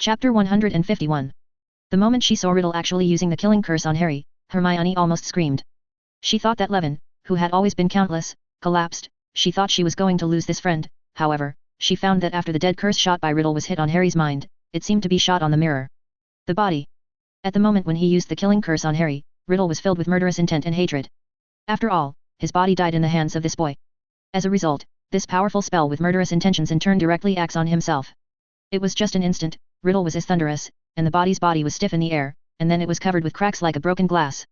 Chapter 151. The moment she saw Riddle actually using the killing curse on Harry, Hermione almost screamed. She thought that Levin, who had always been countless, collapsed. She thought she was going to lose this friend. However, she found that after the dead curse shot by Riddle was hit on Harry's mind, it seemed to be shot on the mirror. The body. At the moment when he used the killing curse on Harry, Riddle was filled with murderous intent and hatred. After all, his body died in the hands of this boy. As a result, this powerful spell with murderous intentions in turn directly acts on himself. It was just an instant. Riddle was as thunderous, and the body's body was stiff in the air, and then it was covered with cracks like a broken glass.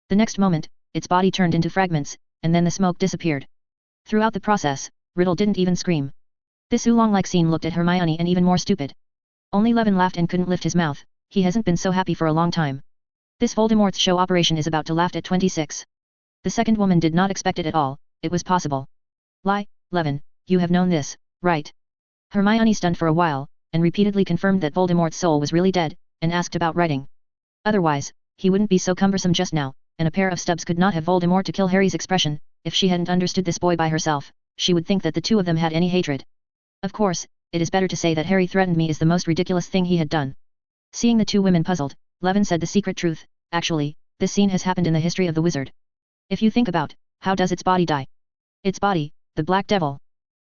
The next moment, its body turned into fragments, and then the smoke disappeared. Throughout the process, Riddle didn't even scream. This oolong-like scene looked at Hermione and even more stupid. Only Levin laughed and couldn't lift his mouth. He hasn't been so happy for a long time. This Voldemort's show operation is about to laugh at 26. The second woman did not expect it at all. It was possible. Lie, Levin, you have known this, right? Hermione stunned for a while, and repeatedly confirmed that Voldemort's soul was really dead, and asked about writing. Otherwise, he wouldn't be so cumbersome just now, and a pair of stubs could not have Voldemort to kill Harry's expression. If she hadn't understood this boy by herself, she would think that the two of them had any hatred. Of course, it is better to say that Harry threatened me is the most ridiculous thing he had done. Seeing the two women puzzled, Levin said the secret truth. Actually, this scene has happened in the history of the wizard. If you think about, how does its body die? Its body, the Black Devil.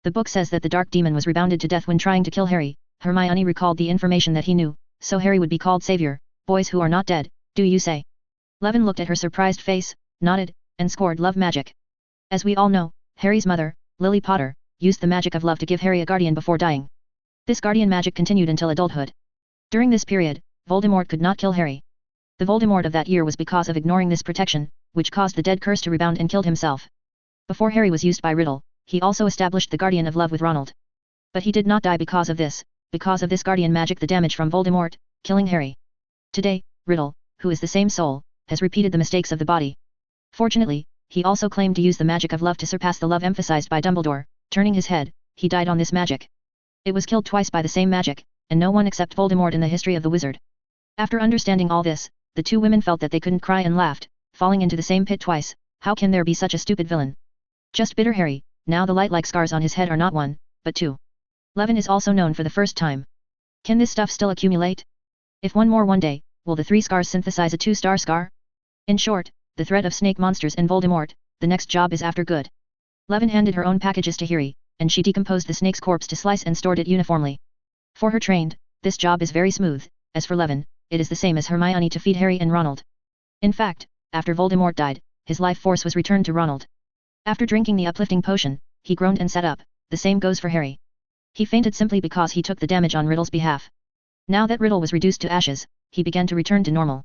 The book says that the dark demon was rebounded to death when trying to kill Harry. Hermione recalled the information that he knew, so Harry would be called savior. Boys who are not dead, do you say? Levin looked at her surprised face, nodded, and scored love magic. As we all know, Harry's mother, Lily Potter, used the magic of love to give Harry a guardian before dying. This guardian magic continued until adulthood. During this period, Voldemort could not kill Harry. The Voldemort of that year was because of ignoring this protection, which caused the dead curse to rebound and killed himself. Before Harry was used by Riddle, he also established the guardian of love with Ronald. But he did not die because of this. Because of this guardian magic, the damage from Voldemort, killing Harry. Today, Riddle, who is the same soul, has repeated the mistakes of the body. Fortunately, he also claimed to use the magic of love to surpass the love emphasized by Dumbledore. Turning his head, he died on this magic. It was killed twice by the same magic, and no one except Voldemort in the history of the wizard. After understanding all this, the two women felt that they couldn't cry and laughed, falling into the same pit twice. How can there be such a stupid villain? Just bitter Harry. Now the light-like scars on his head are not one, but two. Levin is also known for the first time. Can this stuff still accumulate? If one day, will the 3 scars synthesize a 2-star scar? In short, the threat of snake monsters and Voldemort, the next job is after good. Levin handed her own packages to Harry, and she decomposed the snake's corpse to slice and stored it uniformly. For her trained, this job is very smooth. As for Levin, it is the same as Hermione to feed Harry and Ronald. In fact, after Voldemort died, his life force was returned to Ronald. After drinking the uplifting potion, he groaned and sat up. The same goes for Harry. He fainted simply because he took the damage on Riddle's behalf. Now that Riddle was reduced to ashes, he began to return to normal.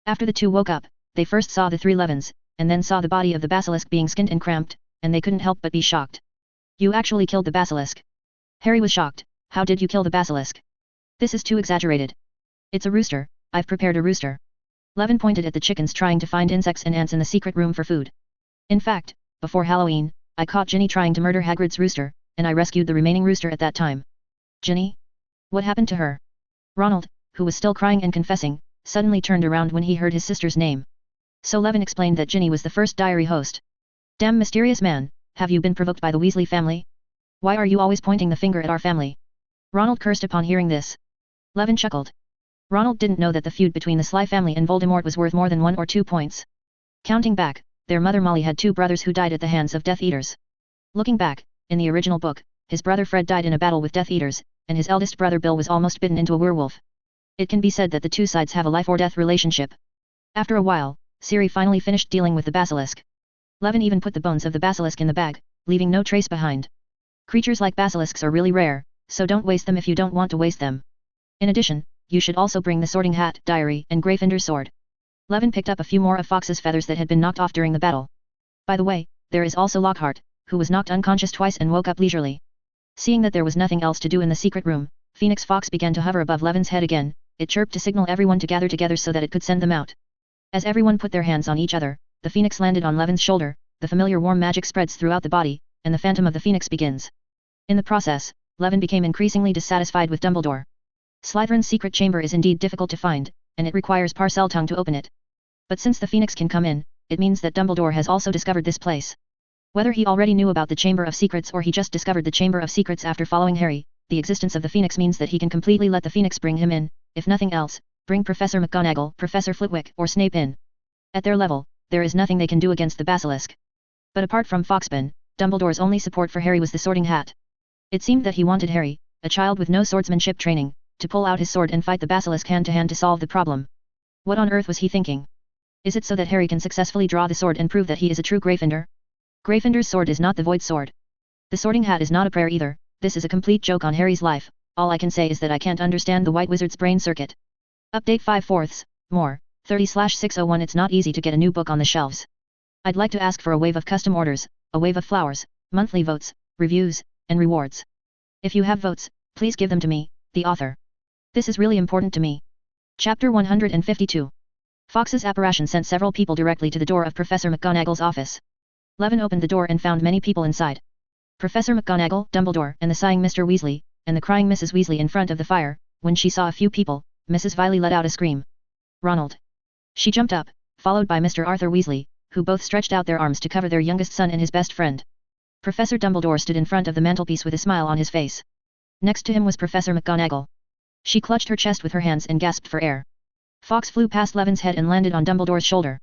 After the two woke up, they first saw the 3 Levins, and then saw the body of the basilisk being skinned and cramped, and they couldn't help but be shocked. You actually killed the basilisk. Harry was shocked. How did you kill the basilisk? This is too exaggerated. It's a rooster. I've prepared a rooster. Levin pointed at the chickens trying to find insects and ants in the secret room for food. In fact, before Halloween, I caught Ginny trying to murder Hagrid's rooster, and I rescued the remaining rooster at that time. Ginny? What happened to her? Ronald, who was still crying and confessing, suddenly turned around when he heard his sister's name. So Levin explained that Ginny was the first diary host. Damn mysterious man, have you been provoked by the Weasley family? Why are you always pointing the finger at our family? Ronald cursed upon hearing this. Levin chuckled. Ronald didn't know that the feud between the Sly family and Voldemort was worth more than 1 or 2 points. Counting back, their mother Molly had 2 brothers who died at the hands of Death Eaters. Looking back, in the original book, his brother Fred died in a battle with Death Eaters, and his eldest brother Bill was almost bitten into a werewolf. It can be said that the two sides have a life-or-death relationship. After a while, Siri finally finished dealing with the basilisk. Levin even put the bones of the basilisk in the bag, leaving no trace behind. Creatures like basilisks are really rare, so don't waste them if you don't want to waste them. In addition, you should also bring the sorting hat, diary, and Gryffindor's sword. Levin picked up a few more of Fox's feathers that had been knocked off during the battle. By the way, there is also Lockhart, who was knocked unconscious twice and woke up leisurely. Seeing that there was nothing else to do in the secret room, Phoenix Fox began to hover above Levin's head again. It chirped to signal everyone to gather together so that it could send them out. As everyone put their hands on each other, the phoenix landed on Levin's shoulder, the familiar warm magic spreads throughout the body, and the phantom of the phoenix begins. In the process, Levin became increasingly dissatisfied with Dumbledore. Slytherin's secret chamber is indeed difficult to find, and it requires Parseltongue to open it. But since the phoenix can come in, it means that Dumbledore has also discovered this place. Whether he already knew about the Chamber of Secrets or he just discovered the Chamber of Secrets after following Harry, the existence of the Phoenix means that he can completely let the Phoenix bring him in, if nothing else, bring Professor McGonagall, Professor Flitwick, or Snape in. At their level, there is nothing they can do against the basilisk. But apart from Foxpen, Dumbledore's only support for Harry was the Sorting Hat. It seemed that he wanted Harry, a child with no swordsmanship training, to pull out his sword and fight the basilisk hand-to-hand to solve the problem. What on earth was he thinking? Is it so that Harry can successfully draw the sword and prove that he is a true Gryffindor? Gryffindor's sword is not the Void Sword. The Sorting Hat is not a prayer either. This is a complete joke on Harry's life. All I can say is that I can't understand the White Wizard's brain circuit. Update 5/4, more, 30/601. It's not easy to get a new book on the shelves. I'd like to ask for a wave of custom orders, a wave of flowers, monthly votes, reviews, and rewards. If you have votes, please give them to me, the author. This is really important to me. Chapter 152. Fawkes's apparition sent several people directly to the door of Professor McGonagall's office. Levin opened the door and found many people inside. Professor McGonagall, Dumbledore, and the sighing Mr. Weasley, and the crying Mrs. Weasley in front of the fire. When she saw a few people, Mrs. Viley let out a scream. Ronald! She jumped up, followed by Mr. Arthur Weasley, who both stretched out their arms to cover their youngest son and his best friend. Professor Dumbledore stood in front of the mantelpiece with a smile on his face. Next to him was Professor McGonagall. She clutched her chest with her hands and gasped for air. Fawkes flew past Levin's head and landed on Dumbledore's shoulder.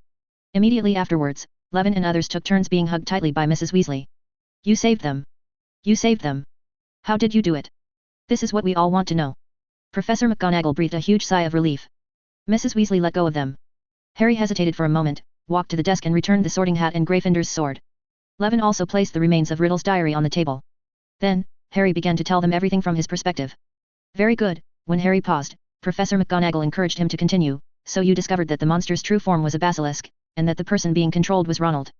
Immediately afterwards, Levin and others took turns being hugged tightly by Mrs. Weasley. You saved them. You saved them. How did you do it? This is what we all want to know. Professor McGonagall breathed a huge sigh of relief. Mrs. Weasley let go of them. Harry hesitated for a moment, walked to the desk and returned the Sorting Hat and Gryffindor's sword. Levin also placed the remains of Riddle's diary on the table. Then, Harry began to tell them everything from his perspective. Very good. When Harry paused, Professor McGonagall encouraged him to continue. So you discovered that the monster's true form was a basilisk, and that the person being controlled was Ronald.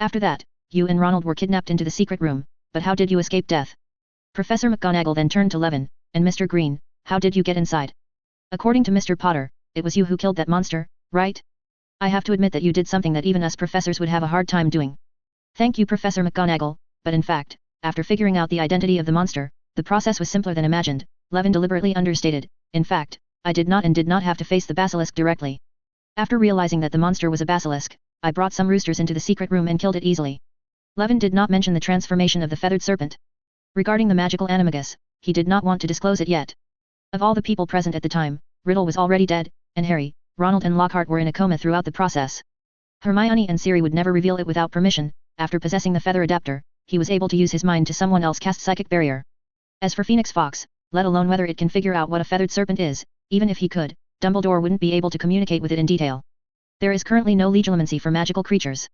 After that, you and Ronald were kidnapped into the secret room, but how did you escape death? Professor McGonagall then turned to Levin, and Mr. Green, how did you get inside? According to Mr. Potter, it was you who killed that monster, right? I have to admit that you did something that even us professors would have a hard time doing. Thank you, Professor McGonagall, but in fact, after figuring out the identity of the monster, the process was simpler than imagined, Levin deliberately understated. In fact, I did not have to face the basilisk directly. After realizing that the monster was a basilisk, I brought some roosters into the secret room and killed it easily. Levin did not mention the transformation of the feathered serpent. Regarding the magical animagus, he did not want to disclose it yet. Of all the people present at the time, Riddle was already dead, and Harry, Ronald and Lockhart were in a coma throughout the process. Hermione and Siri would never reveal it without permission. After possessing the feather adapter, he was able to use his mind to someone else cast psychic barrier. As for Phoenix Fawkes, let alone whether it can figure out what a feathered serpent is, even if he could, Dumbledore wouldn't be able to communicate with it in detail. There is currently no legilimency for magical creatures.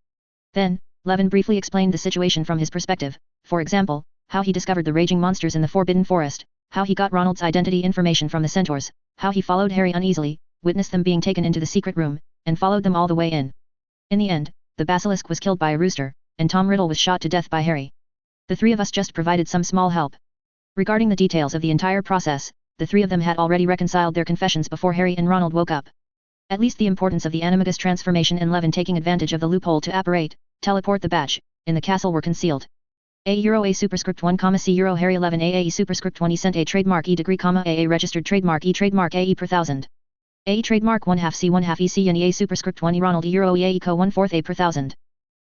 Then, Levin briefly explained the situation from his perspective, for example, how he discovered the raging monsters in the Forbidden Forest, how he got Ronald's identity information from the centaurs, how he followed Harry uneasily, witnessed them being taken into the secret room, and followed them all the way in. In the end, the basilisk was killed by a rooster, and Tom Riddle was shot to death by Harry. The three of us just provided some small help. Regarding the details of the entire process, the three of them had already reconciled their confessions before Harry and Ronald woke up. At least the importance of the animagus transformation and Levin taking advantage of the loophole to apparate, teleport the badge, in the castle were concealed. A superscript 1, C Harry 11 AE superscript 1 sent a trademark E degree, AA registered trademark AE per thousand. AE trademark 1/2 C 1/2 EC and EA superscript 1 Ronald Euro EA co 1/4 A per thousand.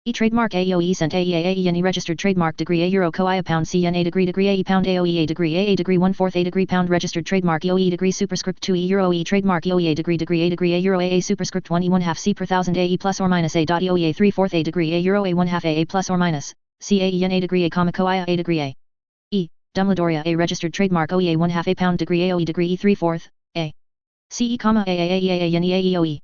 E trademark AEOE sent AEA and E registered trademark degree A euro co I a pound CN A degree AE pound AOE A degree 1/4 A degree pound registered trademark EOE degree superscript 2 E euro E trademark EOE A degree A euro AA superscript 1 E 1/2 C per thousand AE plus or minus A dot EOE A 3/4 A degree A euro A 1/2 A plus or minus CAE and A degree A comma co I a degree A. E Dumbledore A registered trademark OEA 1/2 A pound degree AOE degree E 3/4 A. CE comma AAAEA and EAEOE.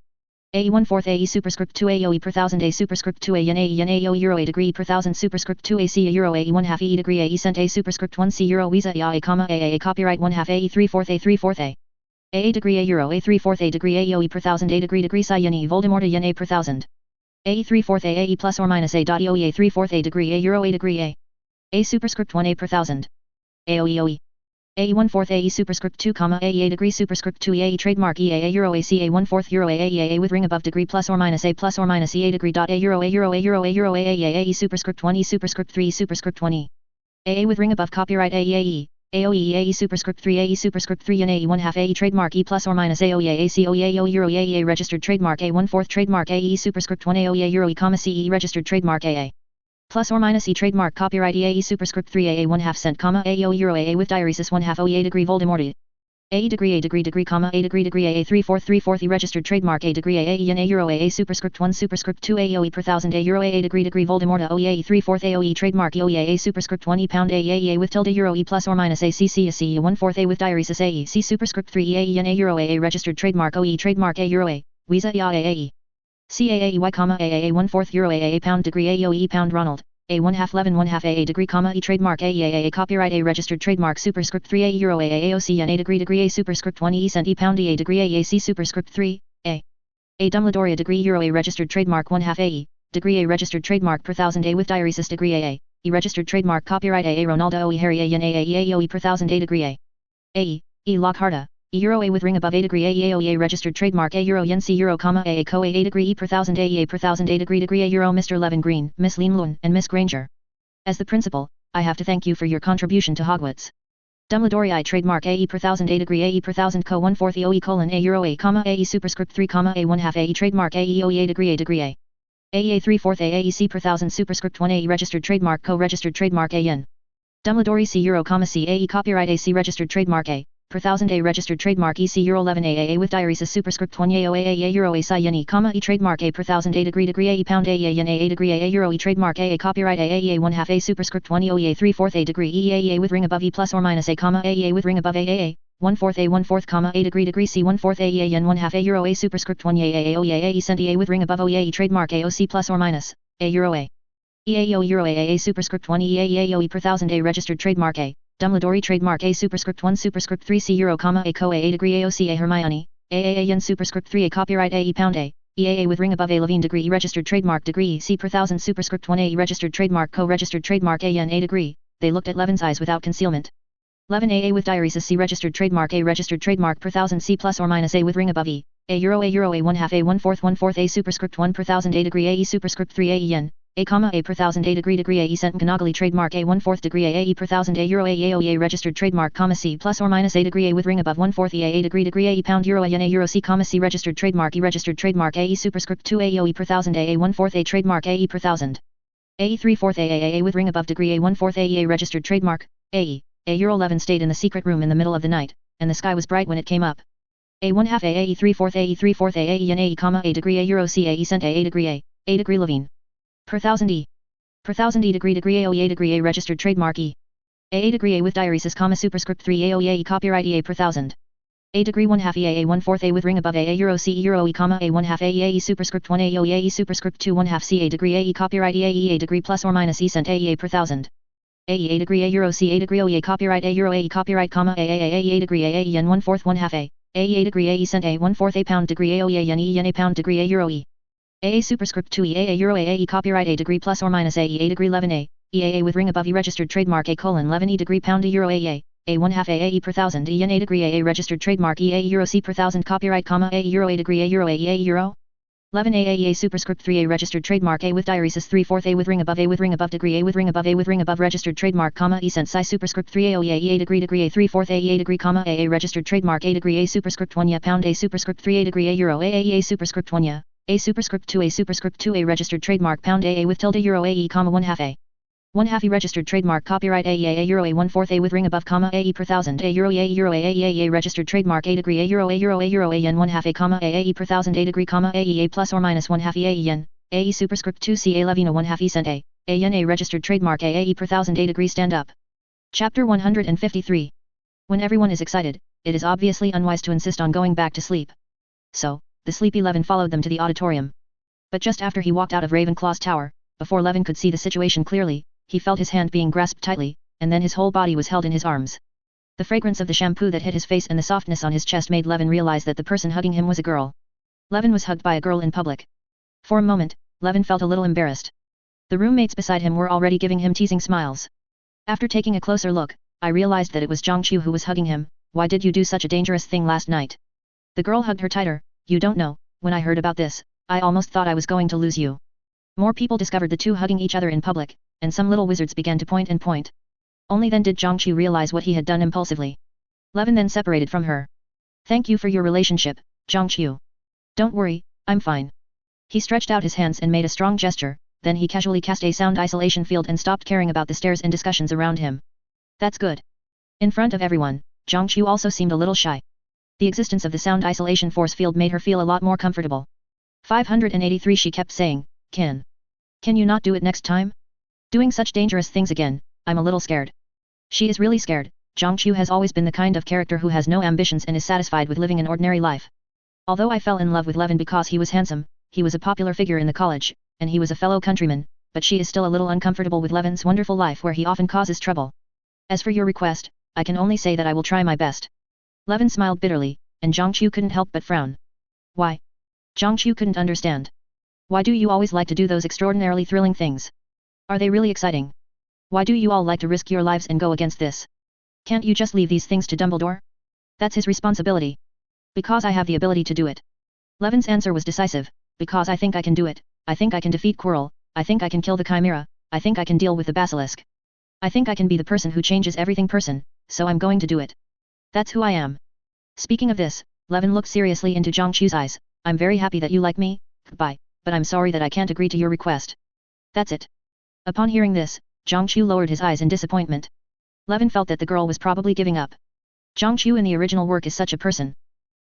A 1/4 AE superscript 2 AOE per thousand A superscript 2 A and AE and AO euro A degree per thousand superscript 2 AC a euro AE 1/2 E degree AE cent A superscript 1 C euro visa A comma AAA copyright 1/2 AE 3/4 A 3/4 A. AA degree A euro A 3/4 A degree AEOE per thousand A degree Psi yen E Voldemort A yen A per thousand. AE 3/4 A AE plus or minus A dot EOE A 3/4 A degree A euro A degree A. A superscript 1 A per thousand. AOEOE. AE 1/4 AE superscript 2, AE degree superscript 2 EAE trademark EAA euro AC A 1/4 euro AEA with ring above degree plus or minus EA degree dot A euro AEAE superscript 1 E superscript 3 superscript 1 E. AA with ring above copyright AEAE. AOE AE superscript 3 AE superscript 3 and AE 1/2 AE trademark E plus or minus AOEA ACOEA euro AEA registered trademark A 1/4 trademark AE superscript 1 AOEA euro E CE registered trademark AA. Plus or minus E trademark copyright EAE superscript 3 AA 1/2 cent, AEO Euro AA with diaresis 1/2 OEA degree Voldemort A degree A degree AA 3/4 E registered trademark A degree AA yen A Euro AA superscript 1 superscript 2 AOE per thousand A Euro AA degree Voldemort OEA 3/4 AOE trademark OEA A superscript 1 E pound AEA with tilde Euro E plus or minus ACC C 1/4 A with diaresis AE C superscript 3 EAE yen A Euro AA registered trademark OE trademark A Euro A Visa IA AAE CAAEY, AAA 1/4 Euro AA pound degree AOE pound Ronald, A 1/2 Levin 1/2 AA degree, E trademark AEA copyright A registered trademark superscript 3 A Euro AA AOC and A degree A superscript 1 E cent E pound E A degree AAC superscript 3, A Dumbledore degree Euro A registered trademark 1/2 AE, degree A registered trademark per thousand A with diaresis degree AA, E registered trademark copyright AA Ronaldo OE Harry A yen AAE AOE per thousand A degree A. E Lockharta. E Euro A with ring above A degree AEOEA registered trademark A Euro yen C Euro, AA co A degree E per thousand AEA per thousand A degree A Euro Mr. Levin Green, Miss Lean Lun, and Miss Granger. As the principal, I have to thank you for your contribution to Hogwarts. Dumbledore I trademark AE per thousand A degree AE per thousand co 1/4 EOE colon A Euro A, AE superscript 3, A 1/2 AE trademark AEOEA degree A. AEA 3/4 AEC per thousand superscript 1 AE registered trademark co registered trademark A yen. Dumbledore C Euro, C AE copyright AC registered trademark A. Per thousand A registered trademark EC Euro 11 AAA with diaresis superscript 1 AOAA Euro A Psi yen E, E trademark A per thousand A degree AE pound AE yen A degree A Euro E trademark A copyright AAA 1/2 A superscript 1 EOEA 3/4 A degree EAEA with ring above E plus or minus A, AEA with ring above AAA 1/4 A 1/4 A degree C 1/4 AEA yen 1/2 A Euro A superscript 1 AAA OEA cent EA with ring above OEA trademark AOC plus or minus A Euro A EAEO Euro AAA superscript 1 EAEAOE per thousand A registered trademark A. Dumbledore trademark A superscript 1 superscript 3 C Euro, A co A degree AOC A Hermione, AAA yen superscript 3 A copyright AE pound A, EAA with ring above A Levine degree E registered trademark degree C per thousand superscript 1 AE registered trademark co registered trademark A yen A degree. They looked at Levin's eyes without concealment. Levin AA with diaresis C registered trademark A registered trademark per thousand C plus or minus A with ring above E, A Euro A 1/2 A 1/4 A superscript 1 per thousand A degree AE superscript 3 AE yen. A per thousand A degree AE cent Ganagali trademark A 1/4 degree AE per thousand A Euro AEOEA registered trademark, C plus or minus A degree A with ring above 1/4 EA degree AE pound Euro yen A Euro C, C registered trademark E registered trademark AE superscript 2 AEOE per thousand A 1/4 A trademark AE per thousand AE 3/4 AAA with ring above degree A 1/4 AEA registered trademark AE. A Euro 11 stayed in the secret room in the middle of the night, and the sky was bright when it came up. A 1/2 AE 3/4 AE yen AE, A degree A Euro C AE cent A degree Levine. Per thousand E. Per thousand E degree AOEA degree A registered trademark E. AA degree A with diaresis, superscript 3 AOEA copyright EA per thousand. A degree 1/2 EAA 1/4 A with ring above A Euro C Euro E, A 1/2 AEA superscript 1 AOEA superscript 2 1/2 CA degree AE copyright EAE degree plus or minus E cent AEA per thousand. AEA degree A Euro C A degree OEA copyright A Euro AE copyright, AAA degree AA yen 1/4 1/2 A. AEA degree AE cent A 1/4 A pound degree AOEA yen E yen A pound degree A Euro E. AA superscript 2 EAA Euro AE copyright A degree plus or minus AEA degree 11 A, EAA with ring above E registered trademark A 11 E degree pound E Euro AEA, A 1/2 AAE per thousand E yen A degree AA registered trademark EA Euro C per thousand copyright, A Euro A degree A Euro AEA Euro 11 AAEA superscript 3 A registered trademark A with diaresis 3/4 A with ring above degree A with ring above registered trademark, E cent Psi superscript 3 AOEA EA degree A 3/4 AEA degree, AA registered trademark A degree A superscript 1 ya pound A superscript 3 A degree A Euro AAEA superscript 1 ya. A superscript 2 A registered trademark pound AA with tilde Euro AE, 1/2 A. 1/2 E registered trademark copyright AEA A Euro A 1/4 A with ring above, AE per thousand A Euro AEA registered trademark A degree A Euro A yen 1/2 A, AE per thousand A degree, AEA plus or minus 1/2 EA yen, AE superscript 2 CA Levina 1/2 E cent A yen A registered trademark AE per thousand A degree stand up. Chapter 153. When everyone is excited, it is obviously unwise to insist on going back to sleep. So, the sleepy Levin followed them to the auditorium. But just after he walked out of Ravenclaw's tower, before Levin could see the situation clearly, he felt his hand being grasped tightly, and then his whole body was held in his arms. The fragrance of the shampoo that hit his face and the softness on his chest made Levin realize that the person hugging him was a girl. Levin was hugged by a girl in public. For a moment, Levin felt a little embarrassed. The roommates beside him were already giving him teasing smiles. After taking a closer look, I realized that it was Zhangqiu who was hugging him. Why did you do such a dangerous thing last night? The girl hugged her tighter. You don't know, when I heard about this, I almost thought I was going to lose you. More people discovered the two hugging each other in public, and some little wizards began to point and point. Only then did Zhangqiu realize what he had done impulsively. Levin then separated from her. Thank you for your relationship, Zhangqiu. Don't worry, I'm fine. He stretched out his hands and made a strong gesture, then he casually cast a sound isolation field and stopped caring about the stares and discussions around him. That's good. In front of everyone, Jiangqiu also seemed a little shy. The existence of the sound isolation force field made her feel a lot more comfortable. 583 She kept saying, Can you not do it next time? Doing such dangerous things again, I'm a little scared. She is really scared. Jiangqiu has always been the kind of character who has no ambitions and is satisfied with living an ordinary life. Although I fell in love with Levin because he was handsome, he was a popular figure in the college, and he was a fellow countryman, but she is still a little uncomfortable with Levin's wonderful life where he often causes trouble. As for your request, I can only say that I will try my best. Levin smiled bitterly, and Jiangqiu couldn't help but frown. Why? Jiangqiu couldn't understand. Why do you always like to do those extraordinarily thrilling things? Are they really exciting? Why do you all like to risk your lives and go against this? Can't you just leave these things to Dumbledore? That's his responsibility. Because I have the ability to do it. Levin's answer was decisive. Because I think I can do it. I think I can defeat Quirrell. I think I can kill the Chimera. I think I can deal with the Basilisk. I think I can be the person who changes everything person, so I'm going to do it. That's who I am. Speaking of this, Levin looked seriously into Jiangqiu's eyes. I'm very happy that you like me, bye, but I'm sorry that I can't agree to your request. That's it. Upon hearing this, Jiangqiu lowered his eyes in disappointment. Levin felt that the girl was probably giving up. Jiangqiu in the original work is such a person.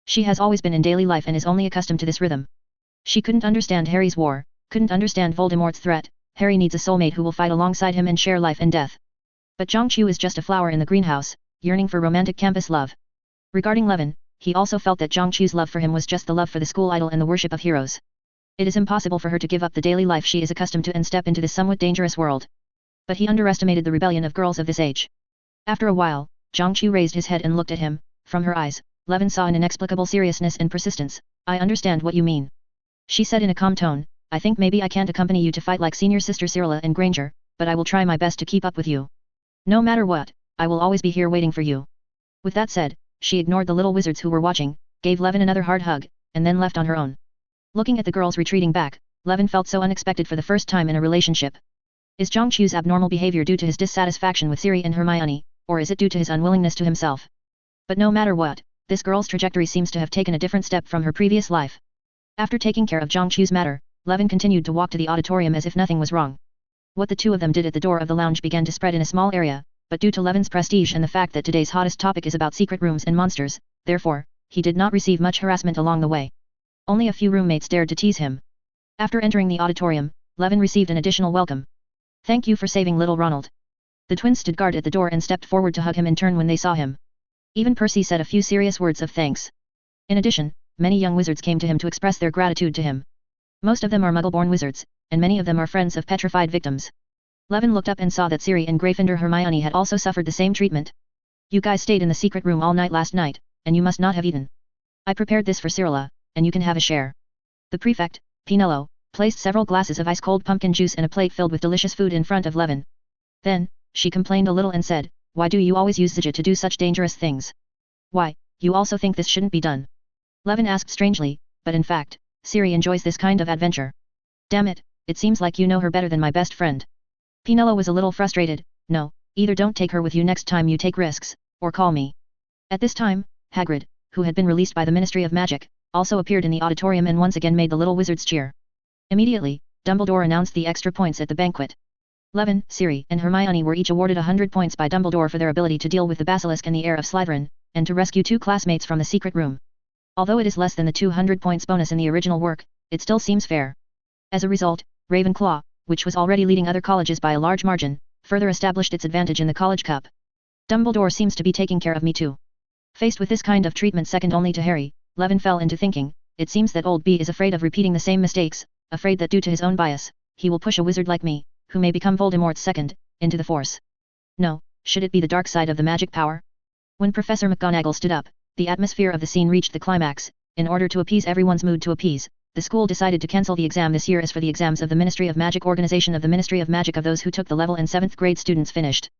She has always been in daily life and is only accustomed to this rhythm. She couldn't understand Harry's war, couldn't understand Voldemort's threat. Harry needs a soulmate who will fight alongside him and share life and death. But Jiangqiu is just a flower in the greenhouse, yearning for romantic campus love. Regarding Levin, he also felt that Jiangqiu's love for him was just the love for the school idol and the worship of heroes. It is impossible for her to give up the daily life she is accustomed to and step into this somewhat dangerous world. But he underestimated the rebellion of girls of this age. After a while, Jiangqiu raised his head and looked at him. From her eyes, Levin saw an inexplicable seriousness and persistence. I understand what you mean. She said in a calm tone, I think maybe I can't accompany you to fight like senior sister Cyrilla and Granger, but I will try my best to keep up with you. No matter what, I will always be here waiting for you. With that said, she ignored the little wizards who were watching, gave Levin another hard hug, and then left on her own. Looking at the girls retreating back, Levin felt so unexpected for the first time in a relationship. Is Jiangqiu's abnormal behavior due to his dissatisfaction with Siri and Hermione, or is it due to his unwillingness to himself? But no matter what, this girl's trajectory seems to have taken a different step from her previous life. After taking care of Jiangqiu's matter, Levin continued to walk to the auditorium as if nothing was wrong. What the two of them did at the door of the lounge began to spread in a small area, but due to Levin's prestige and the fact that today's hottest topic is about secret rooms and monsters, therefore, he did not receive much harassment along the way. Only a few roommates dared to tease him. After entering the auditorium, Levin received an additional welcome. Thank you for saving little Ronald. The twins stood guard at the door and stepped forward to hug him in turn when they saw him. Even Percy said a few serious words of thanks. In addition, many young wizards came to him to express their gratitude to him. Most of them are Muggle-born wizards, and many of them are friends of petrified victims. Levin looked up and saw that Siri and Gryffindor Hermione had also suffered the same treatment. You guys stayed in the secret room all night last night, and you must not have eaten. I prepared this for Cyrilla, and you can have a share. The prefect, Pinello, placed several glasses of ice-cold pumpkin juice and a plate filled with delicious food in front of Levin. Then, she complained a little and said, Why do you always use Zija to do such dangerous things? Why, you also think this shouldn't be done? Levin asked strangely, but in fact, Siri enjoys this kind of adventure. Damn it, it seems like you know her better than my best friend. Pinello was a little frustrated. No, either don't take her with you next time you take risks, or call me. At this time, Hagrid, who had been released by the Ministry of Magic, also appeared in the auditorium and once again made the little wizards cheer. Immediately, Dumbledore announced the extra points at the banquet. Levin, Siri, and Hermione were each awarded 100 points by Dumbledore for their ability to deal with the Basilisk and the heir of Slytherin, and to rescue 2 classmates from the secret room. Although it is less than the 200 points bonus in the original work, it still seems fair. As a result, Ravenclaw, which was already leading other colleges by a large margin, further established its advantage in the College Cup. Dumbledore seems to be taking care of me too. Faced with this kind of treatment second only to Harry, Levin fell into thinking, it seems that old B is afraid of repeating the same mistakes, afraid that due to his own bias, he will push a wizard like me, who may become Voldemort's second, into the Force. No, should it be the dark side of the magic power? When Professor McGonagall stood up, the atmosphere of the scene reached the climax. In order to appease everyone's mood the school decided to cancel the exam this year as for the exams of the Ministry of Magic organization of the Ministry of Magic of those who took the level and 7th grade students finished.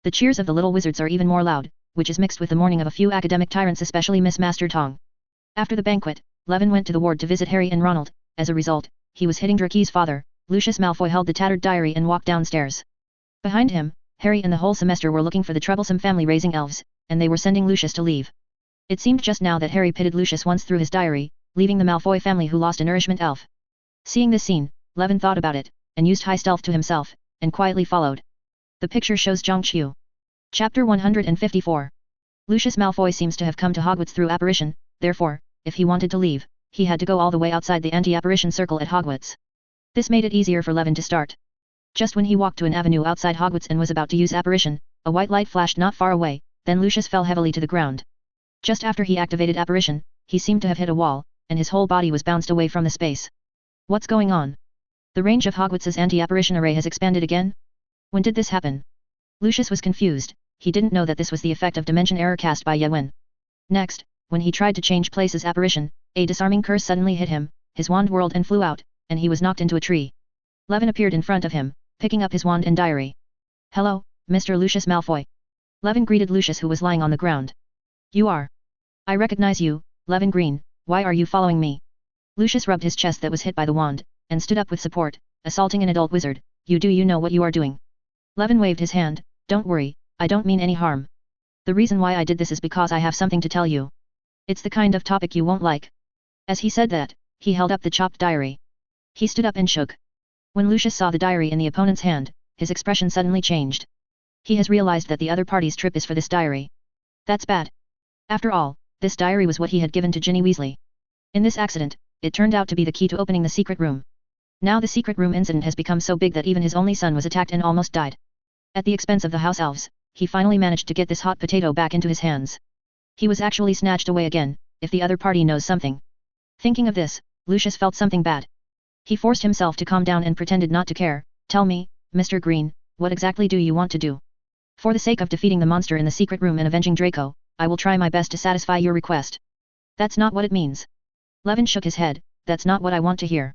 The cheers of the little wizards are even more loud, which is mixed with the mourning of a few academic tyrants, especially Miss Master Tong. After the banquet, Levin went to the ward to visit Harry and Ronald. As a result, he was hitting Drakee's father. Lucius Malfoy held the tattered diary and walked downstairs. Behind him, Harry and the whole semester were looking for the troublesome family-raising elves, and they were sending Lucius to leave. It seemed just now that Harry pitted Lucius once through his diary, leaving the Malfoy family who lost a nourishment elf. Seeing this scene, Levin thought about it. and used high stealth to himself, and quietly followed. The picture shows Zhongqiu. Chapter 154. Lucius Malfoy seems to have come to Hogwarts through apparition, therefore, if he wanted to leave, he had to go all the way outside the anti-apparition circle at Hogwarts. This made it easier for Levin to start. Just when he walked to an avenue outside Hogwarts and was about to use apparition, a white light flashed not far away, then Lucius fell heavily to the ground. Just after he activated apparition, he seemed to have hit a wall, and his whole body was bounced away from the space. What's going on? The range of Hogwarts' anti-apparition array has expanded again? When did this happen? Lucius was confused, he didn't know that this was the effect of dimension error cast by Yewin. Next, when he tried to change places apparition, a disarming curse suddenly hit him, his wand whirled and flew out, and he was knocked into a tree. Levin appeared in front of him, picking up his wand and diary. "Hello, Mr. Lucius Malfoy." Levin greeted Lucius, who was lying on the ground. "You are. I recognize you, Levin Green, why are you following me?" Lucius rubbed his chest that was hit by the wand, and stood up with support, assaulting an adult wizard. You know what you are doing?" Levin waved his hand. "Don't worry, I don't mean any harm. The reason why I did this is because I have something to tell you. It's the kind of topic you won't like." As he said that, he held up the chopped diary. He stood up and shook. When Lucius saw the diary in the opponent's hand, his expression suddenly changed. He has realized that the other party's trip is for this diary. That's bad. After all, this diary was what he had given to Ginny Weasley. In this accident, it turned out to be the key to opening the secret room. Now the secret room incident has become so big that even his only son was attacked and almost died. At the expense of the house elves, he finally managed to get this hot potato back into his hands. He was actually snatched away again, if the other party knows something. Thinking of this, Lucius felt something bad. He forced himself to calm down and pretended not to care. "Tell me, Mr. Green, what exactly do you want to do? For the sake of defeating the monster in the secret room and avenging Draco, I will try my best to satisfy your request." "That's not what it means." Levin shook his head. "That's not what I want to hear.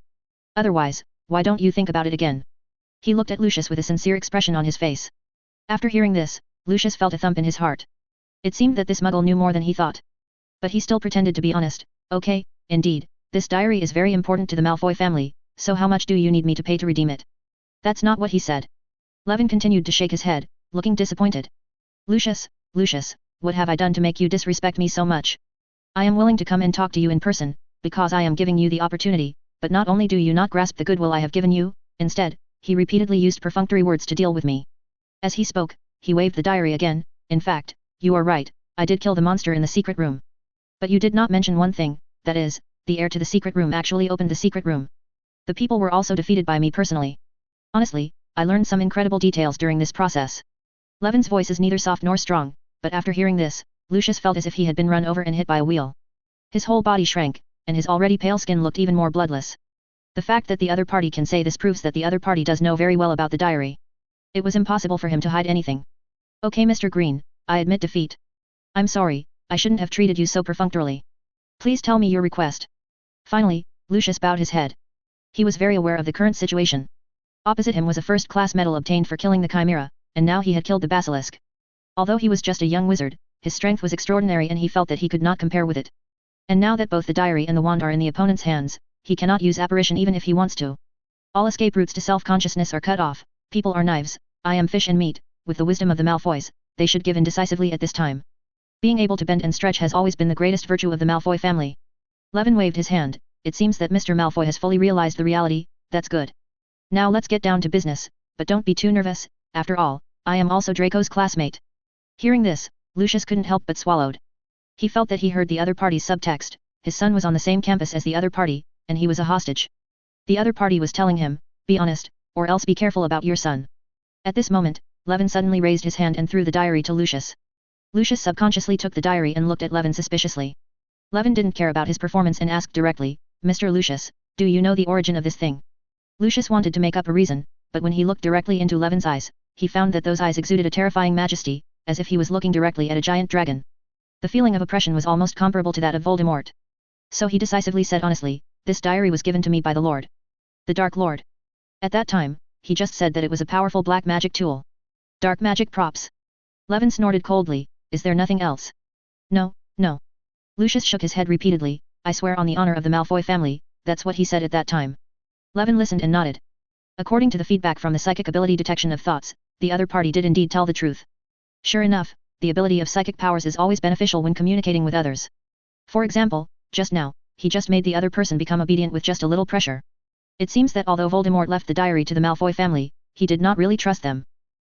Otherwise, why don't you think about it again?" He looked at Lucius with a sincere expression on his face. After hearing this, Lucius felt a thump in his heart. It seemed that this muggle knew more than he thought. But he still pretended to be honest. "Okay, indeed, this diary is very important to the Malfoy family, so how much do you need me to pay to redeem it?" That's not what he said. Levin continued to shake his head, looking disappointed. Lucius, what have I done to make you disrespect me so much? I am willing to come and talk to you in person, because I am giving you the opportunity, but not only do you not grasp the goodwill I have given you, instead, he repeatedly used perfunctory words to deal with me. As he spoke, he waved the diary again. "In fact, you are right, I did kill the monster in the secret room. But you did not mention one thing, that is, the heir to the secret room actually opened the secret room. The people were also defeated by me personally. Honestly, I learned some incredible details during this process." Levin's voice is neither soft nor strong, but after hearing this, Lucius felt as if he had been run over and hit by a wheel. His whole body shrank, and his already pale skin looked even more bloodless. The fact that the other party can say this proves that the other party does know very well about the diary. It was impossible for him to hide anything. "Okay, Mr. Green, I admit defeat. I'm sorry, I shouldn't have treated you so perfunctorily. Please tell me your request." Finally, Lucius bowed his head. He was very aware of the current situation. Opposite him was a first-class medal obtained for killing the Chimera, and now he had killed the Basilisk. Although he was just a young wizard, his strength was extraordinary and he felt that he could not compare with it. And now that both the diary and the wand are in the opponent's hands, he cannot use apparition even if he wants to. All escape routes to self-consciousness are cut off. People are knives, I am fish and meat. With the wisdom of the Malfoys, they should give in decisively at this time. Being able to bend and stretch has always been the greatest virtue of the Malfoy family. Levin waved his hand. It seems that Mr. Malfoy has fully realized the reality. That's good. Now let's get down to business, but don't be too nervous, after all, I am also Draco's classmate. Hearing this, Lucius couldn't help but swallowed. He felt that he heard the other party's subtext. His son was on the same campus as the other party, and he was a hostage. The other party was telling him, "Be honest, or else be careful about your son." At this moment, Levin suddenly raised his hand and threw the diary to Lucius. Lucius subconsciously took the diary and looked at Levin suspiciously. Levin didn't care about his performance and asked directly, "Mr. Lucius, do you know the origin of this thing?" Lucius wanted to make up a reason, but when he looked directly into Levin's eyes, he found that those eyes exuded a terrifying majesty, as if he was looking directly at a giant dragon. The feeling of oppression was almost comparable to that of Voldemort. So he decisively said honestly, "This diary was given to me by the Lord. The Dark Lord." At that time, he just said that it was a powerful black magic tool. Dark magic props. Levin snorted coldly, "Is there nothing else?" No. Lucius shook his head repeatedly, "I swear on the honor of the Malfoy family," that's what he said at that time. Levin listened and nodded. According to the feedback from the psychic ability detection of thoughts, the other party did indeed tell the truth. Sure enough, the ability of psychic powers is always beneficial when communicating with others. For example, just now, he just made the other person become obedient with just a little pressure. It seems that although Voldemort left the diary to the Malfoy family, he did not really trust them.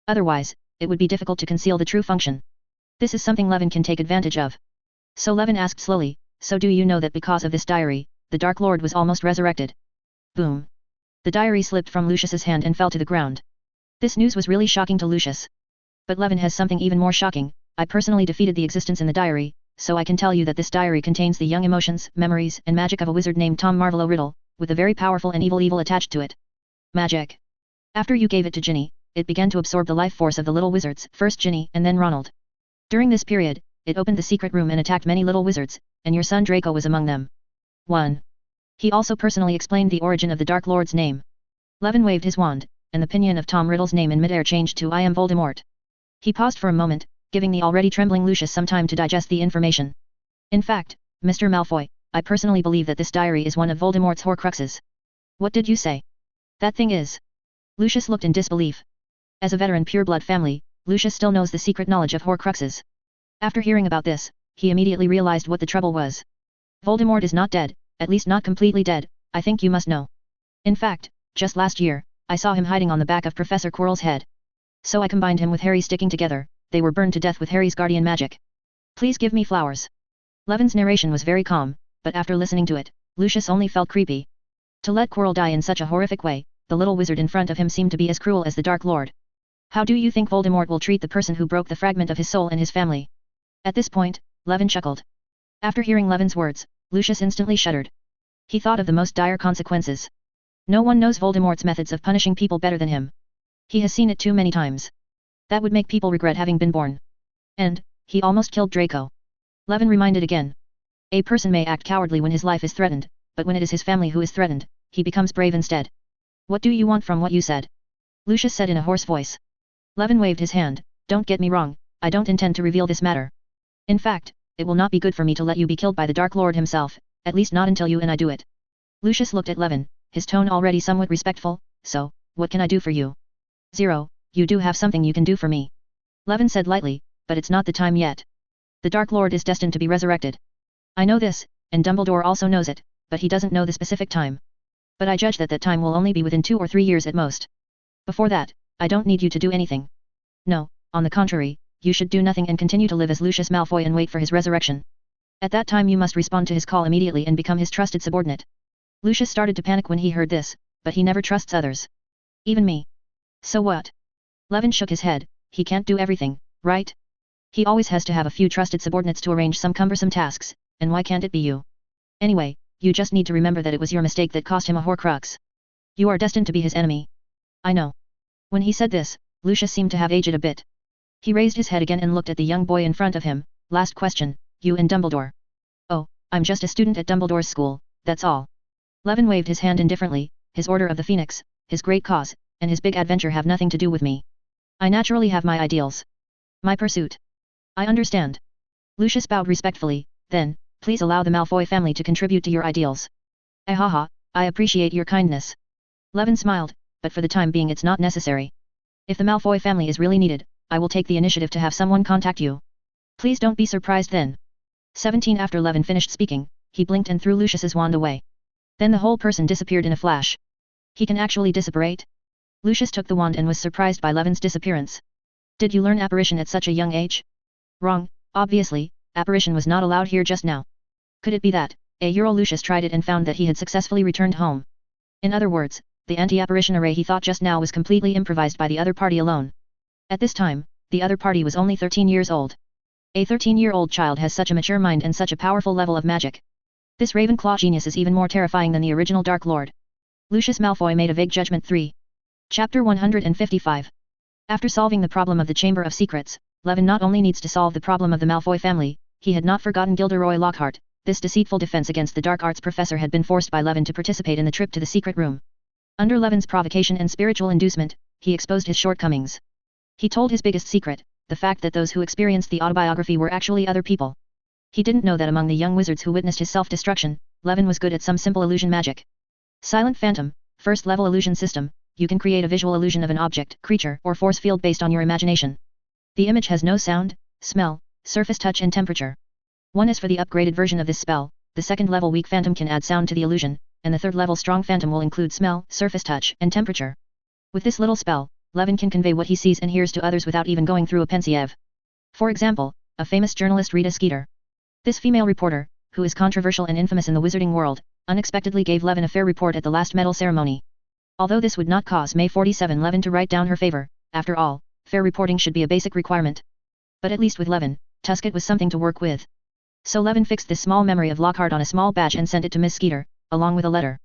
Otherwise, it would be difficult to conceal the true function. This is something Levin can take advantage of. So Levin asked slowly, so do you know that because of this diary, the Dark Lord was almost resurrected? Boom. The diary slipped from Lucius's hand and fell to the ground. This news was really shocking to Lucius. But Levin has something even more shocking. I personally defeated the existence in the diary, so I can tell you that this diary contains the young emotions, memories, and magic of a wizard named Tom Marvolo Riddle, with a very powerful and evil attached to it. Magic. After you gave it to Ginny, it began to absorb the life force of the little wizards, first Ginny and then Ronald. During this period, it opened the secret room and attacked many little wizards, and your son Draco was among them. 1. He also personally explained the origin of the Dark Lord's name. Levin waved his wand, and the pinion of Tom Riddle's name in midair changed to I am Voldemort. He paused for a moment, giving the already trembling Lucius some time to digest the information. In fact, Mr. Malfoy, I personally believe that this diary is one of Voldemort's Horcruxes. What did you say? That thing is. Lucius looked in disbelief. As a veteran pureblood family, Lucius still knows the secret knowledge of Horcruxes. After hearing about this, he immediately realized what the trouble was. Voldemort is not dead, at least not completely dead, I think you must know. In fact, just last year, I saw him hiding on the back of Professor Quirrell's head. So I combined him with Harry sticking together, they were burned to death with Harry's guardian magic. Please give me flowers. Levin's narration was very calm, but after listening to it, Lucius only felt creepy. To let Quirrell die in such a horrific way, the little wizard in front of him seemed to be as cruel as the Dark Lord. How do you think Voldemort will treat the person who broke the fragment of his soul and his family? At this point, Levin chuckled. After hearing Levin's words, Lucius instantly shuddered. He thought of the most dire consequences. No one knows Voldemort's methods of punishing people better than him. He has seen it too many times. That would make people regret having been born. And, he almost killed Draco. Levin reminded again. A person may act cowardly when his life is threatened, but when it is his family who is threatened, he becomes brave instead. What do you want from what you said? Lucius said in a hoarse voice. Levin waved his hand, don't get me wrong, I don't intend to reveal this matter. In fact, it will not be good for me to let you be killed by the Dark Lord himself, at least not until you and I do it. Lucius looked at Levin, his tone already somewhat respectful, so, what can I do for you? 0, you do have something you can do for me. Levin said lightly, but it's not the time yet. The Dark Lord is destined to be resurrected. I know this, and Dumbledore also knows it, but he doesn't know the specific time. But I judge that that time will only be within 2 or 3 years at most. Before that, I don't need you to do anything. No, on the contrary, you should do nothing and continue to live as Lucius Malfoy and wait for his resurrection. At that time you must respond to his call immediately and become his trusted subordinate. Lucius started to panic when he heard this, but he never trusts others. Even me. So what? Levin shook his head, he can't do everything, right? He always has to have a few trusted subordinates to arrange some cumbersome tasks, and why can't it be you? Anyway, you just need to remember that it was your mistake that cost him a Horcrux. You are destined to be his enemy. I know. When he said this, Lucius seemed to have aged a bit. He raised his head again and looked at the young boy in front of him. Last question, you and Dumbledore. Oh, I'm just a student at Dumbledore's school, that's all. Levin waved his hand indifferently, his Order of the Phoenix, his great cause, and his big adventure have nothing to do with me. I naturally have my ideals. My pursuit. I understand. Lucius bowed respectfully, then, please allow the Malfoy family to contribute to your ideals. Ahaha, I appreciate your kindness. Levin smiled, but for the time being it's not necessary. If the Malfoy family is really needed, I will take the initiative to have someone contact you. Please don't be surprised then. 17 After Levin finished speaking, he blinked and threw Lucius's wand away. Then the whole person disappeared in a flash. He can actually disapparate? Lucius took the wand and was surprised by Levin's disappearance. Did you learn apparition at such a young age? Wrong, obviously, apparition was not allowed here just now. Could it be that, Lucius tried it and found that he had successfully returned home? In other words, the anti-apparition array he thought just now was completely improvised by the other party alone. At this time, the other party was only 13 years old. A 13-year-old child has such a mature mind and such a powerful level of magic. This Ravenclaw genius is even more terrifying than the original Dark Lord. Lucius Malfoy made a vague judgment. 3. Chapter 155. After solving the problem of the Chamber of Secrets, Levin not only needs to solve the problem of the Malfoy family, he had not forgotten Gilderoy Lockhart. This deceitful defense against the dark arts professor had been forced by Levin to participate in the trip to the secret room. Under Levin's provocation and spiritual inducement, he exposed his shortcomings. He told his biggest secret, the fact that those who experienced the autobiography were actually other people. He didn't know that among the young wizards who witnessed his self-destruction, Levin was good at some simple illusion magic. Silent Phantom, first-level illusion system, you can create a visual illusion of an object, creature, or force field based on your imagination. The image has no sound, smell, surface touch and temperature. 1 is for the upgraded version of this spell, the second-level weak phantom can add sound to the illusion, and the third level strong phantom will include smell, surface touch, and temperature. With this little spell, Levin can convey what he sees and hears to others without even going through a pensiev. For example, a famous journalist Rita Skeeter. This female reporter, who is controversial and infamous in the wizarding world, unexpectedly gave Levin a fair report at the last medal ceremony. Although this would not cause May 47 Levin to write down her favor, after all, fair reporting should be a basic requirement. But at least with Levin, Tusket was something to work with. So Levin fixed this small memory of Lockhart on a small badge and sent it to Miss Skeeter, along with a letter.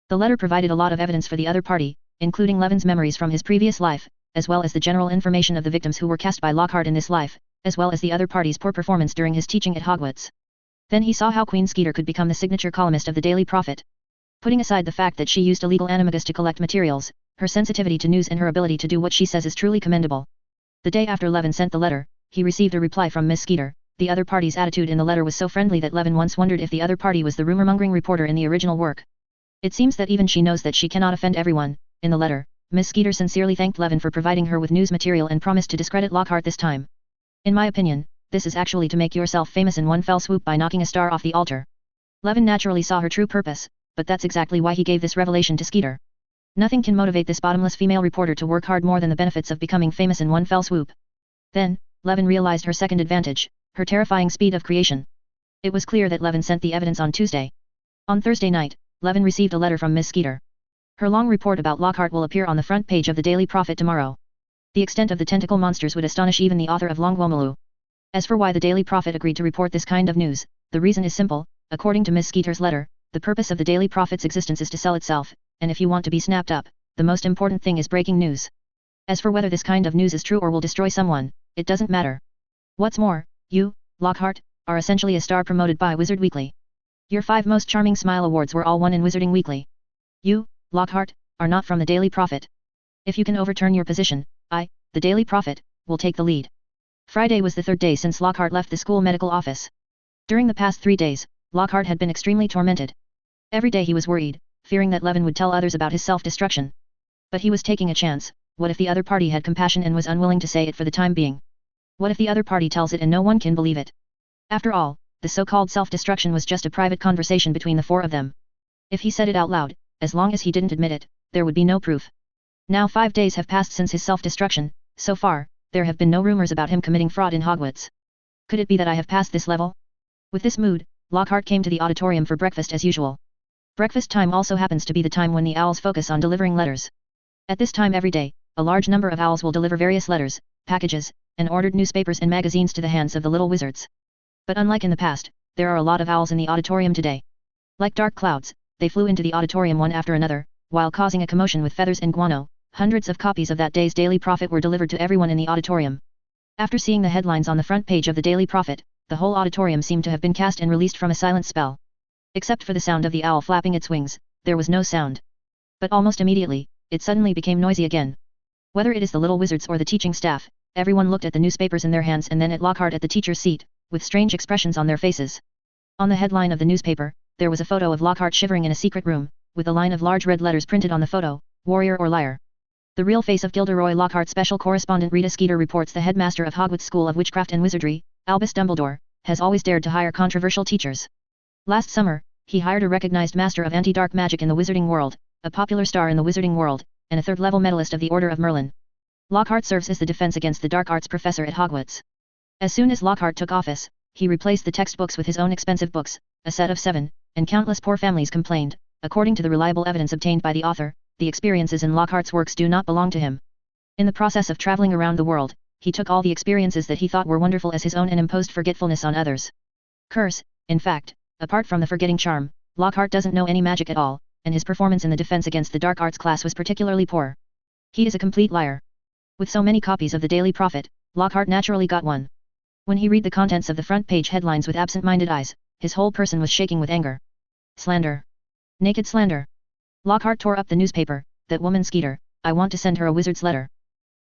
The letter provided a lot of evidence for the other party, including Levin's memories from his previous life, as well as the general information of the victims who were cast by Lockhart in this life, as well as the other party's poor performance during his teaching at Hogwarts. Then he saw how Queen Skeeter could become the signature columnist of the Daily Prophet. Putting aside the fact that she used a legal animagus to collect materials, her sensitivity to news and her ability to do what she says is truly commendable. The day after Levin sent the letter, he received a reply from Miss Skeeter. The other party's attitude in the letter was so friendly that Levin once wondered if the other party was the rumor-mongering reporter in the original work. It seems that even she knows that she cannot offend everyone. In the letter, Miss Skeeter sincerely thanked Levin for providing her with news material and promised to discredit Lockhart this time. In my opinion, this is actually to make yourself famous in one fell swoop by knocking a star off the altar. Levin naturally saw her true purpose, but that's exactly why he gave this revelation to Skeeter. Nothing can motivate this bottomless female reporter to work hard more than the benefits of becoming famous in one fell swoop. Then, Levin realized her second advantage, her terrifying speed of creation. It was clear that Levin sent the evidence on Tuesday. On Thursday night, Levin received a letter from Miss Skeeter. Her long report about Lockhart will appear on the front page of the Daily Prophet tomorrow. The extent of the tentacle monsters would astonish even the author of Longwomalu. As for why the Daily Prophet agreed to report this kind of news, the reason is simple. According to Miss Skeeter's letter, the purpose of the Daily Prophet's existence is to sell itself, and if you want to be snapped up, the most important thing is breaking news. As for whether this kind of news is true or will destroy someone, it doesn't matter. What's more, you, Lockhart, are essentially a star promoted by Wizard Weekly. Your 5 most charming smile awards were all won in Wizarding Weekly. You, Lockhart, are not from the Daily Prophet. If you can overturn your position, I, the Daily Prophet, will take the lead. Friday was the 3rd day since Lockhart left the school medical office. During the past 3 days, Lockhart had been extremely tormented. Every day he was worried, fearing that Levin would tell others about his self-destruction. But he was taking a chance. What if the other party had compassion and was unwilling to say it for the time being? What if the other party tells it and no one can believe it? After all, the so-called self-destruction was just a private conversation between the 4 of them. If he said it out loud, as long as he didn't admit it, there would be no proof. Now 5 days have passed since his self-destruction. So far, there have been no rumors about him committing fraud in Hogwarts. Could it be that I have passed this level? With this mood, Lockhart came to the auditorium for breakfast as usual. Breakfast time also happens to be the time when the owls focus on delivering letters. At this time every day, a large number of owls will deliver various letters, packages, and ordered newspapers and magazines to the hands of the little wizards. But unlike in the past, there are a lot of owls in the auditorium today. Like dark clouds, they flew into the auditorium one after another, while causing a commotion with feathers and guano. Hundreds of copies of that day's Daily Prophet were delivered to everyone in the auditorium. After seeing the headlines on the front page of the Daily Prophet, the whole auditorium seemed to have been cast and released from a silent spell. Except for the sound of the owl flapping its wings, there was no sound. But almost immediately, it suddenly became noisy again. Whether it is the little wizards or the teaching staff, everyone looked at the newspapers in their hands and then at Lockhart at the teacher's seat, with strange expressions on their faces. On the headline of the newspaper, there was a photo of Lockhart shivering in a secret room, with a line of large red letters printed on the photo, warrior or liar. The real face of Gilderoy Lockhart. Special correspondent Rita Skeeter reports the headmaster of Hogwarts School of Witchcraft and Wizardry, Albus Dumbledore, has always dared to hire controversial teachers. Last summer, he hired a recognized master of anti-dark magic in the wizarding world, a popular star in the wizarding world, and a 3rd-level medalist of the Order of Merlin. Lockhart serves as the defense against the dark arts professor at Hogwarts. As soon as Lockhart took office, he replaced the textbooks with his own expensive books, a set of 7, and countless poor families complained. According to the reliable evidence obtained by the author, the experiences in Lockhart's works do not belong to him. In the process of traveling around the world, he took all the experiences that he thought were wonderful as his own and imposed forgetfulness on others. Curse, in fact, apart from the forgetting charm, Lockhart doesn't know any magic at all, and his performance in the defense against the dark arts class was particularly poor. He is a complete liar. With so many copies of the Daily Prophet, Lockhart naturally got one. When he read the contents of the front page headlines with absent-minded eyes, his whole person was shaking with anger. Slander. Naked slander. Lockhart tore up the newspaper. That woman Skeeter, I want to send her a wizard's letter.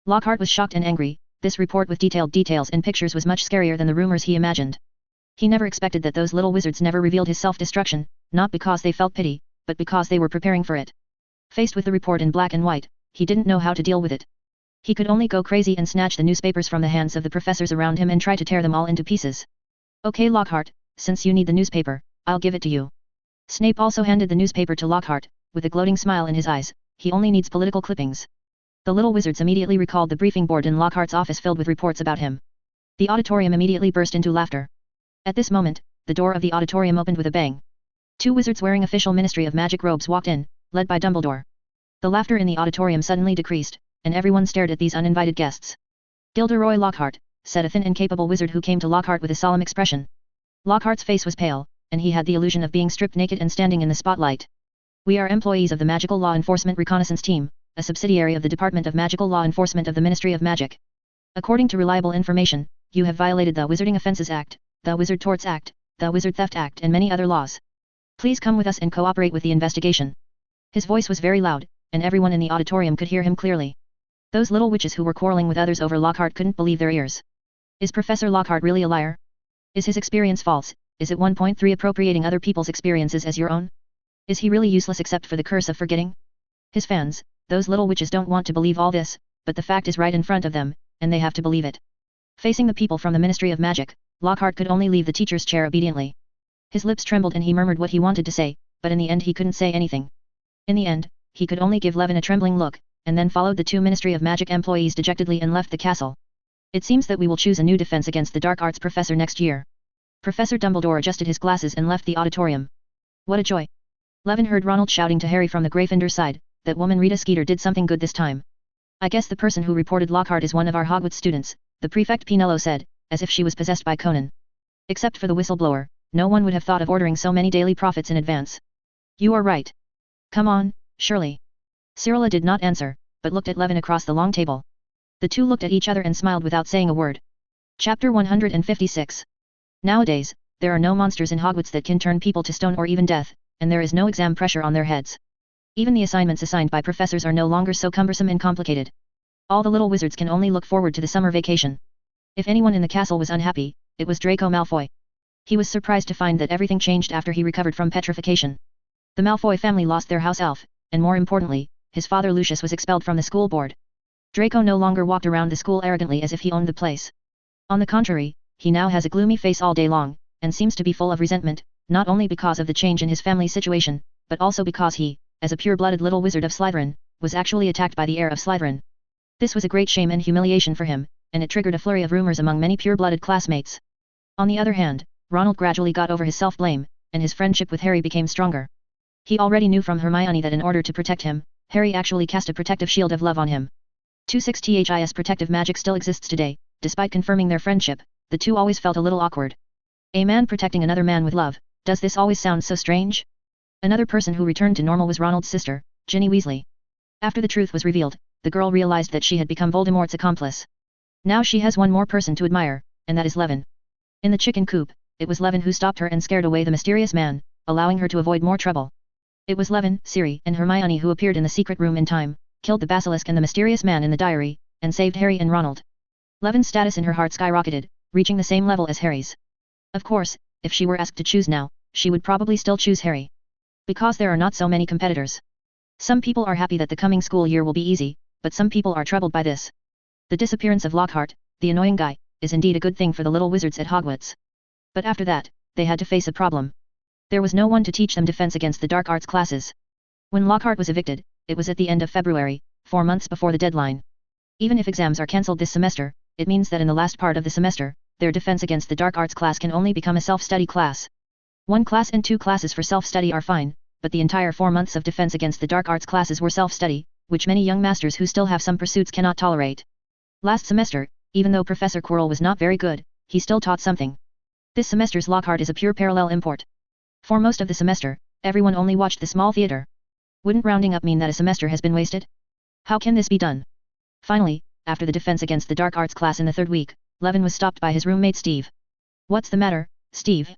Lockhart was shocked and angry. This report with detailed details and pictures was much scarier than the rumors he imagined. He never expected that those little wizards never revealed his self-destruction, not because they felt pity, but because they were preparing for it. Faced with the report in black and white, he didn't know how to deal with it. He could only go crazy and snatch the newspapers from the hands of the professors around him and try to tear them all into pieces. Okay Lockhart, since you need the newspaper, I'll give it to you. Snape also handed the newspaper to Lockhart, with a gloating smile in his eyes. He only needs political clippings. The little wizards immediately recalled the briefing board in Lockhart's office filled with reports about him. The auditorium immediately burst into laughter. At this moment, the door of the auditorium opened with a bang. 2 wizards wearing official Ministry of Magic robes walked in, led by Dumbledore. The laughter in the auditorium suddenly decreased, and everyone stared at these uninvited guests. Gilderoy Lockhart, said a thin and capable wizard who came to Lockhart with a solemn expression. Lockhart's face was pale, and he had the illusion of being stripped naked and standing in the spotlight. We are employees of the Magical Law Enforcement Reconnaissance Team, a subsidiary of the Department of Magical Law Enforcement of the Ministry of Magic. According to reliable information, you have violated the Wizarding Offences Act, the Wizard Torts Act, the Wizard Theft Act and many other laws. Please come with us and cooperate with the investigation. His voice was very loud, and everyone in the auditorium could hear him clearly. Those little witches who were quarreling with others over Lockhart couldn't believe their ears. Is Professor Lockhart really a liar? Is his experience false? Is it 1.3 appropriating other people's experiences as your own? Is he really useless except for the curse of forgetting? His fans, those little witches don't want to believe all this, but the fact is right in front of them, and they have to believe it. Facing the people from the Ministry of Magic, Lockhart could only leave the teacher's chair obediently. His lips trembled and he murmured what he wanted to say, but in the end he couldn't say anything. In the end, he could only give Levin a trembling look, and then followed the 2 Ministry of Magic employees dejectedly and left the castle. It seems that we will choose a new defense against the Dark Arts professor next year. Professor Dumbledore adjusted his glasses and left the auditorium. What a joy! Levin heard Ronald shouting to Harry from the Gryffindor side, that woman Rita Skeeter did something good this time. I guess the person who reported Lockhart is one of our Hogwarts students, the prefect Pinello said, as if she was possessed by Conan. Except for the whistleblower, no one would have thought of ordering so many daily profits in advance. You are right. Come on, Shirley. Cyrilla did not answer, but looked at Levin across the long table. The two looked at each other and smiled without saying a word. Chapter 156. Nowadays, there are no monsters in Hogwarts that can turn people to stone or even death, and there is no exam pressure on their heads. Even the assignments assigned by professors are no longer so cumbersome and complicated. All the little wizards can only look forward to the summer vacation. If anyone in the castle was unhappy, it was Draco Malfoy. He was surprised to find that everything changed after he recovered from petrification. The Malfoy family lost their house elf, and more importantly, his father Lucius was expelled from the school board. Draco no longer walked around the school arrogantly as if he owned the place. On the contrary, he now has a gloomy face all day long, and seems to be full of resentment, not only because of the change in his family situation, but also because he, as a pure-blooded little wizard of Slytherin, was actually attacked by the heir of Slytherin. This was a great shame and humiliation for him, and it triggered a flurry of rumors among many pure-blooded classmates. On the other hand, Ronald gradually got over his self-blame, and his friendship with Harry became stronger. He already knew from Hermione that in order to protect him, Harry actually cast a protective shield of love on him. 26this protective magic still exists today. Despite confirming their friendship, the two always felt a little awkward. A man protecting another man with love, does this always sound so strange? Another person who returned to normal was Ronald's sister, Ginny Weasley. After the truth was revealed, the girl realized that she had become Voldemort's accomplice. Now she has one more person to admire, and that is Levin. In the chicken coop, it was Levin who stopped her and scared away the mysterious man, allowing her to avoid more trouble. It was Levin, Siri, and Hermione who appeared in the secret room in time, killed the basilisk and the mysterious man in the diary, and saved Harry and Ronald. Levin's status in her heart skyrocketed, reaching the same level as Harry's. Of course, if she were asked to choose now, she would probably still choose Harry. Because there are not so many competitors. Some people are happy that the coming school year will be easy, but some people are troubled by this. The disappearance of Lockhart, the annoying guy, is indeed a good thing for the little wizards at Hogwarts. But after that, they had to face a problem. There was no one to teach them defense against the dark arts classes. When Lockhart was evicted, it was at the end of February, 4 months before the deadline. Even if exams are cancelled this semester, it means that in the last part of the semester, their defense against the dark arts class can only become a self-study class. 1 class and 2 classes for self-study are fine, but the entire 4 months of defense against the dark arts classes were self-study, which many young masters who still have some pursuits cannot tolerate. Last semester, even though Professor Quirrell was not very good, he still taught something. This semester's Lockhart is a pure parallel import. For most of the semester, everyone only watched the small theater. Wouldn't rounding up mean that a semester has been wasted? How can this be done? Finally, after the defense against the dark arts class in the 3rd week, Levin was stopped by his roommate Steve. What's the matter, Steve?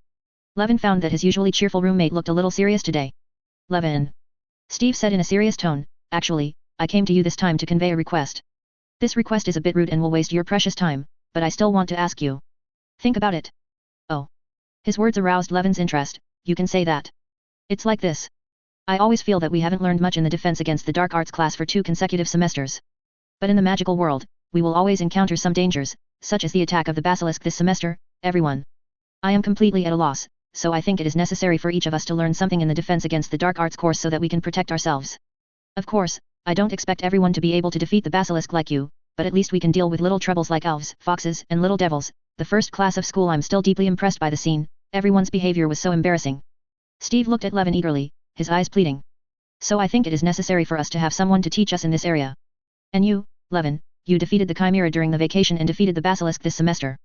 Levin found that his usually cheerful roommate looked a little serious today. Levin. Steve said in a serious tone, actually, I came to you this time to convey a request. This request is a bit rude and will waste your precious time, but I still want to ask you. Think about it. Oh. His words aroused Levin's interest. You can say that. It's like this. I always feel that we haven't learned much in the defense against the dark arts class for 2 consecutive semesters. But in the magical world, we will always encounter some dangers, such as the attack of the basilisk this semester, everyone. I am completely at a loss, so I think it is necessary for each of us to learn something in the defense against the dark arts course so that we can protect ourselves. Of course, I don't expect everyone to be able to defeat the basilisk like you, but at least we can deal with little troubles like elves, foxes, and little devils. The first class of school. I'm still deeply impressed by the scene, everyone's behavior was so embarrassing. Steve looked at Levin eagerly, his eyes pleading. So I think it is necessary for us to have someone to teach us in this area. And you, Levin, you defeated the Chimera during the vacation and defeated the basilisk this semester.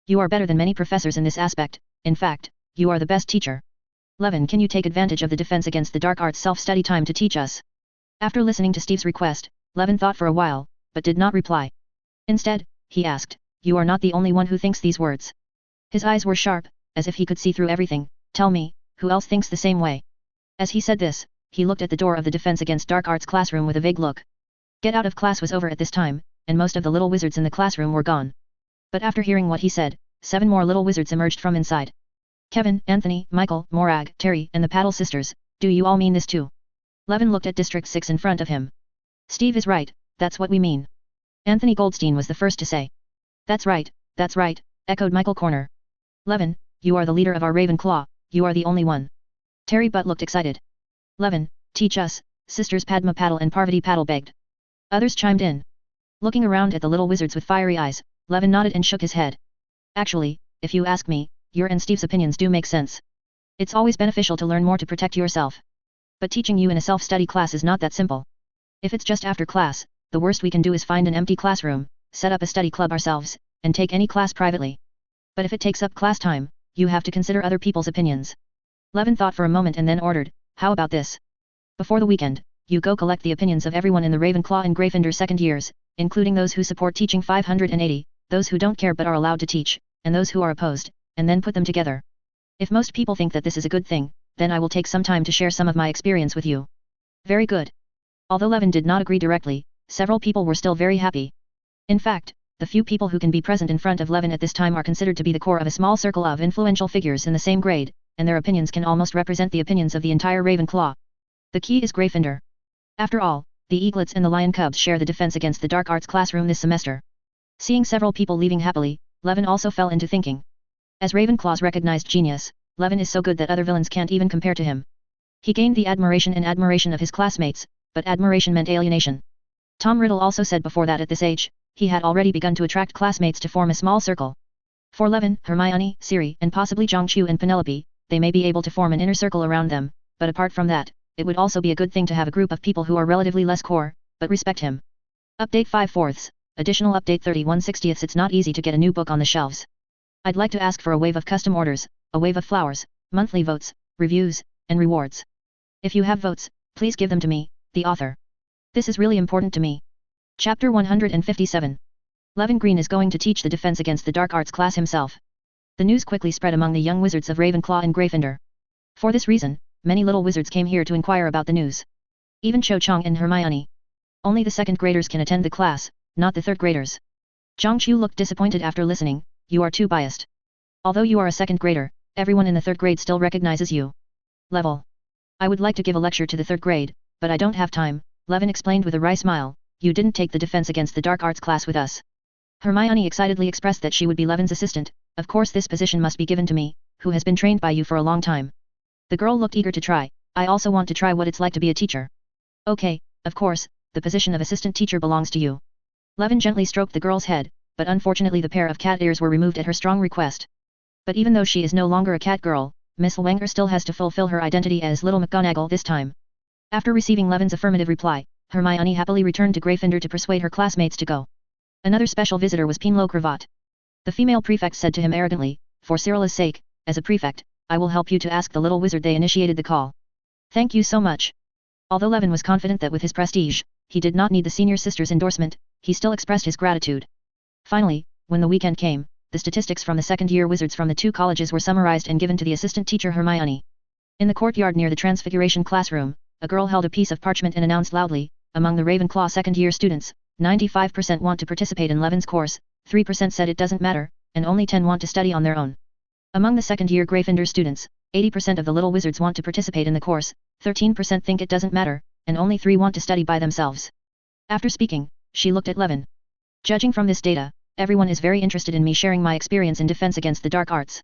You are better than many professors in this aspect, in fact, you are the best teacher. Levin, can you take advantage of the defense against the dark arts self-study time to teach us? After listening to Steve's request, Levin thought for a while, but did not reply. Instead, he asked, you are not the only one who thinks these words. His eyes were sharp, as if he could see through everything. Tell me, who else thinks the same way? As he said this, he looked at the door of the Defense Against Dark Arts classroom with a vague look. Get out of class was over at this time, and most of the little wizards in the classroom were gone. But after hearing what he said, 7 more little wizards emerged from inside. Kevin, Anthony, Michael, Morag, Terry, and the Paddle sisters, do you all mean this too? Levin looked at District 6 in front of him. Steve is right, that's what we mean. Anthony Goldstein was the first to say. That's right, echoed Michael Corner. Levin, you are the leader of our Ravenclaw, you are the only one. Terry Butt looked excited. Levin, teach us, sisters Padma Paddle and Parvati Paddle begged. Others chimed in. Looking around at the little wizards with fiery eyes, Levin nodded and shook his head. Actually, if you ask me, your and Steve's opinions do make sense. It's always beneficial to learn more to protect yourself. But teaching you in a self-study class is not that simple. If it's just after class, the worst we can do is find an empty classroom, set up a study club ourselves, and take any class privately. But if it takes up class time, you have to consider other people's opinions. Levin thought for a moment and then ordered, how about this? Before the weekend, you go collect the opinions of everyone in the Ravenclaw and Gryffindor second years, including those who support teaching 580, those who don't care but are allowed to teach, and those who are opposed, and then put them together. If most people think that this is a good thing, then I will take some time to share some of my experience with you. Very good. Although Levin did not agree directly, several people were still very happy. In fact, the few people who can be present in front of Levin at this time are considered to be the core of a small circle of influential figures in the same grade, and their opinions can almost represent the opinions of the entire Ravenclaw. The key is Gryffindor. After all, the Eaglets and the Lion Cubs share the Defense Against the Dark Arts classroom this semester. Seeing several people leaving happily, Levin also fell into thinking. As Ravenclaw's recognized genius, Levin is so good that other villains can't even compare to him. He gained the admiration of his classmates, but admiration meant alienation. Tom Riddle also said before that at this age, he had already begun to attract classmates to form a small circle. For Levin, Hermione, Siri, and possibly Zhongqiu and Penelope, they may be able to form an inner circle around them, but apart from that, it would also be a good thing to have a group of people who are relatively less core, but respect him. Update 5/4, additional update 31/60. It's not easy to get a new book on the shelves. I'd like to ask for a wave of custom orders, a wave of flowers, monthly votes, reviews, and rewards. If you have votes, please give them to me, the author. This is really important to me. Chapter 157. Levin Green is going to teach the Defense Against the Dark Arts class himself. The news quickly spread among the young wizards of Ravenclaw and Gryffindor. For this reason, many little wizards came here to inquire about the news. Even Cho Chang and Hermione. Only the second graders can attend the class, not the third graders. Zhongqiu looked disappointed after listening, you are too biased. Although you are a second grader, everyone in the third grade still recognizes you. Level. I would like to give a lecture to the third grade, but I don't have time, Levin explained with a wry smile, you didn't take the Defense Against the Dark Arts class with us. Hermione excitedly expressed that she would be Levin's assistant, of course this position must be given to me, who has been trained by you for a long time. The girl looked eager to try, I also want to try what it's like to be a teacher. Okay, of course, the position of assistant teacher belongs to you. Levin gently stroked the girl's head, but unfortunately the pair of cat ears were removed at her strong request. But even though she is no longer a cat girl, Miss Wenger still has to fulfill her identity as Little McGonagall this time. After receiving Levin's affirmative reply, Hermione happily returned to Gryffindor to persuade her classmates to go. Another special visitor was Pinlo Cravat. The female prefect said to him arrogantly, for Cyrilla's sake, as a prefect, I will help you to ask the little wizard. They initiated the call. Thank you so much. Although Levin was confident that with his prestige, he did not need the senior sister's endorsement, he still expressed his gratitude. Finally, when the weekend came, the statistics from the second-year wizards from the 2 colleges were summarized and given to the assistant teacher Hermione. In the courtyard near the Transfiguration classroom, a girl held a piece of parchment and announced loudly, among the Ravenclaw second-year students, 95% want to participate in Levin's course, 3% said it doesn't matter, and only 10 want to study on their own. Among the second-year Gryffindor students, 80% of the little wizards want to participate in the course, 13% think it doesn't matter, and only 3 want to study by themselves. After speaking, she looked at Levin. Judging from this data, everyone is very interested in me sharing my experience in defense against the dark arts.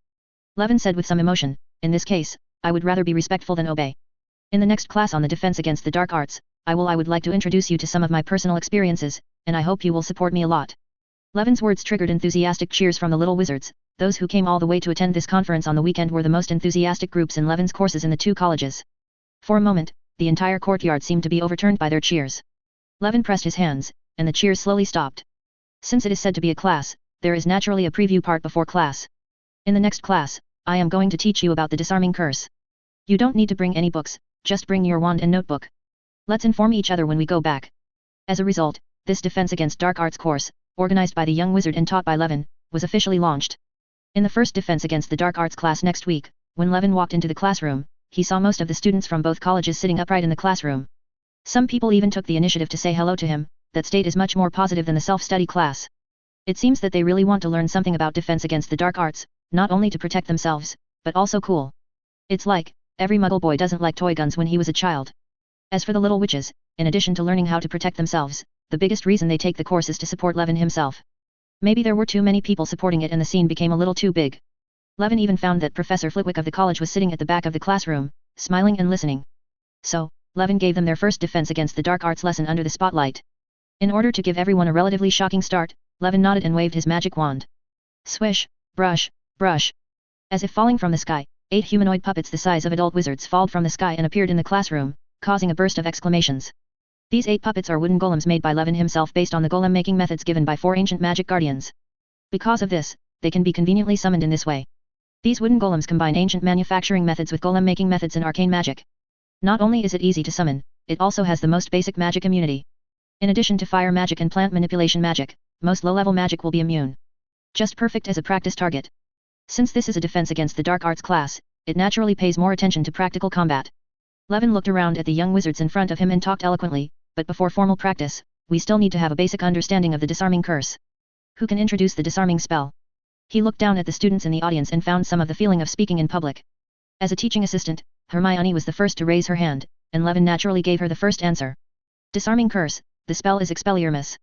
Levin said with some emotion, in this case, I would rather be respectful than obey. In the next class on the defense against the dark arts, I would like to introduce you to some of my personal experiences, and I hope you will support me a lot. Levin's words triggered enthusiastic cheers from the little wizards. Those who came all the way to attend this conference on the weekend were the most enthusiastic groups in Levin's courses in the two colleges. For a moment, the entire courtyard seemed to be overturned by their cheers. Levin pressed his hands, and the cheers slowly stopped. Since it is said to be a class, there is naturally a preview part before class. In the next class, I am going to teach you about the disarming curse. You don't need to bring any books, just bring your wand and notebook. Let's inform each other when we go back. As a result, this Defense Against Dark Arts course, organized by the young wizard and taught by Levin, was officially launched. In the first Defense Against the Dark Arts class next week, when Levin walked into the classroom, he saw most of the students from both colleges sitting upright in the classroom. Some people even took the initiative to say hello to him. That state is much more positive than the self-study class. It seems that they really want to learn something about defense against the dark arts, not only to protect themselves, but also cool. It's like, every muggle boy doesn't like toy guns when he was a child. As for the little witches, in addition to learning how to protect themselves, the biggest reason they take the course is to support Levin himself. Maybe there were too many people supporting it and the scene became a little too big. Levin even found that Professor Flitwick of the college was sitting at the back of the classroom, smiling and listening. So, Levin gave them their first defense against the dark arts lesson under the spotlight. In order to give everyone a relatively shocking start, Levin nodded and waved his magic wand. Swish, brush, brush. As if falling from the sky, 8 humanoid puppets the size of adult wizards falled from the sky and appeared in the classroom, causing a burst of exclamations. These 8 puppets are wooden golems made by Levin himself based on the golem making methods given by 4 ancient magic guardians. Because of this, they can be conveniently summoned in this way. These wooden golems combine ancient manufacturing methods with golem making methods in arcane magic. Not only is it easy to summon, it also has the most basic magic immunity. In addition to fire magic and plant manipulation magic, most low-level magic will be immune. Just perfect as a practice target. Since this is a defense against the dark arts class, it naturally pays more attention to practical combat. Levin looked around at the young wizards in front of him and talked eloquently, but before formal practice, we still need to have a basic understanding of the disarming curse. Who can introduce the disarming spell? He looked down at the students in the audience and found some of the feeling of speaking in public. As a teaching assistant, Hermione was the first to raise her hand, and Levin naturally gave her the first answer. Disarming curse, the spell is Expelliarmus.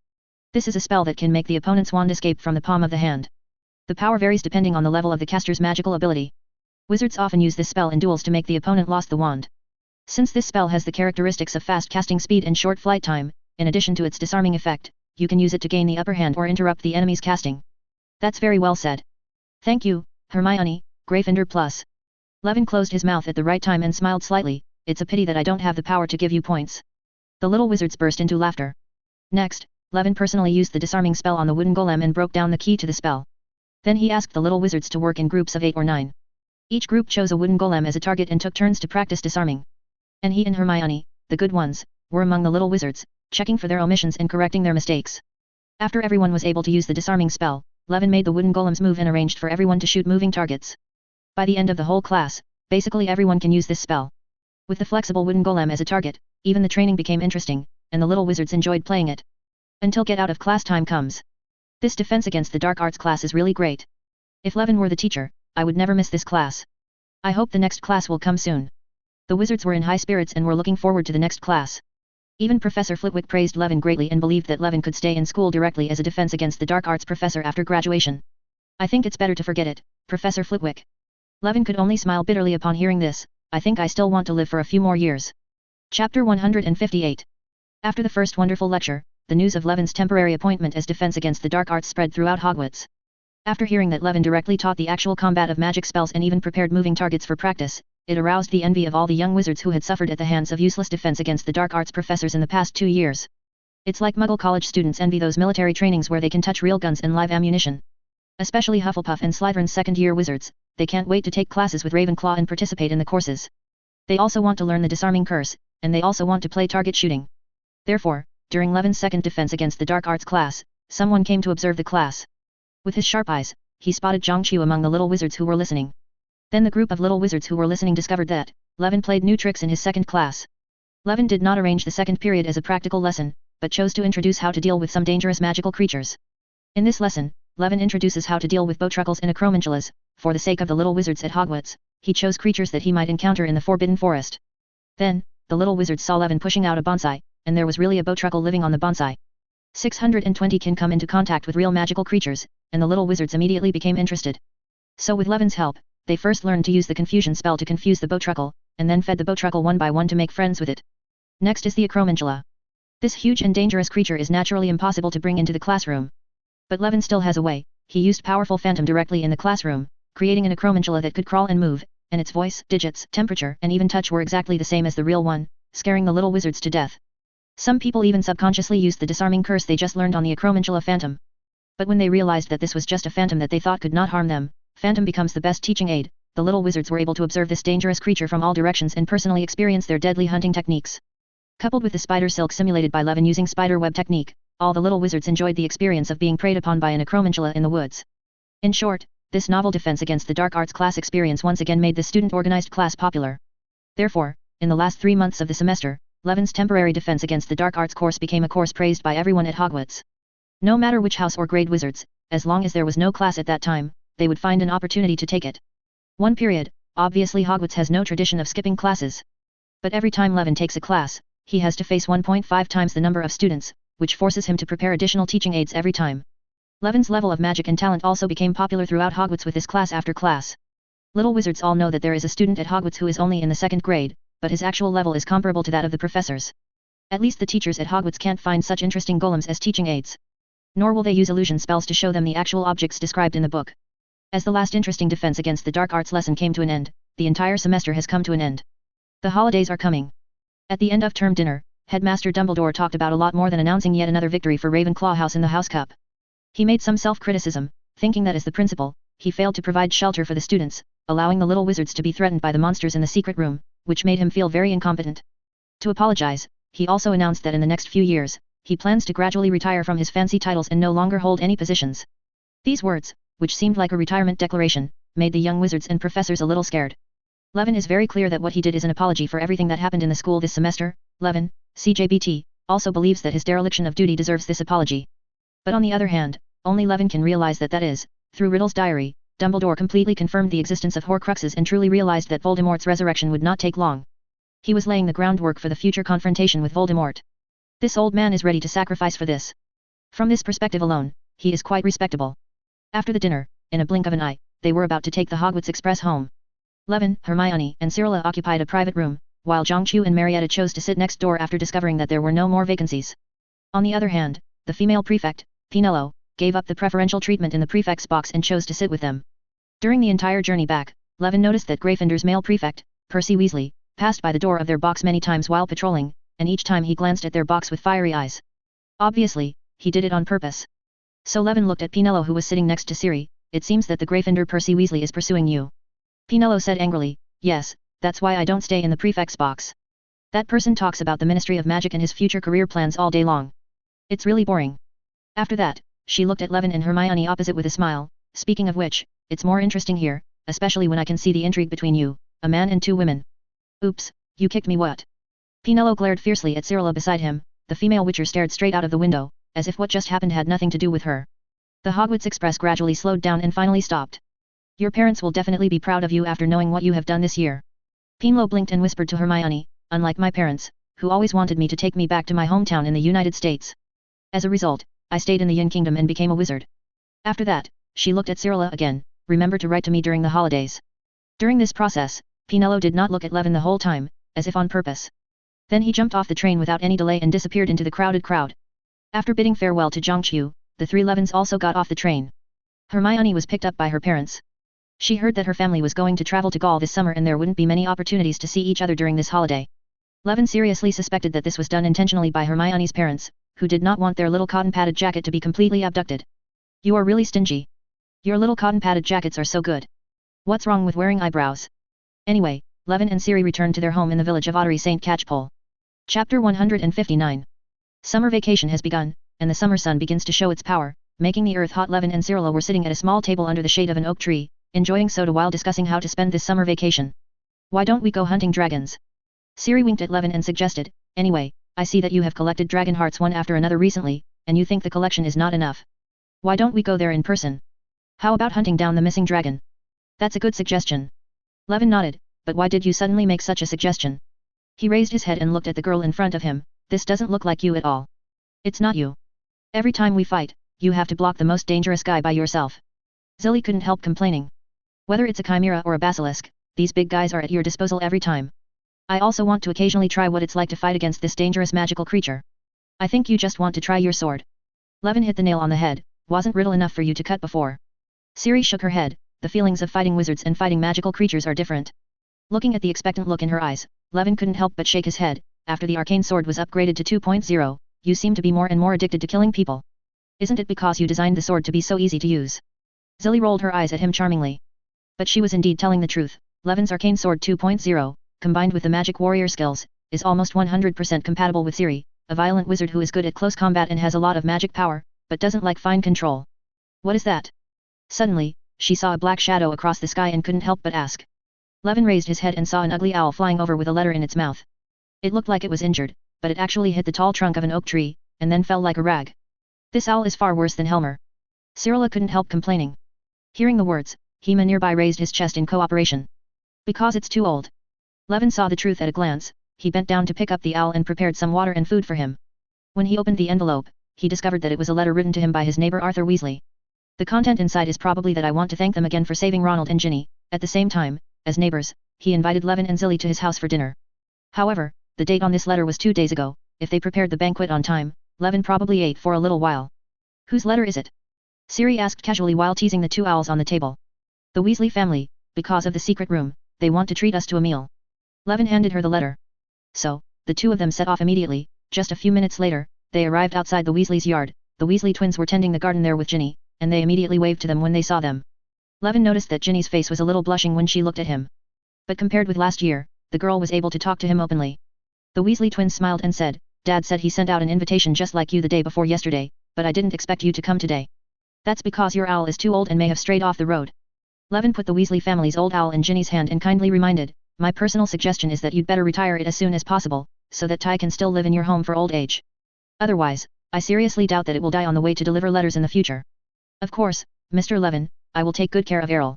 This is a spell that can make the opponent's wand escape from the palm of the hand. The power varies depending on the level of the caster's magical ability. Wizards often use this spell in duels to make the opponent lose the wand. Since this spell has the characteristics of fast casting speed and short flight time, in addition to its disarming effect, you can use it to gain the upper hand or interrupt the enemy's casting. That's very well said. Thank you, Hermione, Gryffindor plus. Levin closed his mouth at the right time and smiled slightly. It's a pity that I don't have the power to give you points. The little wizards burst into laughter. Next, Levin personally used the disarming spell on the wooden golem and broke down the key to the spell. Then he asked the little wizards to work in groups of 8 or 9. Each group chose a wooden golem as a target and took turns to practice disarming. And he and Hermione, the good ones, were among the little wizards, checking for their omissions and correcting their mistakes. After everyone was able to use the disarming spell, Levin made the wooden golems move and arranged for everyone to shoot moving targets. By the end of the whole class, basically everyone can use this spell. With the flexible wooden golem as a target, even the training became interesting, and the little wizards enjoyed playing it. Until get out of class time comes. This defense against the dark arts class is really great. If Levin were the teacher, I would never miss this class. I hope the next class will come soon. The wizards were in high spirits and were looking forward to the next class. Even Professor Flitwick praised Levin greatly and believed that Levin could stay in school directly as a defense against the dark arts professor after graduation. I think it's better to forget it, Professor Flitwick. Levin could only smile bitterly upon hearing this. I think I still want to live for a few more years. Chapter 158. After the first wonderful lecture, the news of Levin's temporary appointment as defense against the dark arts spread throughout Hogwarts. After hearing that Levin directly taught the actual combat of magic spells and even prepared moving targets for practice, it aroused the envy of all the young wizards who had suffered at the hands of useless defense against the dark arts professors in the past 2 years. It's like Muggle college students envy those military trainings where they can touch real guns and live ammunition. Especially Hufflepuff and Slytherin's second-year wizards, they can't wait to take classes with Ravenclaw and participate in the courses. They also want to learn the disarming curse, and they also want to play target shooting. Therefore, during Levin's second defense against the dark arts class, someone came to observe the class. With his sharp eyes, he spotted Zhongqiu among the little wizards who were listening. Then the group of little wizards who were listening discovered that Levin played new tricks in his second class. Levin did not arrange the second period as a practical lesson, but chose to introduce how to deal with some dangerous magical creatures. In this lesson, Levin introduces how to deal with bowtruckles and acromantulas. For the sake of the little wizards at Hogwarts, he chose creatures that he might encounter in the Forbidden Forest. Then, the little wizards saw Levin pushing out a bonsai, and there was really a bowtruckle living on the bonsai. 620 can come into contact with real magical creatures, and the little wizards immediately became interested. So with Levin's help, they first learned to use the confusion spell to confuse the bowtruckle, and then fed the bowtruckle one by one to make friends with it. Next is the acromantula. This huge and dangerous creature is naturally impossible to bring into the classroom. But Levin still has a way. He used powerful phantom directly in the classroom, creating an acromantula that could crawl and move, and its voice, digits, temperature, and even touch were exactly the same as the real one, scaring the little wizards to death. Some people even subconsciously used the disarming curse they just learned on the acromantula phantom. But when they realized that this was just a phantom that they thought could not harm them, phantom becomes the best teaching aid. The little wizards were able to observe this dangerous creature from all directions and personally experience their deadly hunting techniques. Coupled with the spider silk simulated by Levin using spider web technique, all the little wizards enjoyed the experience of being preyed upon by an acromantula in the woods. In short, this novel defense against the dark arts class experience once again made the student-organized class popular. Therefore, in the last 3 months of the semester, Levin's temporary defense against the dark arts course became a course praised by everyone at Hogwarts. No matter which house or grade wizards, as long as there was no class at that time, they would find an opportunity to take it. One period, obviously Hogwarts has no tradition of skipping classes. But every time Levin takes a class, he has to face 1.5 times the number of students, which forces him to prepare additional teaching aids every time. Levin's level of magic and talent also became popular throughout Hogwarts with this class after class. Little wizards all know that there is a student at Hogwarts who is only in the 2nd grade, but his actual level is comparable to that of the professors. At least the teachers at Hogwarts can't find such interesting golems as teaching aids. Nor will they use illusion spells to show them the actual objects described in the book. As the last interesting defense against the dark arts lesson came to an end, the entire semester has come to an end. The holidays are coming. At the end of term dinner, Headmaster Dumbledore talked about a lot more than announcing yet another victory for Ravenclaw House in the House Cup. He made some self-criticism, thinking that as the principal, he failed to provide shelter for the students, allowing the little wizards to be threatened by the monsters in the secret room, which made him feel very incompetent. To apologize, he also announced that in the next few years, he plans to gradually retire from his fancy titles and no longer hold any positions. These words, which seemed like a retirement declaration, made the young wizards and professors a little scared. Levin is very clear that what he did is an apology for everything that happened in the school this semester. Levin, CJBT, also believes that his dereliction of duty deserves this apology. But on the other hand, only Levin can realize that that is, through Riddle's diary, Dumbledore completely confirmed the existence of Horcruxes and truly realized that Voldemort's resurrection would not take long. He was laying the groundwork for the future confrontation with Voldemort. This old man is ready to sacrifice for this. From this perspective alone, he is quite respectable. After the dinner, in a blink of an eye, they were about to take the Hogwarts Express home. Levin, Hermione, and Cyrilla occupied a private room, while Zhongqiu and Marietta chose to sit next door after discovering that there were no more vacancies. On the other hand, the female prefect, Pinello, gave up the preferential treatment in the prefect's box and chose to sit with them. During the entire journey back, Levin noticed that Gryffindor's male prefect, Percy Weasley, passed by the door of their box many times while patrolling, and each time he glanced at their box with fiery eyes. Obviously, he did it on purpose. So Levin looked at Pinello who was sitting next to Siri. It seems that the Gryffindor Percy Weasley is pursuing you. Pinello said angrily, yes, that's why I don't stay in the prefect's box. That person talks about the Ministry of Magic and his future career plans all day long. It's really boring. After that, she looked at Levin and Hermione opposite with a smile. Speaking of which, it's more interesting here, especially when I can see the intrigue between you, a man and 2 women. Oops, you kicked me what? Pinello glared fiercely at Cyrilla beside him. The female witcher stared straight out of the window, as if what just happened had nothing to do with her. The Hogwarts Express gradually slowed down and finally stopped. Your parents will definitely be proud of you after knowing what you have done this year. Pinello blinked and whispered to Hermione, unlike my parents, who always wanted me to take me back to my hometown in the United States. As a result, I stayed in the Yin Kingdom and became a wizard. After that, she looked at Cyrilla again, remember to write to me during the holidays. During this process, Pinello did not look at Levin the whole time, as if on purpose. Then he jumped off the train without any delay and disappeared into the crowded crowd. After bidding farewell to Zhongqiu, the 3 Levins also got off the train. Hermione was picked up by her parents. She heard that her family was going to travel to Gaul this summer and there wouldn't be many opportunities to see each other during this holiday. Levin seriously suspected that this was done intentionally by Hermione's parents, who did not want their little cotton-padded jacket to be completely abducted. You are really stingy. Your little cotton-padded jackets are so good. What's wrong with wearing eyebrows? Anyway, Levin and Ciri returned to their home in the village of Ottery St. Catchpole. Chapter 159. Summer vacation has begun, and the summer sun begins to show its power, making the earth hot. Levin and Cyrilla were sitting at a small table under the shade of an oak tree, enjoying soda while discussing how to spend this summer vacation. Why don't we go hunting dragons? Ciri winked at Levin and suggested, anyway, I see that you have collected dragon hearts one after another recently, and you think the collection is not enough. Why don't we go there in person? How about hunting down the missing dragon? That's a good suggestion. Levin nodded, but why did you suddenly make such a suggestion? He raised his head and looked at the girl in front of him. This doesn't look like you at all. It's not you. Every time we fight, you have to block the most dangerous guy by yourself. Zilly couldn't help complaining. Whether it's a chimera or a basilisk, these big guys are at your disposal every time. I also want to occasionally try what it's like to fight against this dangerous magical creature. I think you just want to try your sword. Levin hit the nail on the head, wasn't riddle enough for you to cut before. Siri shook her head, the feelings of fighting wizards and fighting magical creatures are different. Looking at the expectant look in her eyes, Levin couldn't help but shake his head. After the arcane sword was upgraded to 2.0, you seem to be more and more addicted to killing people. Isn't it because you designed the sword to be so easy to use? Zilly rolled her eyes at him charmingly. But she was indeed telling the truth. Levin's arcane sword 2.0, combined with the magic warrior skills, is almost 100% compatible with Siri, a violent wizard who is good at close combat and has a lot of magic power, but doesn't like fine control. What is that? Suddenly, she saw a black shadow across the sky and couldn't help but ask. Levin raised his head and saw an ugly owl flying over with a letter in its mouth. It looked like it was injured, but it actually hit the tall trunk of an oak tree, and then fell like a rag. This owl is far worse than Helmer. Cyrilla couldn't help complaining. Hearing the words, Hema nearby raised his chest in cooperation. Because it's too old. Levin saw the truth at a glance. He bent down to pick up the owl and prepared some water and food for him. When he opened the envelope, he discovered that it was a letter written to him by his neighbor Arthur Weasley. The content inside is probably that I want to thank them again for saving Ronald and Ginny. At the same time, as neighbors, he invited Levin and Zilly to his house for dinner. However, the date on this letter was 2 days ago. If they prepared the banquet on time, Levin probably ate for a little while. Whose letter is it? Siri asked casually while teasing the two owls on the table. The Weasley family, because of the secret room, they want to treat us to a meal. Levin handed her the letter. So, the two of them set off immediately. Just a few minutes later, they arrived outside the Weasleys' yard. The Weasley twins were tending the garden there with Ginny, and they immediately waved to them when they saw them. Levin noticed that Ginny's face was a little blushing when she looked at him. But compared with last year, the girl was able to talk to him openly. The Weasley twins smiled and said, Dad said he sent out an invitation just like you the day before yesterday, but I didn't expect you to come today. That's because your owl is too old and may have strayed off the road. Levin put the Weasley family's old owl in Ginny's hand and kindly reminded, my personal suggestion is that you'd better retire it as soon as possible, so that Ty can still live in your home for old age. Otherwise, I seriously doubt that it will die on the way to deliver letters in the future. Of course, Mr. Levin, I will take good care of Errol.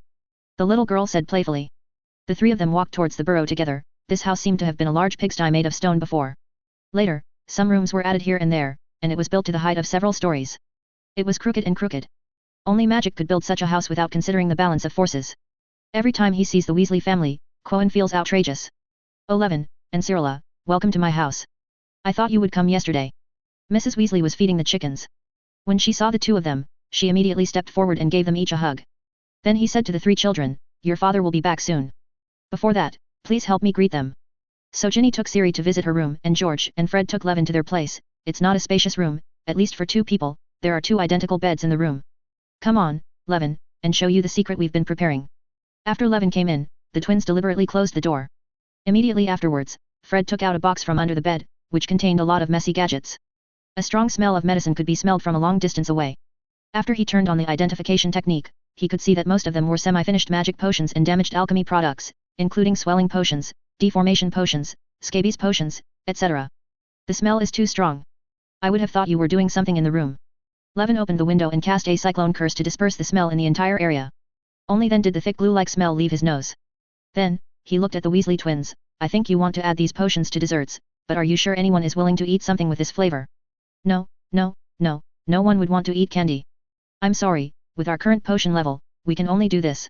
The little girl said playfully. The three of them walked towards the burrow together. This house seemed to have been a large pigsty made of stone before. Later, some rooms were added here and there, and it was built to the height of several stories. It was crooked and crooked. Only magic could build such a house without considering the balance of forces. Every time he sees the Weasley family, Cohen feels outrageous. Oh Levin, and Cyrilla, welcome to my house. I thought you would come yesterday. Mrs. Weasley was feeding the chickens. When she saw the two of them, she immediately stepped forward and gave them each a hug. Then he said to the three children, your father will be back soon. Before that, please help me greet them. So Ginny took Siri to visit her room and George and Fred took Levin to their place. It's not a spacious room, at least for two people, there are two identical beds in the room. Come on, Levin, and show you the secret we've been preparing. After Levin came in, the twins deliberately closed the door. Immediately afterwards, Fred took out a box from under the bed, which contained a lot of messy gadgets. A strong smell of medicine could be smelled from a long distance away. After he turned on the identification technique, he could see that most of them were semi-finished magic potions and damaged alchemy products, including swelling potions, deformation potions, scabies potions, etc. The smell is too strong. I would have thought you were doing something in the room. Levin opened the window and cast a cyclone curse to disperse the smell in the entire area. Only then did the thick glue-like smell leave his nose. Then, he looked at the Weasley twins. I think you want to add these potions to desserts, but are you sure anyone is willing to eat something with this flavor? No one would want to eat candy. I'm sorry, with our current potion level, we can only do this.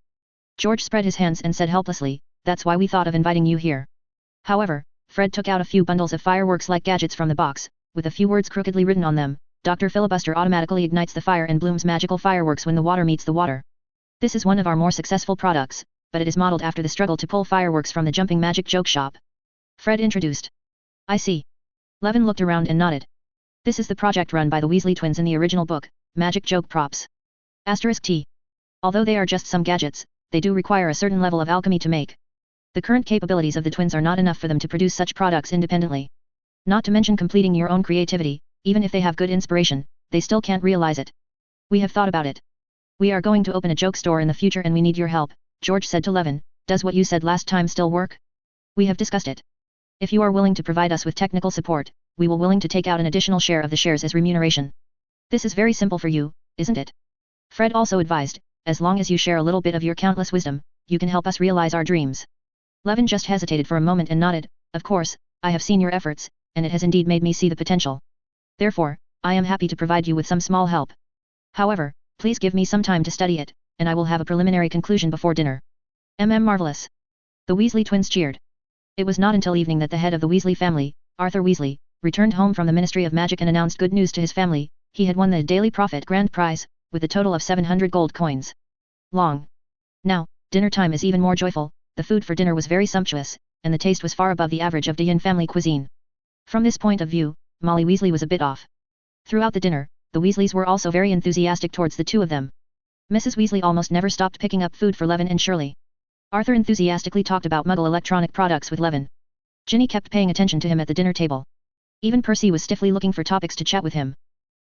George spread his hands and said helplessly, that's why we thought of inviting you here. However, Fred took out a few bundles of fireworks-like gadgets from the box, with a few words crookedly written on them. Dr. Filibuster automatically ignites the fire and blooms magical fireworks when the water meets the water. This is one of our more successful products, but it is modeled after the struggle to pull fireworks from the jumping magic joke shop. Fred introduced. I see. Levin looked around and nodded. This is the project run by the Weasley twins in the original book, Magic Joke Props. *T. Although they are just some gadgets, they do require a certain level of alchemy to make. The current capabilities of the twins are not enough for them to produce such products independently. Not to mention completing your own creativity, even if they have good inspiration, they still can't realize it. We have thought about it. We are going to open a joke store in the future and we need your help, George said to Levin. Does what you said last time still work? We have discussed it. If you are willing to provide us with technical support, we will willing to take out an additional share of the shares as remuneration. This is very simple for you, isn't it? Fred also advised, as long as you share a little bit of your countless wisdom, you can help us realize our dreams. Levin just hesitated for a moment and nodded. Of course, I have seen your efforts, and it has indeed made me see the potential. Therefore, I am happy to provide you with some small help. However, please give me some time to study it. and I will have a preliminary conclusion before dinner. Marvelous. The Weasley twins cheered. It was not until evening that the head of the Weasley family, Arthur Weasley, returned home from the Ministry of Magic and announced good news to his family. He had won the Daily Profit Grand Prize, with a total of 700 gold coins. Now, dinner time is even more joyful. The food for dinner was very sumptuous, and the taste was far above the average of Dean family cuisine. From this point of view, Molly Weasley was a bit off. Throughout the dinner, the Weasleys were also very enthusiastic towards the two of them. Mrs. Weasley almost never stopped picking up food for Levin and Shirley. Arthur enthusiastically talked about Muggle electronic products with Levin. Ginny kept paying attention to him at the dinner table. Even Percy was stiffly looking for topics to chat with him.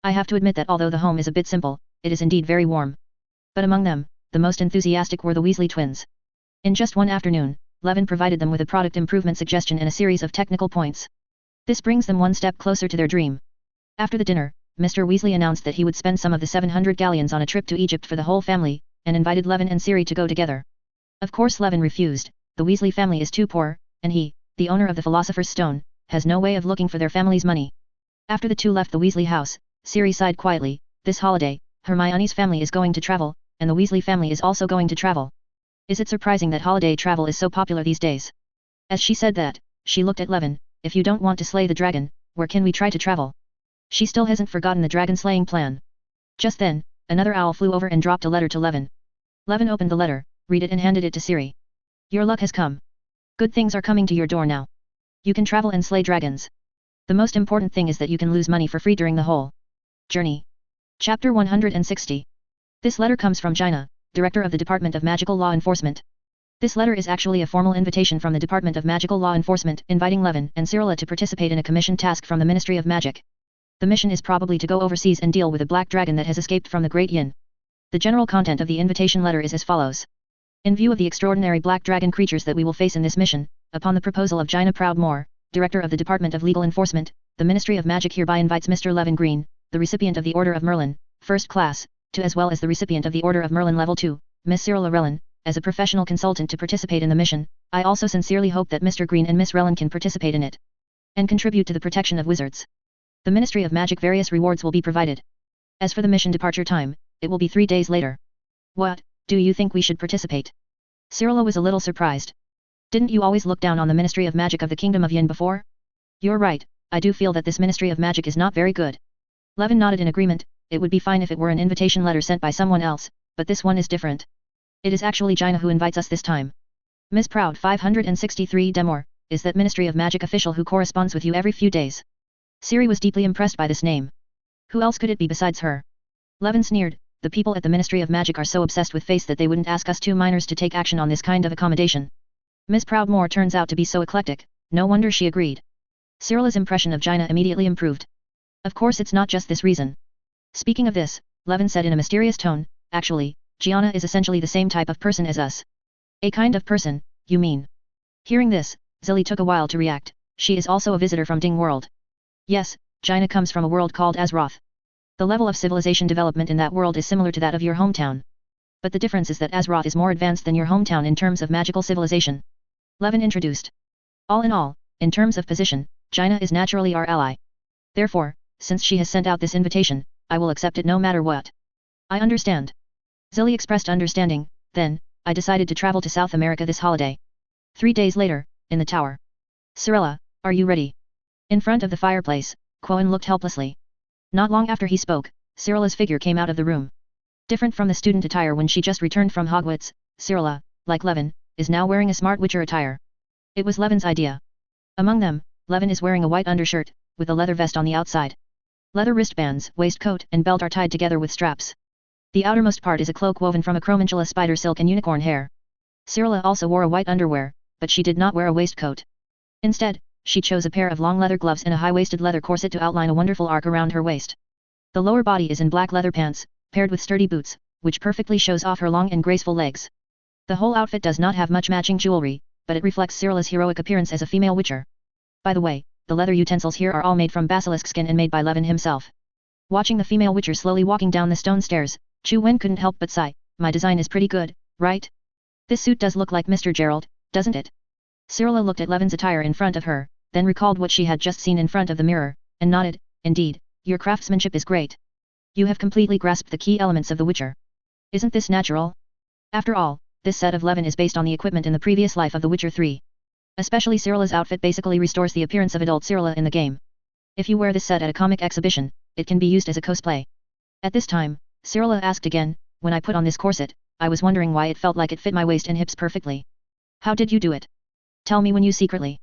I have to admit that although the home is a bit simple, it is indeed very warm. But among them, the most enthusiastic were the Weasley twins. In just one afternoon, Levin provided them with a product improvement suggestion and a series of technical points. This brings them one step closer to their dream. After the dinner, Mr. Weasley announced that he would spend some of the 700 galleons on a trip to Egypt for the whole family, and invited Levin and Siri to go together. Of course Levin refused. The Weasley family is too poor, and he, the owner of the Philosopher's Stone, has no way of looking for their family's money. After the two left the Weasley house, Siri sighed quietly. This holiday, Hermione's family is going to travel, and the Weasley family is also going to travel. Is it surprising that holiday travel is so popular these days? As she said that, she looked at Levin. If you don't want to slay the dragon, where can we try to travel? She still hasn't forgotten the dragon-slaying plan. Just then, another owl flew over and dropped a letter to Levin. Levin opened the letter, read it and handed it to Siri. Your luck has come. Good things are coming to your door now. You can travel and slay dragons. The most important thing is that you can lose money for free during the whole journey. Chapter 160. This letter comes from Gina, Director of the Department of Magical Law Enforcement. This letter is actually a formal invitation from the Department of Magical Law Enforcement inviting Levin and Cyrilla to participate in a commissioned task from the Ministry of Magic. The mission is probably to go overseas and deal with a black dragon that has escaped from the Great Yin. The general content of the invitation letter is as follows. In view of the extraordinary black dragon creatures that we will face in this mission, upon the proposal of Gina Proudmore, Director of the Department of Legal Enforcement, the Ministry of Magic hereby invites Mr. Levin Green, the recipient of the Order of Merlin, First Class, to as well as the recipient of the Order of Merlin Level 2, Miss Cyrilla Relin, as a professional consultant to participate in the mission. I also sincerely hope that Mr. Green and Miss Relin can participate in it and contribute to the protection of wizards. The Ministry of Magic various rewards will be provided. As for the mission departure time, it will be 3 days later. What, do you think we should participate? Cyrilla was a little surprised. Didn't you always look down on the Ministry of Magic of the Kingdom of Yin before? You're right, I do feel that this Ministry of Magic is not very good. Levin nodded in agreement. It would be fine if it were an invitation letter sent by someone else, but this one is different. It is actually Gina who invites us this time. Ms. Proud 563 Demore, is that Ministry of Magic official who corresponds with you every few days. Siri was deeply impressed by this name. Who else could it be besides her? Levin sneered. The people at the Ministry of Magic are so obsessed with face that they wouldn't ask us two minors to take action on this kind of accommodation. Ms. Proudmore turns out to be so eclectic, no wonder she agreed. Cyrilla's impression of Gina immediately improved. Of course it's not just this reason. Speaking of this, Levin said in a mysterious tone, actually, Gianna is essentially the same type of person as us. A kind of person, you mean? Hearing this, Zilly took a while to react. She is also a visitor from Ding World. Yes, Gina comes from a world called Azeroth. The level of civilization development in that world is similar to that of your hometown. But the difference is that Azeroth is more advanced than your hometown in terms of magical civilization. Levin introduced. All in all, in terms of position, Gina is naturally our ally. Therefore, since she has sent out this invitation, I will accept it no matter what. I understand. Zilly expressed understanding. Then, I decided to travel to South America this holiday. 3 days later, in the tower. Cyrilla, are you ready? In front of the fireplace, Quoin looked helplessly. Not long after he spoke, Cyrilla's figure came out of the room. Different from the student attire when she just returned from Hogwarts, Cyrilla, like Levin, is now wearing a smart witcher attire. It was Levin's idea. Among them, Levin is wearing a white undershirt, with a leather vest on the outside. Leather wristbands, waistcoat and belt are tied together with straps. The outermost part is a cloak woven from acromantula spider silk and unicorn hair. Cyrilla also wore a white underwear, but she did not wear a waistcoat. Instead, she chose a pair of long leather gloves and a high-waisted leather corset to outline a wonderful arc around her waist. The lower body is in black leather pants, paired with sturdy boots, which perfectly shows off her long and graceful legs. The whole outfit does not have much matching jewelry, but it reflects Cyrilla's heroic appearance as a female witcher. By the way, the leather utensils here are all made from basilisk skin and made by Levin himself. Watching the female witcher slowly walking down the stone stairs, Chu Wen couldn't help but sigh. My design is pretty good, right? This suit does look like Mr. Gerald, doesn't it? Cyrilla looked at Levin's attire in front of her, then recalled what she had just seen in front of the mirror, and nodded. Indeed, your craftsmanship is great. You have completely grasped the key elements of the Witcher. Isn't this natural? After all, this set of 11 is based on the equipment in the previous life of The Witcher 3. Especially Cyrilla's outfit basically restores the appearance of adult Cyrilla in the game. If you wear this set at a comic exhibition, it can be used as a cosplay. At this time, Cyrilla asked again, when I put on this corset, I was wondering why it felt like it fit my waist and hips perfectly. How did you do it? Tell me when you secretly.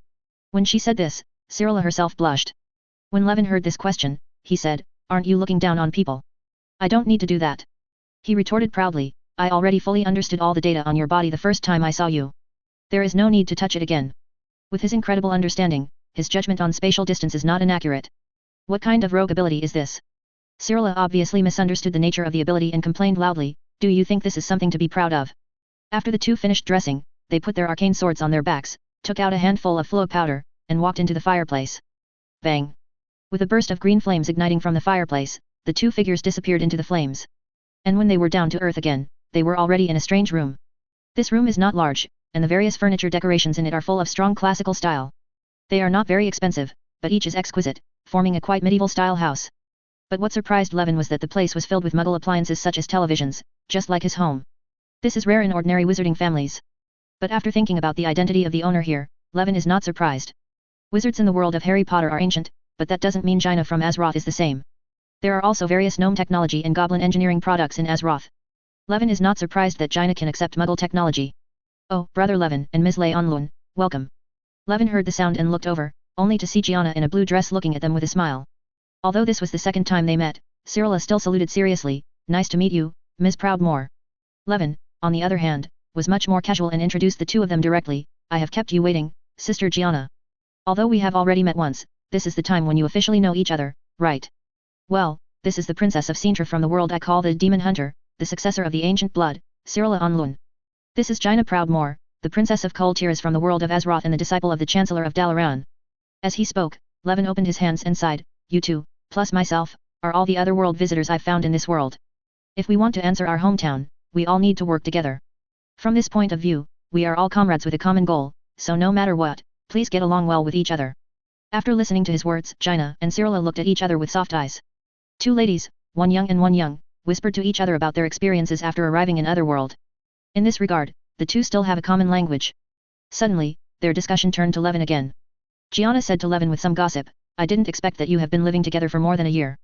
When she said this, Cyrilla herself blushed. When Levin heard this question, he said, aren't you looking down on people? I don't need to do that. He retorted proudly, I already fully understood all the data on your body the first time I saw you. There is no need to touch it again. With his incredible understanding, his judgment on spatial distance is not inaccurate. What kind of rogue ability is this? Cyrilla obviously misunderstood the nature of the ability and complained loudly, do you think this is something to be proud of? After the two finished dressing, they put their arcane swords on their backs, took out a handful of flow powder, and walked into the fireplace. Bang! With a burst of green flames igniting from the fireplace, the two figures disappeared into the flames. And when they were down to earth again, they were already in a strange room. This room is not large, and the various furniture decorations in it are full of strong classical style. They are not very expensive, but each is exquisite, forming a quite medieval-style house. But what surprised Levin was that the place was filled with Muggle appliances such as televisions, just like his home. This is rare in ordinary wizarding families. But after thinking about the identity of the owner here, Levin is not surprised. Wizards in the world of Harry Potter are ancient, but that doesn't mean Jaina from Azeroth is the same. There are also various gnome technology and goblin engineering products in Azeroth. Levin is not surprised that Jaina can accept Muggle technology. Oh, Brother Levin and Ms. Lei Onlun, welcome. Levin heard the sound and looked over, only to see Gianna in a blue dress looking at them with a smile. Although this was the second time they met, Cyrilla still saluted seriously, nice to meet you, Ms. Proudmoore. Levin, on the other hand, was much more casual and introduced the two of them directly, I have kept you waiting, Sister Gianna. Although we have already met once, this is the time when you officially know each other, right? Well, this is the Princess of Sintra from the world I call the Demon Hunter, the successor of the ancient blood, Cyrilla Onlun. This is Jaina Proudmoore, the Princess of Kul Tiras from the world of Azeroth and the disciple of the Chancellor of Dalaran. As he spoke, Levin opened his hands and sighed, you two, plus myself, are all the other world visitors I've found in this world. If we want to answer our hometown, we all need to work together. From this point of view, we are all comrades with a common goal, so no matter what, please get along well with each other. After listening to his words, Jaina and Cyrilla looked at each other with soft eyes. Two ladies, one young and one young, whispered to each other about their experiences after arriving in Otherworld. In this regard, the two still have a common language. Suddenly, their discussion turned to Levin again. Gianna said to Levin with some gossip, I didn't expect that you have been living together for more than a year.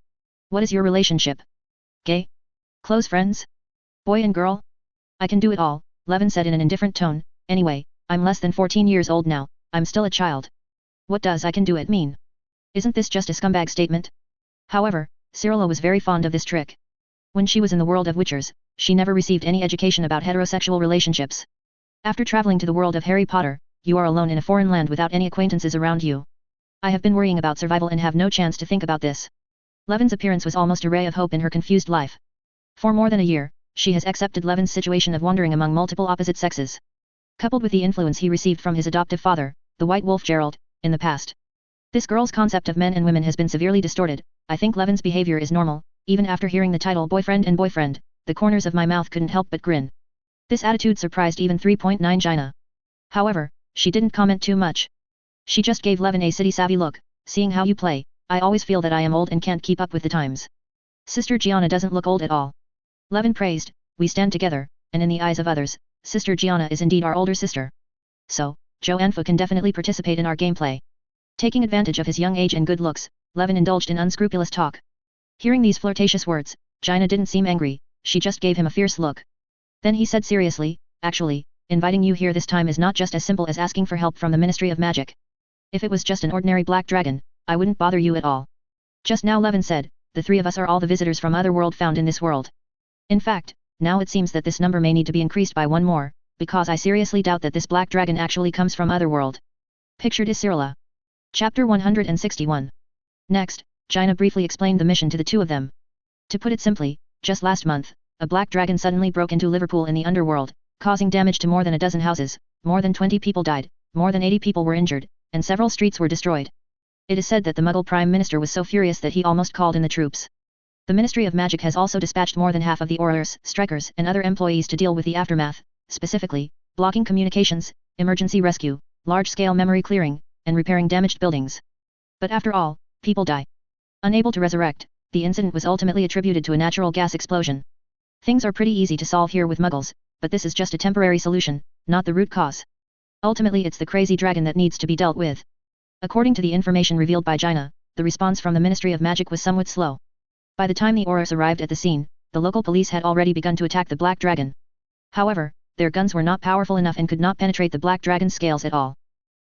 What is your relationship? Gay? Close friends? Boy and girl? I can do it all, Levin said in an indifferent tone, anyway, I'm less than 14 years old now, I'm still a child. What does I can do it mean? Isn't this just a scumbag statement? However, Cyrilla was very fond of this trick. When she was in the world of Witchers, she never received any education about heterosexual relationships. After traveling to the world of Harry Potter, you are alone in a foreign land without any acquaintances around you. I have been worrying about survival and have no chance to think about this. Levin's appearance was almost a ray of hope in her confused life. For more than a year, she has accepted Levin's situation of wandering among multiple opposite sexes. Coupled with the influence he received from his adoptive father, the White Wolf Gerald, in the past. This girl's concept of men and women has been severely distorted. I think Levin's behavior is normal, even after hearing the title boyfriend and boyfriend, the corners of my mouth couldn't help but grin. This attitude surprised even 3.9 Jaina. However, she didn't comment too much. She just gave Levin a city-savvy look, seeing how you play, I always feel that I am old and can't keep up with the times. Sister Gianna doesn't look old at all. Levin praised, we stand together, and in the eyes of others, Sister Gianna is indeed our older sister. So, Joe Anfu can definitely participate in our gameplay. Taking advantage of his young age and good looks, Levin indulged in unscrupulous talk. Hearing these flirtatious words, Jaina didn't seem angry, she just gave him a fierce look. Then he said seriously, actually, inviting you here this time is not just as simple as asking for help from the Ministry of Magic. If it was just an ordinary black dragon, I wouldn't bother you at all. Just now Levin said, the three of us are all the visitors from Otherworld found in this world. In fact, now it seems that this number may need to be increased by one more, because I seriously doubt that this black dragon actually comes from Otherworld. Pictured is Cyrilla. Chapter 161. Next, Jaina briefly explained the mission to the two of them. To put it simply, just last month, a black dragon suddenly broke into Liverpool in the underworld, causing damage to more than a dozen houses, more than 20 people died, more than 80 people were injured, and several streets were destroyed. It is said that the Muggle Prime Minister was so furious that he almost called in the troops. The Ministry of Magic has also dispatched more than half of the Aurors, Strikers, and other employees to deal with the aftermath, specifically, blocking communications, emergency rescue, large-scale memory clearing, and repairing damaged buildings. But after all, people die. Unable to resurrect, the incident was ultimately attributed to a natural gas explosion. Things are pretty easy to solve here with muggles, but this is just a temporary solution, not the root cause. Ultimately it's the crazy dragon that needs to be dealt with. According to the information revealed by Jaina, the response from the Ministry of Magic was somewhat slow. By the time the Aurors arrived at the scene, the local police had already begun to attack the black dragon. However, their guns were not powerful enough and could not penetrate the black dragon's scales at all.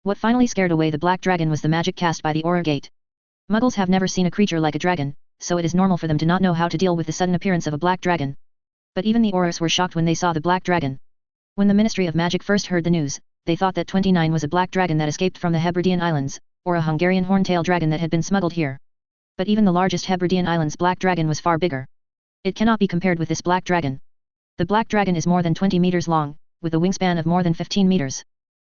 What finally scared away the black dragon was the magic cast by the Aura Gate. Muggles have never seen a creature like a dragon, so it is normal for them to not know how to deal with the sudden appearance of a black dragon. But even the Aurors were shocked when they saw the black dragon. When the Ministry of Magic first heard the news, they thought that 29 was a black dragon that escaped from the Hebridean Islands, or a Hungarian horntail dragon that had been smuggled here. But even the largest Hebridean Islands black dragon was far bigger. It cannot be compared with this black dragon. The black dragon is more than 20 meters long, with a wingspan of more than 15 meters.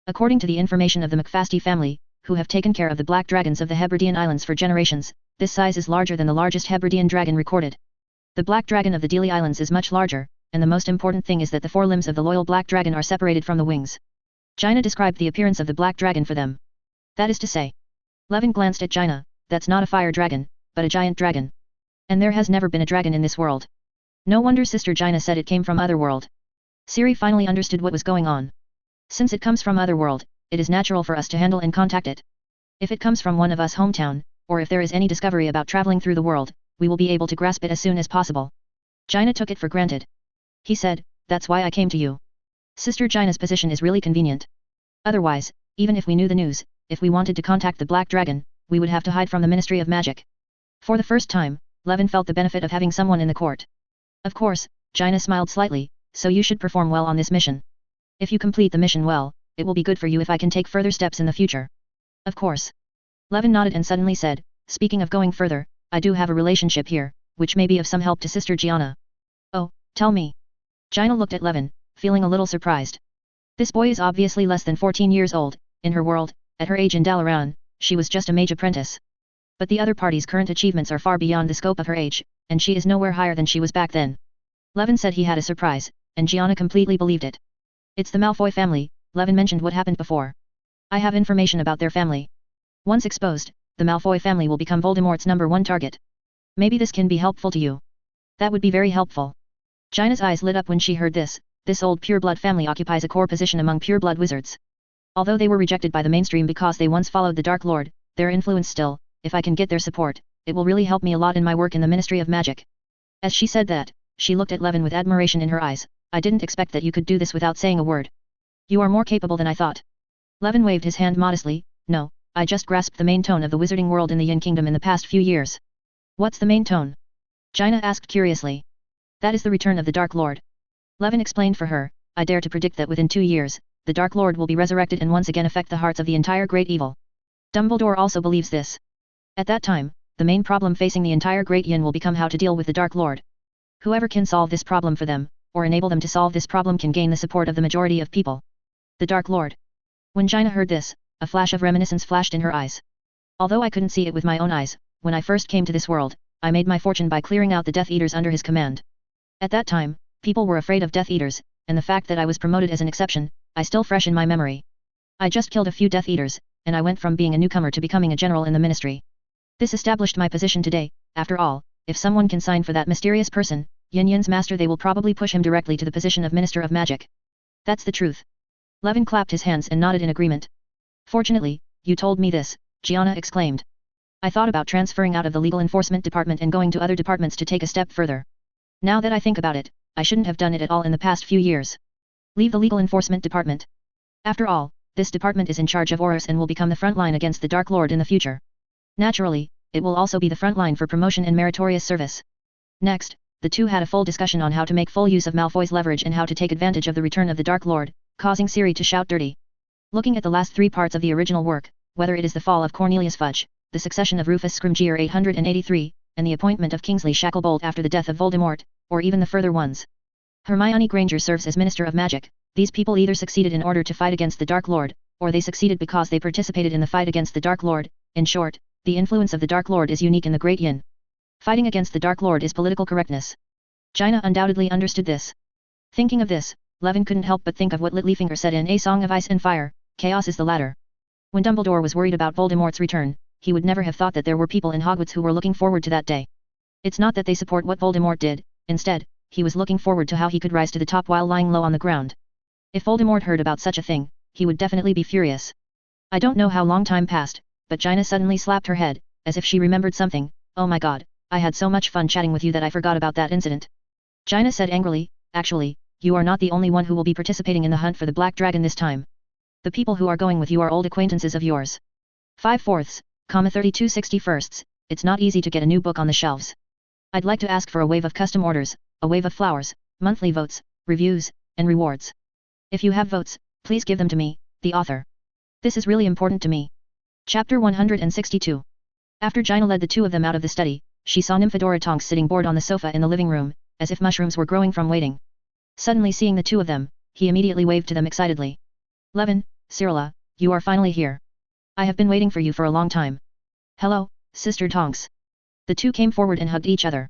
According to the information of the McFasty family, who have taken care of the black dragons of the Hebridean Islands for generations, this size is larger than the largest Hebridean dragon recorded. The black dragon of the Dealey Islands is much larger, and the most important thing is that the forelimbs of the loyal black dragon are separated from the wings. Jaina described the appearance of the black dragon for them. That is to say. Levin glanced at Jaina, that's not a fire dragon, but a giant dragon. And there has never been a dragon in this world. No wonder Sister Jaina said it came from Otherworld. Siri finally understood what was going on. Since it comes from Otherworld, it is natural for us to handle and contact it. If it comes from one of us hometown, or if there is any discovery about traveling through the world, we will be able to grasp it as soon as possible. Jaina took it for granted. He said, that's why I came to you. Sister Jaina's position is really convenient. Otherwise, even if we knew the news, if we wanted to contact the Black Dragon, we would have to hide from the Ministry of Magic. For the first time, Levin felt the benefit of having someone in the court. Of course, Jaina smiled slightly, so you should perform well on this mission. If you complete the mission well, it will be good for you if I can take further steps in the future. Of course. Levin nodded and suddenly said, speaking of going further, I do have a relationship here, which may be of some help to Sister Gianna. Oh, tell me. Jaina looked at Levin, feeling a little surprised. This boy is obviously less than 14 years old. In her world, at her age in Dalaran, she was just a mage apprentice. But the other party's current achievements are far beyond the scope of her age, and she is nowhere higher than she was back then. Levin said he had a surprise, and Gianna completely believed it. It's the Malfoy family. Levin mentioned what happened before. I have information about their family. Once exposed, the Malfoy family will become Voldemort's #1 target. Maybe this can be helpful to you. That would be very helpful. Jaina's eyes lit up when she heard this. This old pureblood family occupies a core position among pureblood wizards. Although they were rejected by the mainstream because they once followed the Dark Lord, their influence still, if I can get their support, it will really help me a lot in my work in the Ministry of Magic. As she said that, she looked at Levin with admiration in her eyes. I didn't expect that you could do this without saying a word. You are more capable than I thought. Levin waved his hand modestly. No, I just grasped the main tone of the wizarding world in the Yin Kingdom in the past few years. What's the main tone? Jaina asked curiously. That is the return of the Dark Lord. Levin explained for her. I dare to predict that within 2 years, the Dark Lord will be resurrected and once again affect the hearts of the entire Great Evil. Dumbledore also believes this. At that time, the main problem facing the entire Great Yin will become how to deal with the Dark Lord. Whoever can solve this problem for them, or enable them to solve this problem can gain the support of the majority of people. The Dark Lord. When Jaina heard this, a flash of reminiscence flashed in her eyes. Although I couldn't see it with my own eyes, when I first came to this world, I made my fortune by clearing out the Death Eaters under his command. At that time, people were afraid of Death Eaters, and the fact that I was promoted as an exception, I still fresh in my memory. I just killed a few Death Eaters, and I went from being a newcomer to becoming a general in the ministry. This established my position today. After all, if someone can sign for that mysterious person, Yin Yin's master, they will probably push him directly to the position of Minister of Magic. That's the truth. Levin clapped his hands and nodded in agreement. Fortunately, you told me this, Gianna exclaimed. I thought about transferring out of the legal enforcement department and going to other departments to take a step further. Now that I think about it, I shouldn't have done it at all in the past few years. Leave the legal enforcement department. After all, this department is in charge of Aurors and will become the front line against the Dark Lord in the future. Naturally, it will also be the front line for promotion and meritorious service. Next, the two had a full discussion on how to make full use of Malfoy's leverage and how to take advantage of the return of the Dark Lord, causing Siri to shout dirty. Looking at the last 3 parts of the original work, whether it is the fall of Cornelius Fudge, the succession of Rufus Scrimgeour 883, and the appointment of Kingsley Shacklebolt after the death of Voldemort, or even the further ones. Hermione Granger serves as Minister of Magic. These people either succeeded in order to fight against the Dark Lord, or they succeeded because they participated in the fight against the Dark Lord. In short, the influence of the Dark Lord is unique in the Great Yin. Fighting against the Dark Lord is political correctness. Jaina undoubtedly understood this. Thinking of this, Levin couldn't help but think of what Littlefinger said in A Song of Ice and Fire, chaos is the latter. When Dumbledore was worried about Voldemort's return, he would never have thought that there were people in Hogwarts who were looking forward to that day. It's not that they support what Voldemort did, instead, he was looking forward to how he could rise to the top while lying low on the ground. If Voldemort heard about such a thing, he would definitely be furious. I don't know how long time passed, but Gina suddenly slapped her head, as if she remembered something. Oh my god, I had so much fun chatting with you that I forgot about that incident. Gina said angrily, actually, you are not the only one who will be participating in the hunt for the Black Dragon this time. The people who are going with you are old acquaintances of yours. 5/4, 32/61. It's not easy to get a new book on the shelves. I'd like to ask for a wave of custom orders, a wave of flowers, monthly votes, reviews, and rewards. If you have votes, please give them to me, the author. This is really important to me. Chapter 162. After Gina led the two of them out of the study, she saw Nymphadora Tonks sitting bored on the sofa in the living room, as if mushrooms were growing from waiting. Suddenly seeing the two of them, he immediately waved to them excitedly. Levin, Cyrilla, you are finally here. I have been waiting for you for a long time. Hello, Sister Tonks. The two came forward and hugged each other.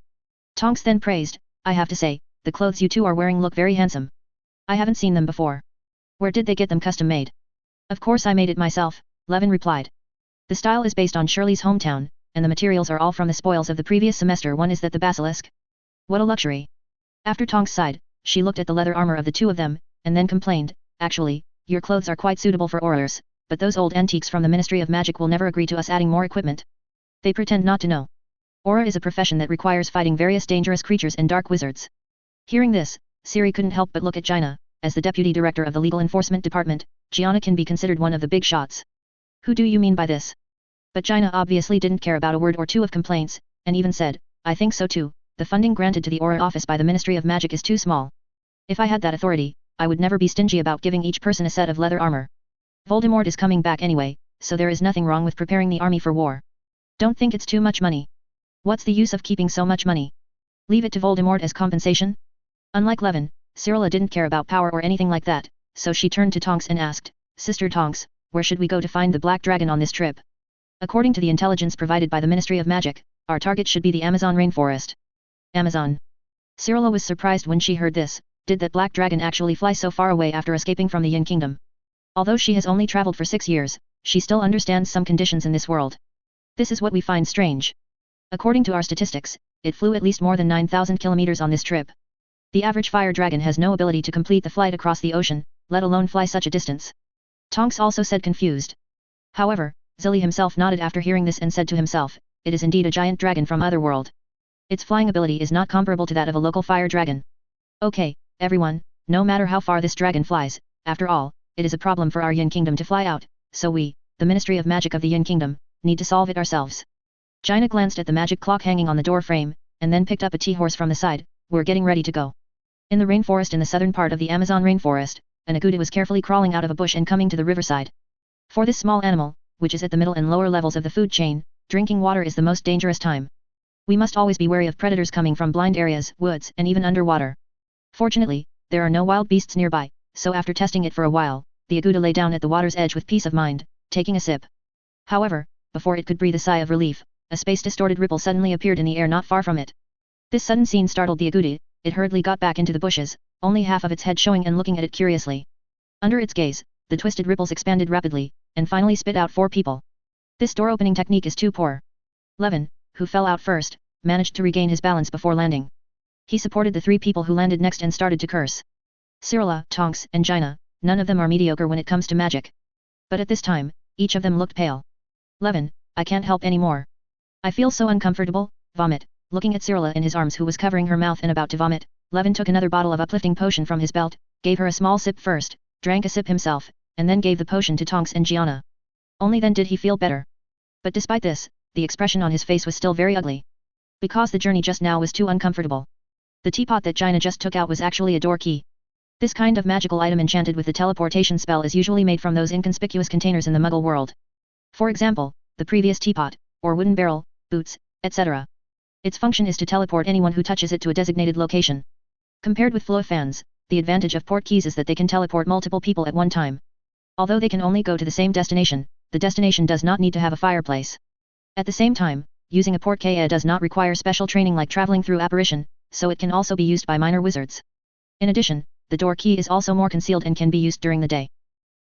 Tonks then praised, I have to say, the clothes you two are wearing look very handsome. I haven't seen them before. Where did they get them custom made? Of course I made it myself, Levin replied. The style is based on Shirley's hometown, and the materials are all from the spoils of the previous semester. One is that the basilisk. What a luxury. After Tonks sighed, she looked at the leather armor of the two of them, and then complained, actually, your clothes are quite suitable for aurors, but those old antiques from the Ministry of Magic will never agree to us adding more equipment. They pretend not to know. Aura is a profession that requires fighting various dangerous creatures and dark wizards. Hearing this, Siri couldn't help but look at Gina. As the deputy director of the legal enforcement department, Gianna can be considered one of the big shots. Who do you mean by this? But Gina obviously didn't care about a word or two of complaints, and even said, I think so too, the funding granted to the Aura office by the Ministry of Magic is too small. If I had that authority, I would never be stingy about giving each person a set of leather armor. Voldemort is coming back anyway, so there is nothing wrong with preparing the army for war. Don't think it's too much money. What's the use of keeping so much money? Leave it to Voldemort as compensation? Unlike Levin, Cyrilla didn't care about power or anything like that, so she turned to Tonks and asked, Sister Tonks, where should we go to find the Black Dragon on this trip? According to the intelligence provided by the Ministry of Magic, our target should be the Amazon rainforest. Amazon. Cyrilla was surprised when she heard this. Did that Black Dragon actually fly so far away after escaping from the Yin Kingdom? Although she has only traveled for 6 years, she still understands some conditions in this world. This is what we find strange. According to our statistics, it flew at least more than 9,000 kilometers on this trip. The average fire dragon has no ability to complete the flight across the ocean, let alone fly such a distance. Tonks also said confused. However, Zilly himself nodded after hearing this and said to himself, it is indeed a giant dragon from Otherworld. Its flying ability is not comparable to that of a local fire dragon. Okay, everyone, no matter how far this dragon flies, after all, it is a problem for our Yin Kingdom to fly out, so we, the Ministry of Magic of the Yin Kingdom, need to solve it ourselves. Gina glanced at the magic clock hanging on the door frame, and then picked up a tea horse from the side. We're getting ready to go. In the rainforest in the southern part of the Amazon rainforest, an agouti was carefully crawling out of a bush and coming to the riverside. For this small animal, which is at the middle and lower levels of the food chain, drinking water is the most dangerous time. We must always be wary of predators coming from blind areas, woods, and even underwater. Fortunately, there are no wild beasts nearby, so after testing it for a while, the agouti lay down at the water's edge with peace of mind, taking a sip. However, before it could breathe a sigh of relief, a space-distorted ripple suddenly appeared in the air not far from it. This sudden scene startled the agouti. It hurriedly got back into the bushes, only half of its head showing and looking at it curiously. Under its gaze, the twisted ripples expanded rapidly, and finally spit out 4 people. This door-opening technique is too poor. Levin, who fell out first, managed to regain his balance before landing. He supported the 3 people who landed next and started to curse. Cyrilla, Tonks, and Gina, none of them are mediocre when it comes to magic. But at this time, each of them looked pale. Levin, I can't help anymore. I feel so uncomfortable, vomit. Looking at Cyrilla in his arms who was covering her mouth and about to vomit, Levin took another bottle of uplifting potion from his belt, gave her a small sip first, drank a sip himself, and then gave the potion to Tonks and Gianna. Only then did he feel better. But despite this, the expression on his face was still very ugly. Because the journey just now was too uncomfortable. The teapot that Gina just took out was actually a door key. This kind of magical item enchanted with the teleportation spell is usually made from those inconspicuous containers in the Muggle world. For example, the previous teapot, or wooden barrel, boots, etc. Its function is to teleport anyone who touches it to a designated location. Compared with flow fans, the advantage of port keys is that they can teleport multiple people at one time. Although they can only go to the same destination, the destination does not need to have a fireplace. At the same time, using a port key does not require special training like traveling through apparition, so it can also be used by minor wizards. In addition, the door key is also more concealed and can be used during the day.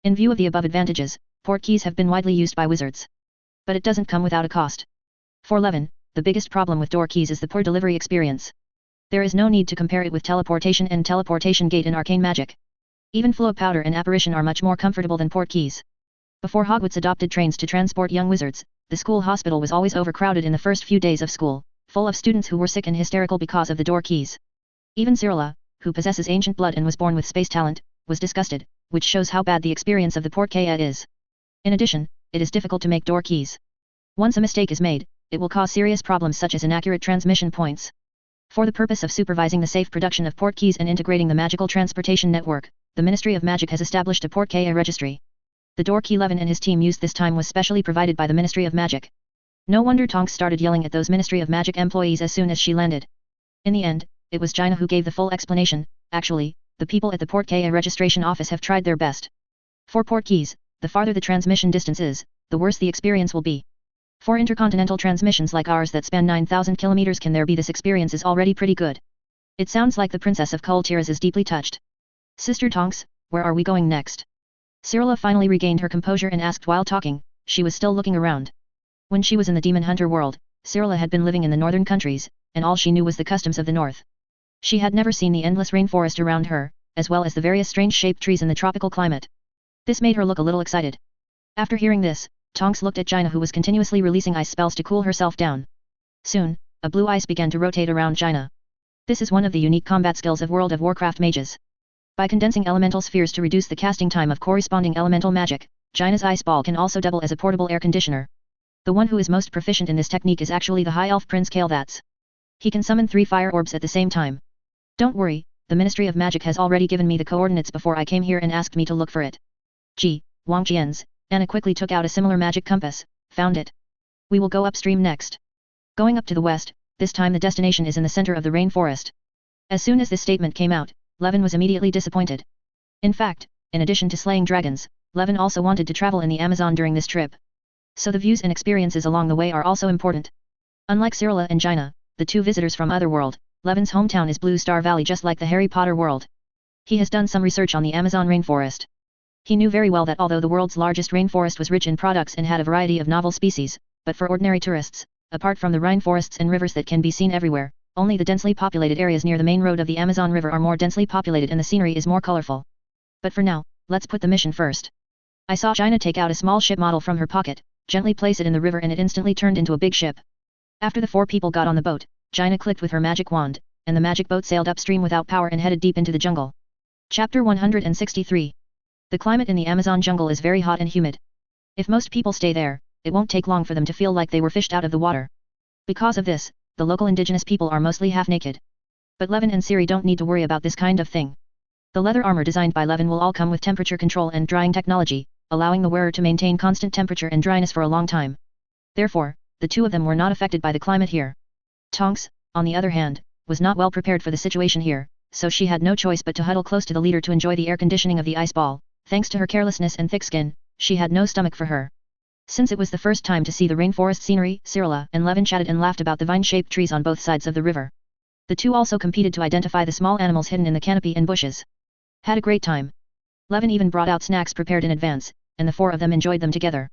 In view of the above advantages, port keys have been widely used by wizards. But it doesn't come without a cost. For Levin, the biggest problem with door keys is the poor delivery experience. There is no need to compare it with teleportation and teleportation gate in arcane magic. Even flow powder and apparition are much more comfortable than port keys. Before Hogwarts adopted trains to transport young wizards, the school hospital was always overcrowded in the first few days of school, full of students who were sick and hysterical because of the door keys. Even Cyrilla, who possesses ancient blood and was born with space talent, was disgusted, which shows how bad the experience of the port key is. In addition, it is difficult to make door keys. Once a mistake is made, it will cause serious problems such as inaccurate transmission points. For the purpose of supervising the safe production of port keys and integrating the magical transportation network, the Ministry of Magic has established a port key registry. The door key Levin and his team used this time was specially provided by the Ministry of Magic. No wonder Tonks started yelling at those Ministry of Magic employees as soon as she landed. In the end, it was Gina who gave the full explanation. Actually, the people at the port key registration office have tried their best. For port keys, the farther the transmission distance is, the worse the experience will be. For intercontinental transmissions like ours that span 9,000 kilometers, can there be this experience is already pretty good. It sounds like the Princess of Coltiras is deeply touched. Sister Tonks, where are we going next? Cyrilla finally regained her composure and asked while talking. She was still looking around. When she was in the Demon Hunter world, Cyrilla had been living in the northern countries, and all she knew was the customs of the north. She had never seen the endless rainforest around her, as well as the various strange-shaped trees in the tropical climate. This made her look a little excited. After hearing this, Tonks looked at Gina, who was continuously releasing ice spells to cool herself down. Soon, a blue ice began to rotate around Gina. This is one of the unique combat skills of World of Warcraft mages. By condensing elemental spheres to reduce the casting time of corresponding elemental magic, Gina's ice ball can also double as a portable air conditioner. The one who is most proficient in this technique is actually the High Elf Prince Kael'thas. He can summon 3 fire orbs at the same time. Don't worry, the Ministry of Magic has already given me the coordinates before I came here and asked me to look for it. Gee, Wang Jian's, Anna quickly took out a similar magic compass, found it. We will go upstream next. Going up to the west, this time the destination is in the center of the rainforest. As soon as this statement came out, Levin was immediately disappointed. In fact, in addition to slaying dragons, Levin also wanted to travel in the Amazon during this trip. So the views and experiences along the way are also important. Unlike Cyrilla and Gina, the two visitors from Otherworld, Levin's hometown is Blue Star Valley, just like the Harry Potter world. He has done some research on the Amazon rainforest. He knew very well that although the world's largest rainforest was rich in products and had a variety of novel species, but for ordinary tourists, apart from the rainforests and rivers that can be seen everywhere, only the densely populated areas near the main road of the Amazon River are more densely populated and the scenery is more colorful. But for now, let's put the mission first. I saw Gina take out a small ship model from her pocket, gently place it in the river, and it instantly turned into a big ship. After the 4 people got on the boat, Gina clicked with her magic wand, and the magic boat sailed upstream without power and headed deep into the jungle. Chapter 163. The climate in the Amazon jungle is very hot and humid. If most people stay there, it won't take long for them to feel like they were fished out of the water. Because of this, the local indigenous people are mostly half-naked. But Levin and Ciri don't need to worry about this kind of thing. The leather armor designed by Levin will all come with temperature control and drying technology, allowing the wearer to maintain constant temperature and dryness for a long time. Therefore, the two of them were not affected by the climate here. Tonks, on the other hand, was not well prepared for the situation here, so she had no choice but to huddle close to the leader to enjoy the air conditioning of the ice ball. Thanks to her carelessness and thick skin, she had no stomach for her. Since it was the first time to see the rainforest scenery, Cyrilla and Levin chatted and laughed about the vine-shaped trees on both sides of the river. The two also competed to identify the small animals hidden in the canopy and bushes. Had a great time. Levin even brought out snacks prepared in advance, and the 4 of them enjoyed them together.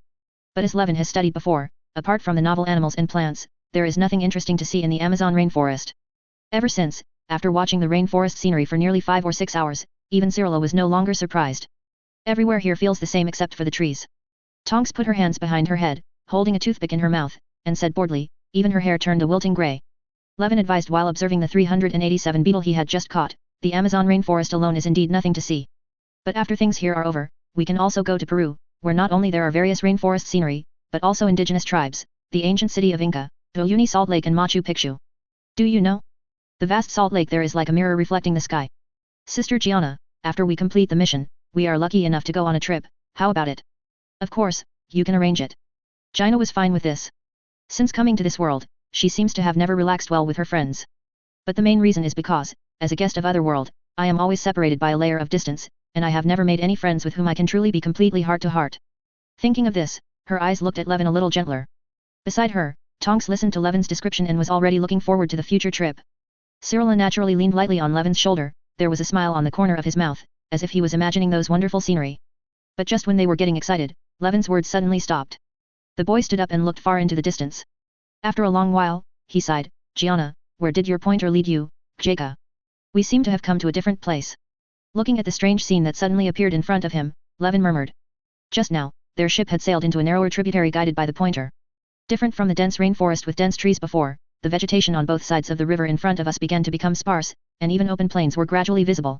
But as Levin has studied before, apart from the novel animals and plants, there is nothing interesting to see in the Amazon rainforest. Ever since, after watching the rainforest scenery for nearly 5 or 6 hours, even Cyrilla was no longer surprised. Everywhere here feels the same except for the trees. Tonks put her hands behind her head, holding a toothpick in her mouth, and said boredly, even her hair turned a wilting grey. Levin advised while observing the 387 beetle he had just caught, the Amazon rainforest alone is indeed nothing to see. But after things here are over, we can also go to Peru, where not only there are various rainforest scenery, but also indigenous tribes, the ancient city of Inca, the Uyuni Salt Lake and Machu Picchu. Do you know? The vast salt lake there is like a mirror reflecting the sky. Sister Gianna, after we complete the mission, we are lucky enough to go on a trip, how about it? Of course, you can arrange it. Gina was fine with this. Since coming to this world, she seems to have never relaxed well with her friends. But the main reason is because, as a guest of Otherworld, I am always separated by a layer of distance, and I have never made any friends with whom I can truly be completely heart to heart. Thinking of this, her eyes looked at Levin a little gentler. Beside her, Tonks listened to Levin's description and was already looking forward to the future trip. Cyrilla naturally leaned lightly on Levin's shoulder, there was a smile on the corner of his mouth, as if he was imagining those wonderful scenery. But just when they were getting excited, Levin's words suddenly stopped. The boy stood up and looked far into the distance. After a long while, he sighed, Gianna, where did your pointer lead you? Jacob. We seem to have come to a different place. Looking at the strange scene that suddenly appeared in front of him, Levin murmured. Just now, their ship had sailed into a narrower tributary guided by the pointer. Different from the dense rainforest with dense trees before, the vegetation on both sides of the river in front of us began to become sparse, and even open plains were gradually visible.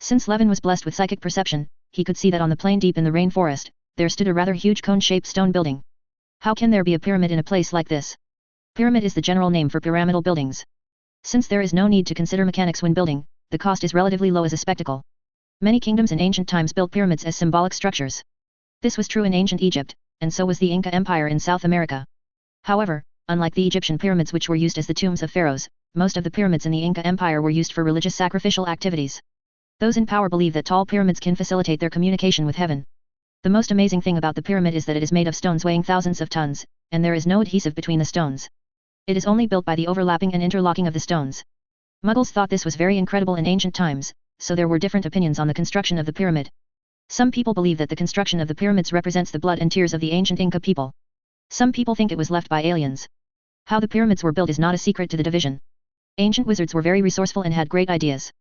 Since Levin was blessed with psychic perception, he could see that on the plain deep in the rainforest, there stood a rather huge cone-shaped stone building. How can there be a pyramid in a place like this? Pyramid is the general name for pyramidal buildings. Since there is no need to consider mechanics when building, the cost is relatively low as a spectacle. Many kingdoms in ancient times built pyramids as symbolic structures. This was true in ancient Egypt, and so was the Inca Empire in South America. However, unlike the Egyptian pyramids which were used as the tombs of pharaohs, most of the pyramids in the Inca Empire were used for religious sacrificial activities. Those in power believe that tall pyramids can facilitate their communication with heaven. The most amazing thing about the pyramid is that it is made of stones weighing thousands of tons, and there is no adhesive between the stones. It is only built by the overlapping and interlocking of the stones. Muggles thought this was very incredible in ancient times, so there were different opinions on the construction of the pyramid. Some people believe that the construction of the pyramids represents the blood and tears of the ancient Inca people. Some people think it was left by aliens. How the pyramids were built is not a secret to the division. Ancient wizards were very resourceful and had great ideas.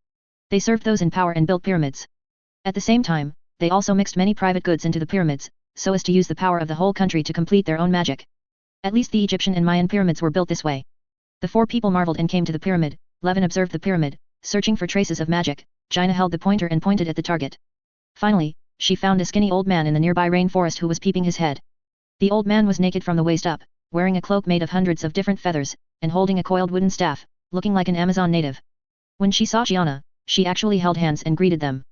They served those in power and built pyramids. At the same time, they also mixed many private goods into the pyramids, so as to use the power of the whole country to complete their own magic. At least the Egyptian and Mayan pyramids were built this way. The four people marveled and came to the pyramid. Levin observed the pyramid, searching for traces of magic. Gina held the pointer and pointed at the target. Finally, she found a skinny old man in the nearby rainforest who was peeping his head. The old man was naked from the waist up, wearing a cloak made of hundreds of different feathers, and holding a coiled wooden staff, looking like an Amazon native. When she saw Gianna, she actually held hands and greeted them.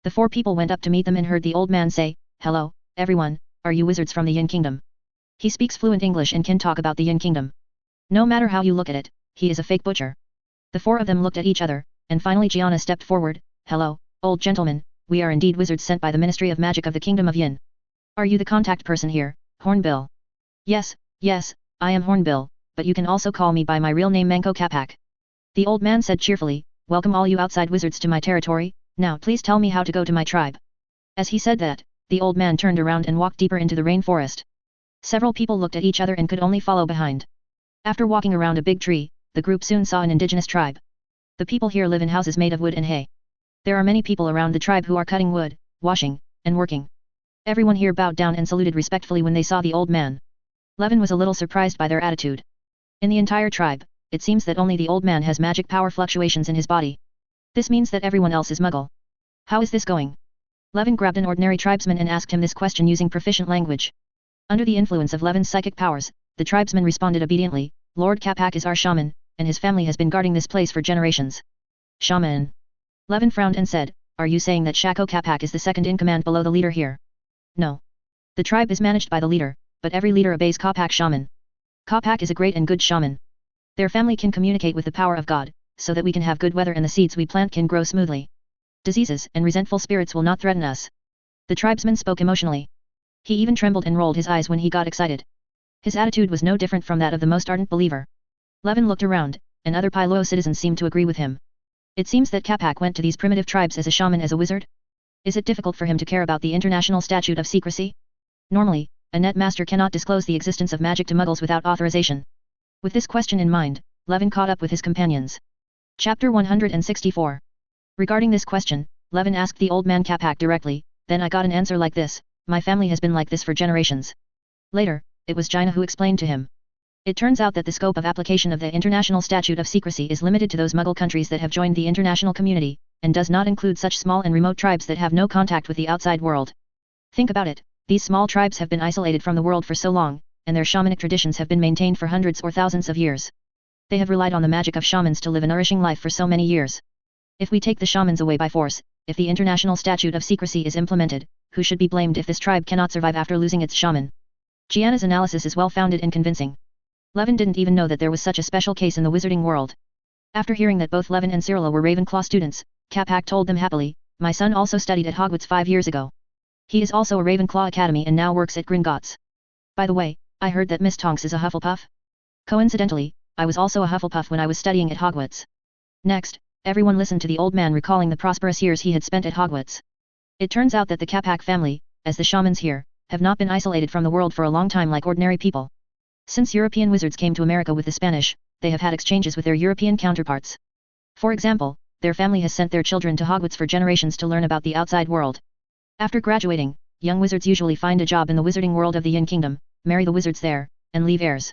The four people went up to meet them and heard the old man say, "Hello, everyone, are you wizards from the Yin Kingdom?" He speaks fluent English and can talk about the Yin Kingdom. No matter how you look at it, he is a fake butcher. The four of them looked at each other, and finally Gianna stepped forward. "Hello, old gentleman, we are indeed wizards sent by the Ministry of Magic of the Kingdom of Yin. Are you the contact person here, Hornbill?" Yes, I am Hornbill, but you can also call me by my real name Manco Capac." The old man said cheerfully, "Welcome all you outside wizards to my territory, now please tell me how to go to my tribe." As he said that, the old man turned around and walked deeper into the rainforest. Several people looked at each other and could only follow behind. After walking around a big tree, the group soon saw an indigenous tribe. The people here live in houses made of wood and hay. There are many people around the tribe who are cutting wood, washing, and working. Everyone here bowed down and saluted respectfully when they saw the old man. Levin was a little surprised by their attitude. In the entire tribe, it seems that only the old man has magic power fluctuations in his body. This means that everyone else is Muggle. How is this going? Levin grabbed an ordinary tribesman and asked him this question using proficient language. Under the influence of Levin's psychic powers, the tribesman responded obediently, "Lord Capac is our shaman, and his family has been guarding this place for generations." Shaman. Levin frowned and said, "Are you saying that Shako Capac is the second in command below the leader here?" No. The tribe is managed by the leader, but every leader obeys Capac shaman. Capac is a great and good shaman. Their family can communicate with the power of God, so that we can have good weather and the seeds we plant can grow smoothly. Diseases and resentful spirits will not threaten us. The tribesman spoke emotionally. He even trembled and rolled his eyes when he got excited. His attitude was no different from that of the most ardent believer. Levin looked around, and other Pylo citizens seemed to agree with him. It seems that Capac went to these primitive tribes as a shaman as a wizard? Is it difficult for him to care about the international statute of secrecy? Normally, a net master cannot disclose the existence of magic to Muggles without authorization. With this question in mind, Levin caught up with his companions. Chapter 164. Regarding this question, Levin asked the old man Capac directly, "Then I got an answer like this, my family has been like this for generations." Later, it was Gina who explained to him. It turns out that the scope of application of the International Statute of Secrecy is limited to those Muggle countries that have joined the international community, and does not include such small and remote tribes that have no contact with the outside world. Think about it, these small tribes have been isolated from the world for so long, and their shamanic traditions have been maintained for hundreds or thousands of years. They have relied on the magic of shamans to live a nourishing life for so many years. If we take the shamans away by force, if the International Statute of Secrecy is implemented, who should be blamed if this tribe cannot survive after losing its shaman? Gianna's analysis is well-founded and convincing. Levin didn't even know that there was such a special case in the wizarding world. After hearing that both Levin and Cyrilla were Ravenclaw students, Capac told them happily, "My son also studied at Hogwarts 5 years ago. He is also a Ravenclaw Academy and now works at Gringotts. By the way, I heard that Miss Tonks is a Hufflepuff. Coincidentally, I was also a Hufflepuff when I was studying at Hogwarts." Next, everyone listened to the old man recalling the prosperous years he had spent at Hogwarts. It turns out that the Capac family, as the shamans here, have not been isolated from the world for a long time like ordinary people. Since European wizards came to America with the Spanish, they have had exchanges with their European counterparts. For example, their family has sent their children to Hogwarts for generations to learn about the outside world. After graduating, young wizards usually find a job in the wizarding world of the Yin Kingdom, marry the wizards there, and leave heirs.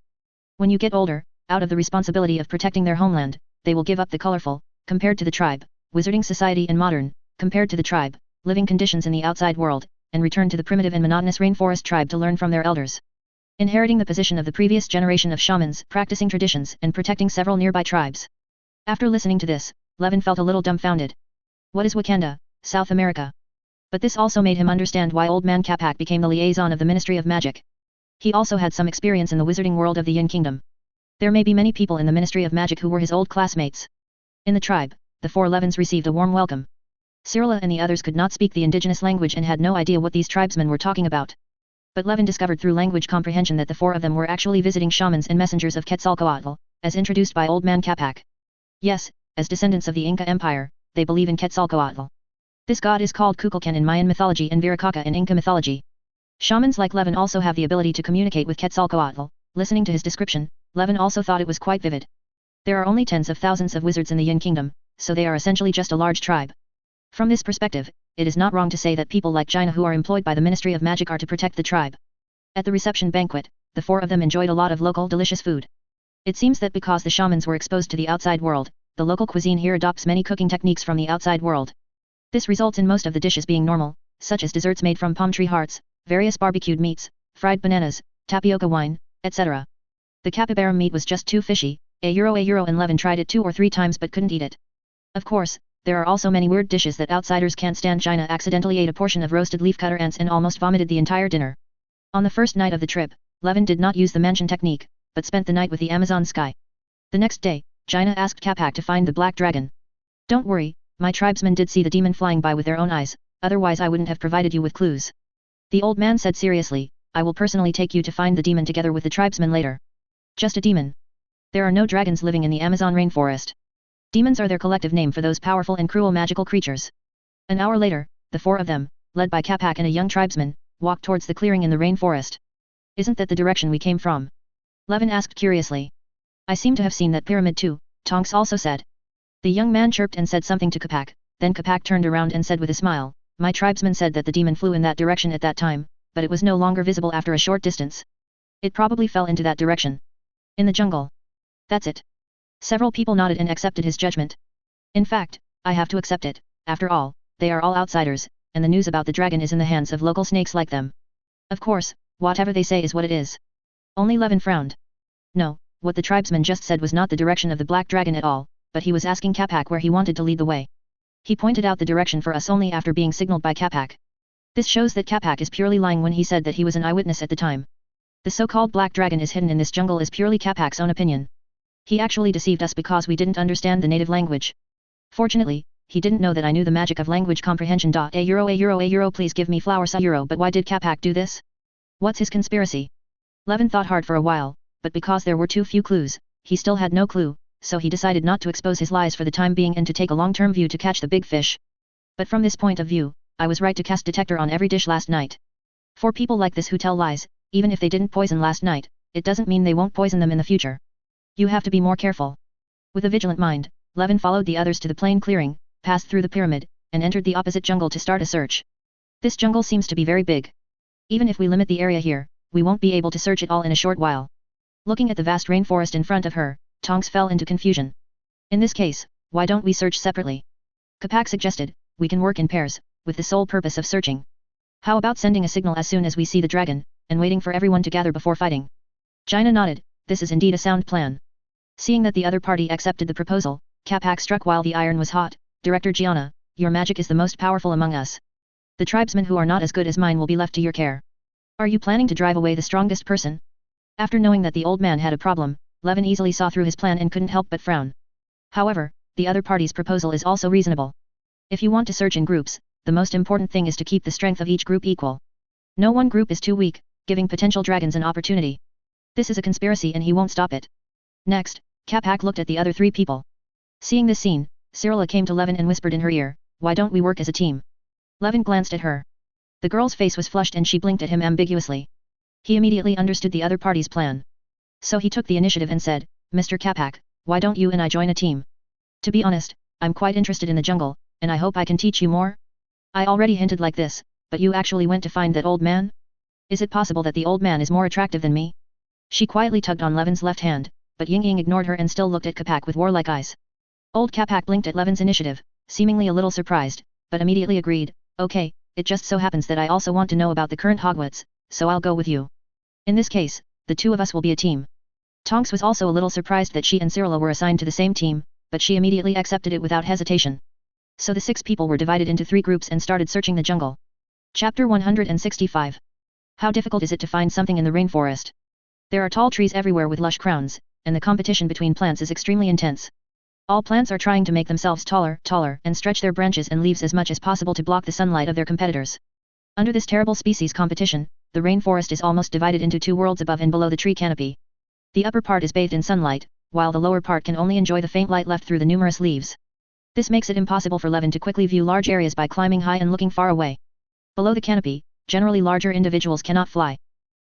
When you get older, out of the responsibility of protecting their homeland, they will give up the colorful, compared to the tribe, wizarding society and modern, compared to the tribe, living conditions in the outside world, and return to the primitive and monotonous rainforest tribe to learn from their elders. Inheriting the position of the previous generation of shamans, practicing traditions and protecting several nearby tribes. After listening to this, Levin felt a little dumbfounded. What is Wakanda, South America? But this also made him understand why Old Man Capac became the liaison of the Ministry of Magic. He also had some experience in the wizarding world of the Yin Kingdom. There may be many people in the Ministry of Magic who were his old classmates. In the tribe, the 4 Levins received a warm welcome. Cyrilla and the others could not speak the indigenous language and had no idea what these tribesmen were talking about. But Levin discovered through language comprehension that the 4 of them were actually visiting shamans and messengers of Quetzalcoatl, as introduced by Old Man Capac. Yes, as descendants of the Inca Empire, they believe in Quetzalcoatl. This god is called Kukulkan in Mayan mythology and Viracocha in Inca mythology. Shamans like Levin also have the ability to communicate with Quetzalcoatl. Listening to his description, Levin also thought it was quite vivid. There are only tens of thousands of wizards in the Yin Kingdom, so they are essentially just a large tribe. From this perspective, it is not wrong to say that people like Jaina who are employed by the Ministry of Magic are to protect the tribe. At the reception banquet, the 4 of them enjoyed a lot of local delicious food. It seems that because the shamans were exposed to the outside world, the local cuisine here adopts many cooking techniques from the outside world. This results in most of the dishes being normal, such as desserts made from palm tree hearts, various barbecued meats, fried bananas, tapioca wine, etc. The capybara meat was just too fishy, €1 and Levin tried it 2 or 3 times but couldn't eat it. Of course, there are also many weird dishes that outsiders can't stand. Jaina accidentally ate a portion of roasted leafcutter ants and almost vomited the entire dinner. On the first night of the trip, Levin did not use the mansion technique, but spent the night with the Amazon sky. The next day, Jaina asked Capac to find the black dragon. Don't worry, my tribesmen did see the demon flying by with their own eyes, otherwise I wouldn't have provided you with clues. The old man said seriously, I will personally take you to find the demon together with the tribesmen later. Just a demon. There are no dragons living in the Amazon rainforest. Demons are their collective name for those powerful and cruel magical creatures. An hour later, the 4 of them, led by Capac and a young tribesman, walked towards the clearing in the rainforest. Isn't that the direction we came from? Levin asked curiously. I seem to have seen that pyramid too, Tonks also said. The young man chirped and said something to Capac, then Capac turned around and said with a smile, my tribesman said that the demon flew in that direction at that time, but it was no longer visible after a short distance. It probably fell into that direction. In the jungle. That's it. Several people nodded and accepted his judgment. In fact, I have to accept it, after all, they are all outsiders, and the news about the dragon is in the hands of local snakes like them. Of course, whatever they say is what it is. Only Levin frowned. No, what the tribesman just said was not the direction of the black dragon at all, but he was asking Capac where he wanted to lead the way. He pointed out the direction for us only after being signaled by Capac. This shows that Capac is purely lying when he said that he was an eyewitness at the time. The so-called black dragon is hidden in this jungle is purely Capac's own opinion. He actually deceived us because we didn't understand the native language. Fortunately, he didn't know that I knew the magic of language comprehension. A euro, please give me flowers euro. But why did Capac do this? What's his conspiracy? Levin thought hard for a while, but because there were too few clues, he still had no clue, so he decided not to expose his lies for the time being and to take a long-term view to catch the big fish. But from this point of view, I was right to cast detector on every dish last night. For people like this who tell lies, even if they didn't poison last night, it doesn't mean they won't poison them in the future. You have to be more careful. With a vigilant mind, Levin followed the others to the plain clearing, passed through the pyramid, and entered the opposite jungle to start a search. This jungle seems to be very big. Even if we limit the area here, we won't be able to search it all in a short while. Looking at the vast rainforest in front of her, Tonks fell into confusion. In this case, why don't we search separately? Capac suggested, we can work in pairs, with the sole purpose of searching. How about sending a signal as soon as we see the dragon, and waiting for everyone to gather before fighting? Jaina nodded, this is indeed a sound plan. Seeing that the other party accepted the proposal, Capac struck while the iron was hot, Director Gianna, your magic is the most powerful among us. The tribesmen who are not as good as mine will be left to your care. Are you planning to drive away the strongest person? After knowing that the old man had a problem, Levin easily saw through his plan and couldn't help but frown. However, the other party's proposal is also reasonable. If you want to search in groups, the most important thing is to keep the strength of each group equal. No one group is too weak, giving potential dragons an opportunity. This is a conspiracy and he won't stop it. Next, Capac looked at the other 3 people. Seeing this scene, Cyrilla came to Levin and whispered in her ear, why don't we work as a team? Levin glanced at her. The girl's face was flushed and she blinked at him ambiguously. He immediately understood the other party's plan. So he took the initiative and said, Mr. Capac, why don't you and I join a team? To be honest, I'm quite interested in the jungle, and I hope I can teach you more. I already hinted like this, but you actually went to find that old man? Is it possible that the old man is more attractive than me? She quietly tugged on Levin's left hand, but Ying Ying ignored her and still looked at Capac with warlike eyes. Old Capac blinked at Levin's initiative, seemingly a little surprised, but immediately agreed, okay, it just so happens that I also want to know about the current Hogwarts, so I'll go with you. In this case, the two of us will be a team. Tonks was also a little surprised that she and Cyrilla were assigned to the same team, but she immediately accepted it without hesitation. So the 6 people were divided into 3 groups and started searching the jungle. Chapter 165. How difficult is it to find something in the rainforest? There are tall trees everywhere with lush crowns, and the competition between plants is extremely intense. All plants are trying to make themselves taller, and stretch their branches and leaves as much as possible to block the sunlight of their competitors. Under this terrible species competition, the rainforest is almost divided into 2 worlds above and below the tree canopy. The upper part is bathed in sunlight, while the lower part can only enjoy the faint light left through the numerous leaves. This makes it impossible for Levin to quickly view large areas by climbing high and looking far away. Below the canopy, generally larger individuals cannot fly.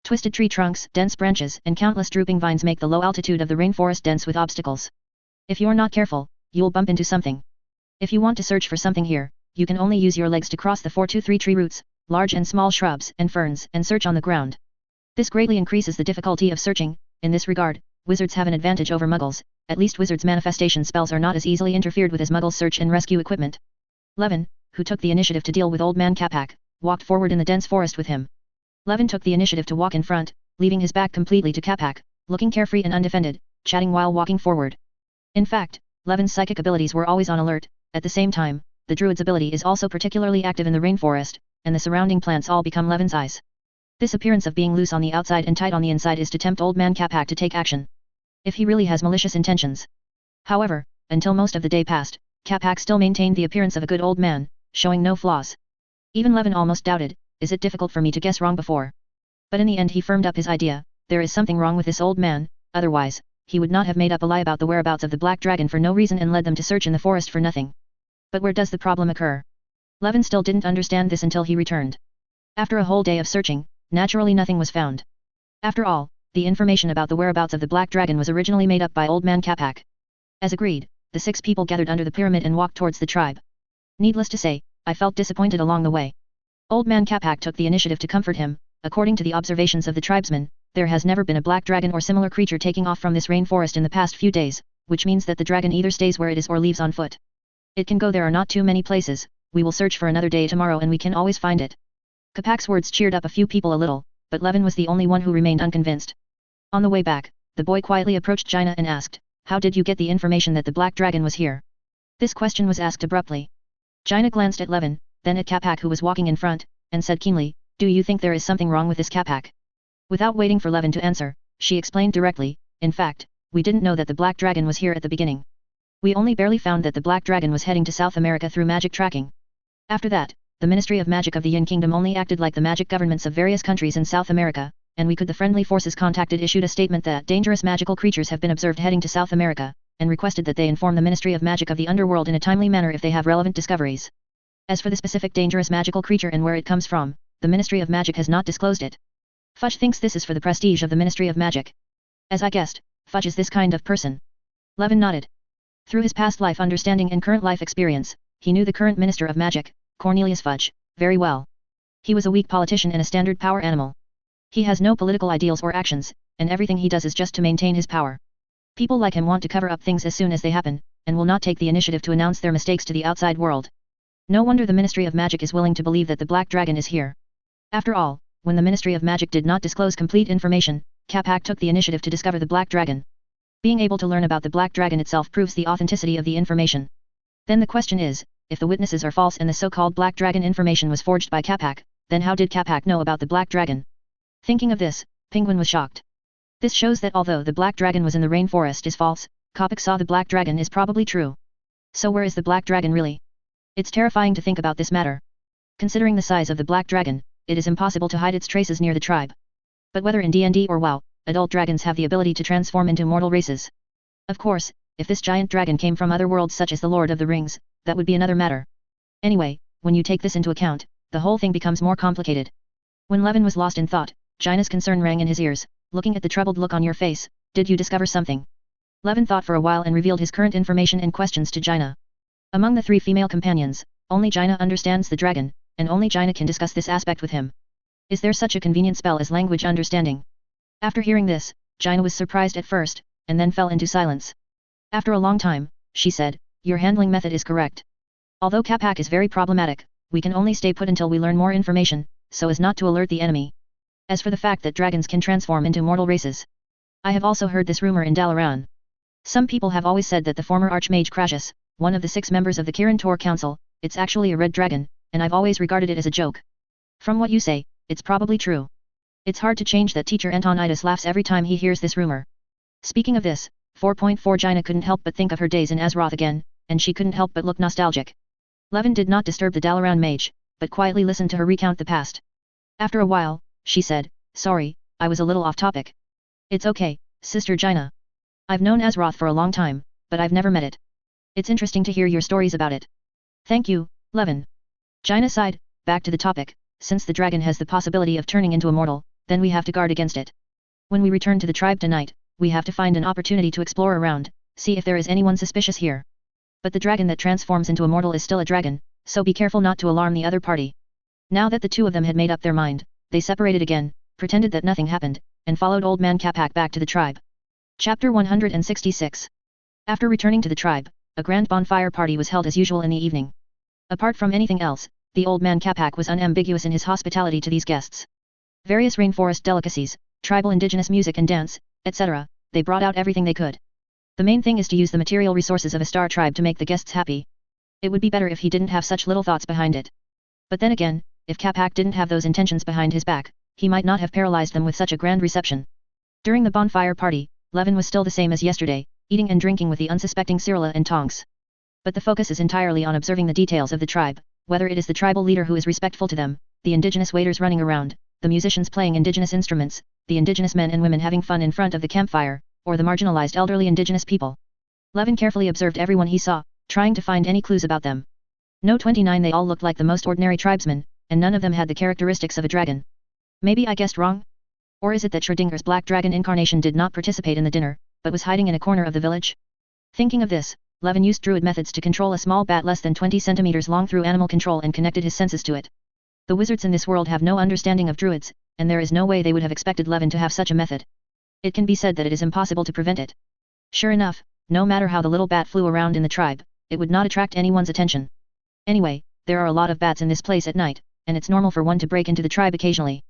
Twisted tree trunks, dense branches, and countless drooping vines make the low altitude of the rainforest dense with obstacles. If you're not careful, you'll bump into something. If you want to search for something here, you can only use your legs to cross the 4-2-3 tree roots, large and small shrubs and ferns, and search on the ground. This greatly increases the difficulty of searching. In this regard, wizards have an advantage over muggles, at least wizards' manifestation spells are not as easily interfered with as muggles' search and rescue equipment. Levin, who took the initiative to deal with Old Man Capac, walked forward in the dense forest with him. Levin took the initiative to walk in front, leaving his back completely to Capac, looking carefree and undefended, chatting while walking forward. In fact, Levin's psychic abilities were always on alert. At the same time, the druid's ability is also particularly active in the rainforest, and the surrounding plants all become Levin's eyes. This appearance of being loose on the outside and tight on the inside is to tempt Old Man Capac to take action. If he really has malicious intentions. However, until most of the day passed, Capac still maintained the appearance of a good old man, showing no flaws. Even Levin almost doubted, is it difficult for me to guess wrong before? But in the end he firmed up his idea, there is something wrong with this old man, otherwise, he would not have made up a lie about the whereabouts of the black dragon for no reason and led them to search in the forest for nothing. But where does the problem occur? Levin still didn't understand this until he returned. After a whole day of searching, naturally nothing was found. After all, the information about the whereabouts of the black dragon was originally made up by Old Man Capac. As agreed, the 6 people gathered under the pyramid and walked towards the tribe. Needless to say, I felt disappointed along the way. Old Man Capac took the initiative to comfort him. According to the observations of the tribesmen, there has never been a black dragon or similar creature taking off from this rainforest in the past few days, which means that the dragon either stays where it is or leaves on foot. It can go, there are not too many places, we will search for another day tomorrow and we can always find it. Capac's words cheered up a few people a little, but Levin was the only one who remained unconvinced. On the way back, the boy quietly approached Jaina and asked, how did you get the information that the black dragon was here? This question was asked abruptly. Jaina glanced at Levin, then at Capac who was walking in front, and said keenly, do you think there is something wrong with this Capac? Without waiting for Levin to answer, she explained directly, in fact, we didn't know that the black dragon was here at the beginning. We only barely found that the black dragon was heading to South America through magic tracking. After that, the Ministry of Magic of the Yin Kingdom only acted like the magic governments of various countries in South America, and the friendly forces contacted issued a statement that dangerous magical creatures have been observed heading to South America, and requested that they inform the Ministry of Magic of the Underworld in a timely manner if they have relevant discoveries. As for the specific dangerous magical creature and where it comes from, the Ministry of Magic has not disclosed it. Fudge thinks this is for the prestige of the Ministry of Magic. As I guessed, Fudge is this kind of person. Levin nodded. Through his past life understanding and current life experience, he knew the current Minister of Magic, Cornelius Fudge, very well. He was a weak politician and a standard power animal. He has no political ideals or actions, and everything he does is just to maintain his power. People like him want to cover up things as soon as they happen, and will not take the initiative to announce their mistakes to the outside world. No wonder the Ministry of Magic is willing to believe that the Black Dragon is here. After all, when the Ministry of Magic did not disclose complete information, Capac took the initiative to discover the Black Dragon. Being able to learn about the Black Dragon itself proves the authenticity of the information. Then the question is, if the witnesses are false and the so-called Black Dragon information was forged by Capac, then how did Capac know about the Black Dragon? Thinking of this, Penguin was shocked. This shows that although the Black Dragon was in the rainforest is false, Capac saw the Black Dragon is probably true. So where is the Black Dragon really? It's terrifying to think about this matter. Considering the size of the Black Dragon, it is impossible to hide its traces near the tribe. But whether in D&D or WoW, adult dragons have the ability to transform into mortal races. Of course, if this giant dragon came from other worlds such as the Lord of the Rings, that would be another matter. Anyway, when you take this into account, the whole thing becomes more complicated. When Levin was lost in thought, Jaina's concern rang in his ears. Looking at the troubled look on your face, did you discover something? Levin thought for a while and revealed his current information and questions to Jaina. Among the 3 female companions, only Jaina understands the dragon, and only Jaina can discuss this aspect with him. Is there such a convenient spell as language understanding? After hearing this, Jaina was surprised at first, and then fell into silence. After a long time, she said, your handling method is correct. Although Capac is very problematic, we can only stay put until we learn more information, so as not to alert the enemy. As for the fact that dragons can transform into mortal races, I have also heard this rumor in Dalaran. Some people have always said that the former Archmage Crassus, one of the 6 members of the Kirin Tor Council, it's actually a red dragon, and I've always regarded it as a joke. From what you say, it's probably true. It's hard to change that teacher Antonidas laughs every time he hears this rumor. Speaking of this, 4.4 Jaina couldn't help but think of her days in Azeroth again, and she couldn't help but look nostalgic. Levin did not disturb the Dalaran mage, but quietly listened to her recount the past. After a while, she said, sorry, I was a little off topic. It's okay, Sister Jaina. I've known Azeroth for a long time, but I've never met it. It's interesting to hear your stories about it. Thank you, Levin. Jaina sighed, back to the topic, since the dragon has the possibility of turning into a mortal, then we have to guard against it. When we return to the tribe tonight, we have to find an opportunity to explore around, see if there is anyone suspicious here. But the dragon that transforms into a mortal is still a dragon, so be careful not to alarm the other party. Now that the 2 of them had made up their mind, they separated again, pretended that nothing happened, and followed Old Man Capac back to the tribe. Chapter 166. After returning to the tribe, a grand bonfire party was held as usual in the evening. Apart from anything else, the Old Man Capac was unambiguous in his hospitality to these guests. Various rainforest delicacies, tribal indigenous music and dance, etc., they brought out everything they could. The main thing is to use the material resources of a star tribe to make the guests happy. It would be better if he didn't have such little thoughts behind it. But then again, if Capac didn't have those intentions behind his back, he might not have paralyzed them with such a grand reception. During the bonfire party, Levin was still the same as yesterday, eating and drinking with the unsuspecting Cyrilla and Tonks. But the focus is entirely on observing the details of the tribe, whether it is the tribal leader who is respectful to them, the indigenous waiters running around, the musicians playing indigenous instruments, the indigenous men and women having fun in front of the campfire, or the marginalized elderly indigenous people. Levin carefully observed everyone he saw, trying to find any clues about them. No 29, they all looked like the most ordinary tribesmen, and none of them had the characteristics of a dragon. Maybe I guessed wrong? Or is it that Schrodinger's black dragon incarnation did not participate in the dinner, but was hiding in a corner of the village? Thinking of this, Levin used druid methods to control a small bat less than 20 centimeters long through animal control and connected his senses to it. The wizards in this world have no understanding of druids, and there is no way they would have expected Levin to have such a method. It can be said that it is impossible to prevent it. Sure enough, no matter how the little bat flew around in the tribe, it would not attract anyone's attention. Anyway, there are a lot of bats in this place at night, and it's normal for one to break into the tribe occasionally.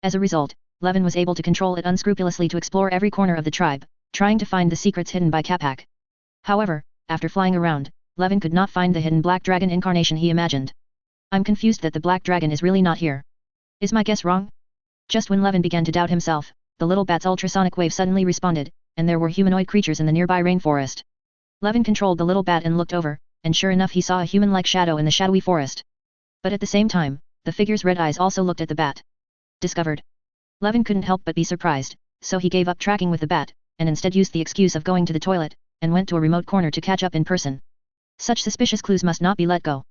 As a result, Levin was able to control it unscrupulously to explore every corner of the tribe, trying to find the secrets hidden by Capac. However, after flying around, Levin could not find the hidden black dragon incarnation he imagined. I'm confused that the black dragon is really not here. Is my guess wrong? Just when Levin began to doubt himself, the little bat's ultrasonic wave suddenly responded, and there were humanoid creatures in the nearby rainforest. Levin controlled the little bat and looked over, and sure enough he saw a human-like shadow in the shadowy forest. But at the same time, the figure's red eyes also looked at the bat. Discovered. Levin couldn't help but be surprised, so he gave up tracking with the bat, and instead used the excuse of going to the toilet, and went to a remote corner to catch up in person. Such suspicious clues must not be let go.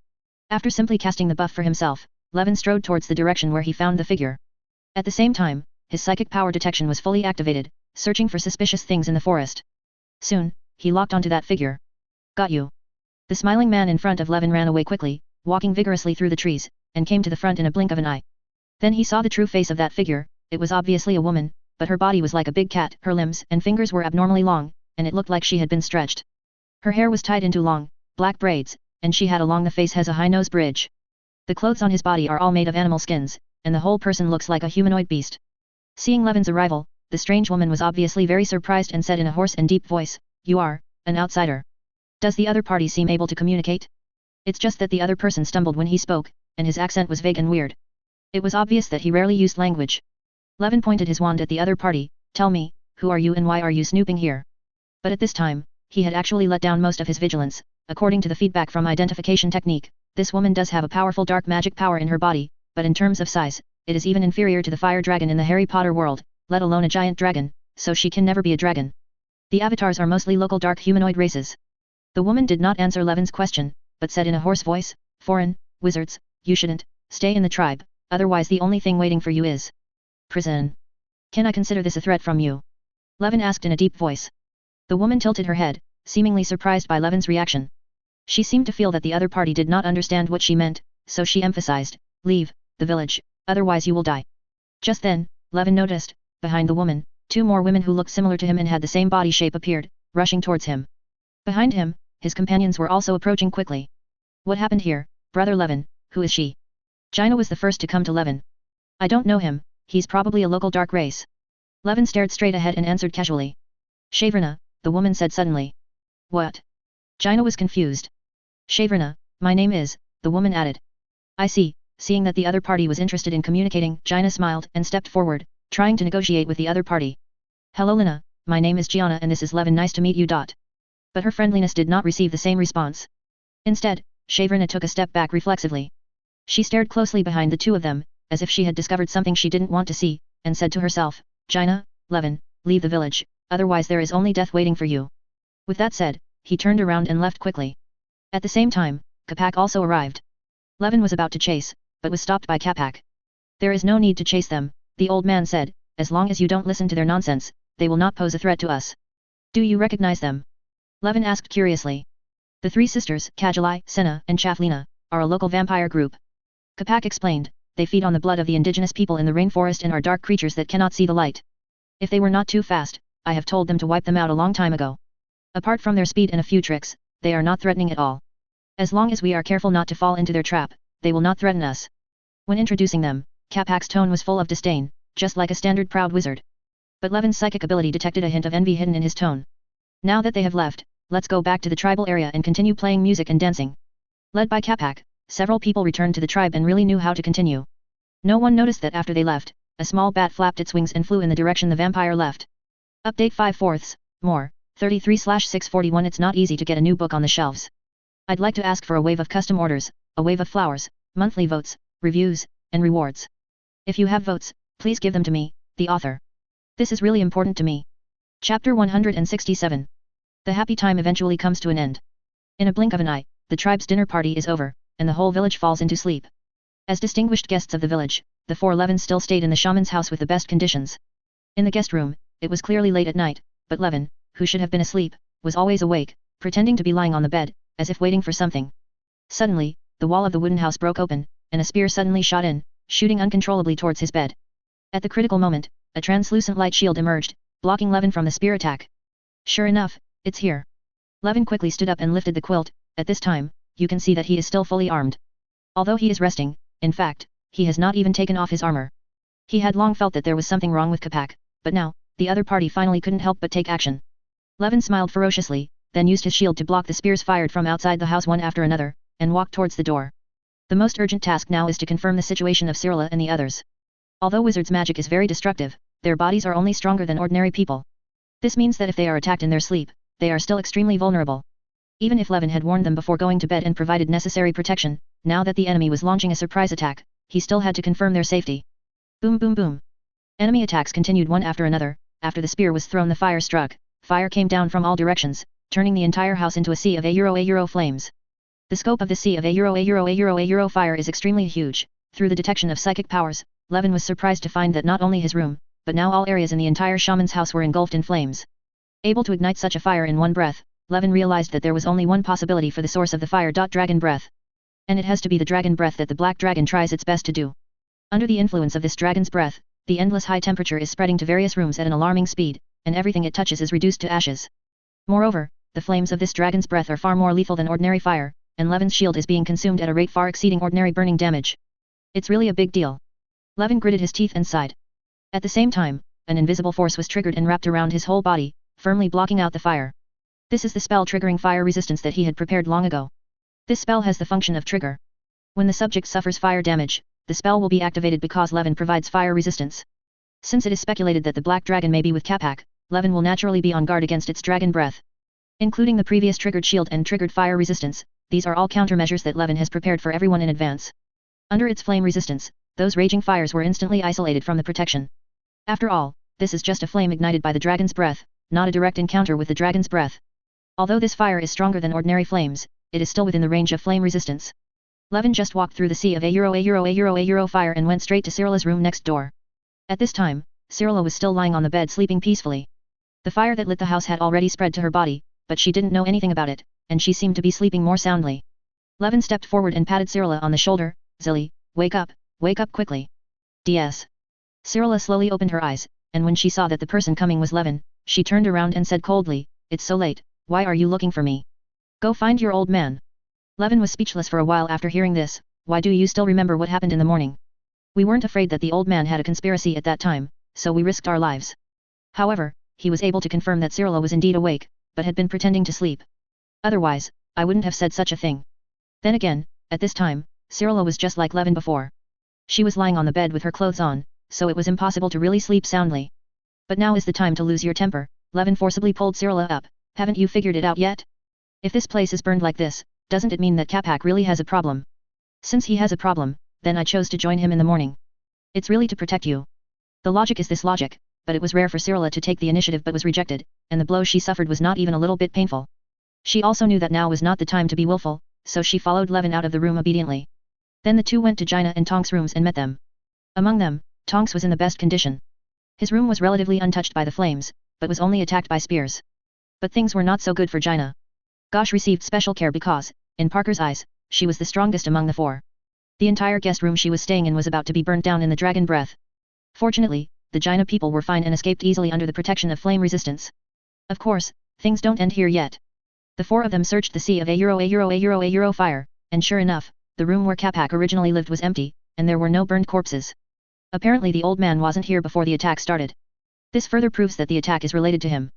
After simply casting the buff for himself, Levin strode towards the direction where he found the figure. At the same time, his psychic power detection was fully activated, searching for suspicious things in the forest. Soon, he locked onto that figure. Got you. The smiling man in front of Levin ran away quickly, walking vigorously through the trees, and came to the front in a blink of an eye. Then he saw the true face of that figure. It was obviously a woman, but her body was like a big cat, her limbs and fingers were abnormally long, and it looked like she had been stretched. Her hair was tied into long, black braids, and she had along the face has a high nose bridge. The clothes on his body are all made of animal skins, and the whole person looks like a humanoid beast. Seeing Levin's arrival, the strange woman was obviously very surprised and said in a hoarse and deep voice, "You are an outsider. Does the other party seem able to communicate?" It's just that the other person stumbled when he spoke, and his accent was vague and weird. It was obvious that he rarely used language. Levin pointed his wand at the other party. "Tell me, who are you and why are you snooping here?" But at this time, he had actually let down most of his vigilance. According to the feedback from identification technique, this woman does have a powerful dark magic power in her body, but in terms of size, it is even inferior to the fire dragon in the Harry Potter world, let alone a giant dragon, so she can never be a dragon. The avatars are mostly local dark humanoid races. The woman did not answer Levin's question, but said in a hoarse voice, "Foreign, wizards, you shouldn't stay in the tribe, otherwise the only thing waiting for you is prison. Can I consider this a threat from you?" Levin asked in a deep voice. The woman tilted her head, seemingly surprised by Levin's reaction. She seemed to feel that the other party did not understand what she meant, so she emphasized, "Leave the village, otherwise you will die." Just then, Levin noticed, behind the woman, two more women who looked similar to him and had the same body shape appeared, rushing towards him. Behind him, his companions were also approaching quickly. "What happened here, Brother Levin? Who is she?" Gina was the first to come to Levin. "I don't know him, he's probably a local dark race." Levin stared straight ahead and answered casually. "Shavrina," the woman said suddenly. "What?" Gina was confused. "Shavrina, my name is," the woman added. "I see." Seeing that the other party was interested in communicating, Gina smiled and stepped forward, trying to negotiate with the other party. "Hello Lina, my name is Gianna and this is Levin, nice to meet you. But her friendliness did not receive the same response. Instead, Shavrina took a step back reflexively. She stared closely behind the two of them, as if she had discovered something she didn't want to see, and said to herself, "Gina, Levin, leave the village, otherwise there is only death waiting for you." With that said, he turned around and left quickly. At the same time, Kapak also arrived. Levin was about to chase, but was stopped by Kapak. "There is no need to chase them," the old man said, "as long as you don't listen to their nonsense, they will not pose a threat to us." "Do you recognize them?" Levin asked curiously. "The three sisters, Kajalai, Sena, and Chaflina, are a local vampire group." Kapak explained, "They feed on the blood of the indigenous people in the rainforest and are dark creatures that cannot see the light. If they were not too fast, I have told them to wipe them out a long time ago. Apart from their speed and a few tricks, they are not threatening at all. As long as we are careful not to fall into their trap, they will not threaten us." When introducing them, Kapak's tone was full of disdain, just like a standard proud wizard. But Levin's psychic ability detected a hint of envy hidden in his tone. "Now that they have left, let's go back to the tribal area and continue playing music and dancing." Led by Kapak, several people returned to the tribe and really knew how to continue. No one noticed that after they left, a small bat flapped its wings and flew in the direction the vampire left. Update 5/4, more, 33/641. It's not easy to get a new book on the shelves. I'd like to ask for a wave of custom orders, a wave of flowers, monthly votes, reviews, and rewards. If you have votes, please give them to me, the author. This is really important to me. Chapter 167. The happy time eventually comes to an end. In a blink of an eye, the tribe's dinner party is over, and the whole village falls into sleep. As distinguished guests of the village, the four Levins still stayed in the shaman's house with the best conditions. In the guest room, it was clearly late at night, but Levin, who should have been asleep, was always awake, pretending to be lying on the bed, as if waiting for something. Suddenly, the wall of the wooden house broke open, and a spear suddenly shot in, shooting uncontrollably towards his bed. At the critical moment, a translucent light shield emerged, blocking Levin from the spear attack. Sure enough, it's here. Levin quickly stood up and lifted the quilt. At this time, you can see that he is still fully armed. Although he is resting, in fact, he has not even taken off his armor. He had long felt that there was something wrong with Kapak, but now, the other party finally couldn't help but take action. Levin smiled ferociously, then used his shield to block the spears fired from outside the house one after another, and walked towards the door. The most urgent task now is to confirm the situation of Cyrilla and the others. Although wizards' magic is very destructive, their bodies are only stronger than ordinary people. This means that if they are attacked in their sleep, they are still extremely vulnerable. Even if Levin had warned them before going to bed and provided necessary protection, now that the enemy was launching a surprise attack, he still had to confirm their safety. Boom boom boom. Enemy attacks continued one after another. After the spear was thrown, the fire struck. Fire came down from all directions, turning the entire house into a sea of a flames. The scope of this sea of a fire is extremely huge. Through the detection of psychic powers, Levin was surprised to find that not only his room, but now all areas in the entire shaman's house were engulfed in flames. Able to ignite such a fire in one breath, Levin realized that there was only one possibility for the source of the fire. Dragon breath. And it has to be the dragon breath that the black dragon tries its best to do. Under the influence of this dragon's breath, the endless high temperature is spreading to various rooms at an alarming speed, and everything it touches is reduced to ashes. Moreover, the flames of this dragon's breath are far more lethal than ordinary fire, and Levin's shield is being consumed at a rate far exceeding ordinary burning damage. It's really a big deal. Levin gritted his teeth and sighed. At the same time, an invisible force was triggered and wrapped around his whole body, firmly blocking out the fire. This is the spell triggering fire resistance that he had prepared long ago. This spell has the function of trigger. When the subject suffers fire damage, the spell will be activated because Levin provides fire resistance. Since it is speculated that the black dragon may be with Kapak, Levin will naturally be on guard against its dragon breath. Including the previous triggered shield and triggered fire resistance, these are all countermeasures that Levin has prepared for everyone in advance. Under its flame resistance, those raging fires were instantly isolated from the protection. After all, this is just a flame ignited by the dragon's breath, not a direct encounter with the dragon's breath. Although this fire is stronger than ordinary flames, it is still within the range of flame resistance. Levin just walked through the sea of a fire and went straight to Cyrilla's room next door. At this time, Cyrilla was still lying on the bed sleeping peacefully. The fire that lit the house had already spread to her body, but she didn't know anything about it, and she seemed to be sleeping more soundly. Levin stepped forward and patted Cyrilla on the shoulder. Zilly, wake up quickly. DS. Cyrilla slowly opened her eyes, and when she saw that the person coming was Levin, she turned around and said coldly, it's so late, why are you looking for me? Go find your old man. Levin was speechless for a while after hearing this. Why do you still remember what happened in the morning? We weren't afraid that the old man had a conspiracy at that time, so we risked our lives. However, he was able to confirm that Cyrilla was indeed awake, but had been pretending to sleep. Otherwise, I wouldn't have said such a thing. Then again, at this time, Cyrilla was just like Levin before. She was lying on the bed with her clothes on, so it was impossible to really sleep soundly. But now is the time to lose your temper. Levin forcibly pulled Cyrilla up. Haven't you figured it out yet? If this place is burned like this, doesn't it mean that Capac really has a problem? Since he has a problem, then I chose to join him in the morning. It's really to protect you. The logic is this logic, but it was rare for Cyrilla to take the initiative but was rejected, and the blow she suffered was not even a little bit painful. She also knew that now was not the time to be willful, so she followed Levin out of the room obediently. Then the two went to Gina and Tonks' rooms and met them. Among them, Tonks was in the best condition. His room was relatively untouched by the flames, but was only attacked by spears. But things were not so good for Gina. Gosh received special care because, in Parker's eyes, she was the strongest among the four. The entire guest room she was staying in was about to be burnt down in the dragon breath. Fortunately, the Gina people were fine and escaped easily under the protection of flame resistance. Of course, things don't end here yet. The four of them searched the sea of a fire, and sure enough, the room where Capac originally lived was empty, and there were no burned corpses. Apparently the old man wasn't here before the attack started. This further proves that the attack is related to him.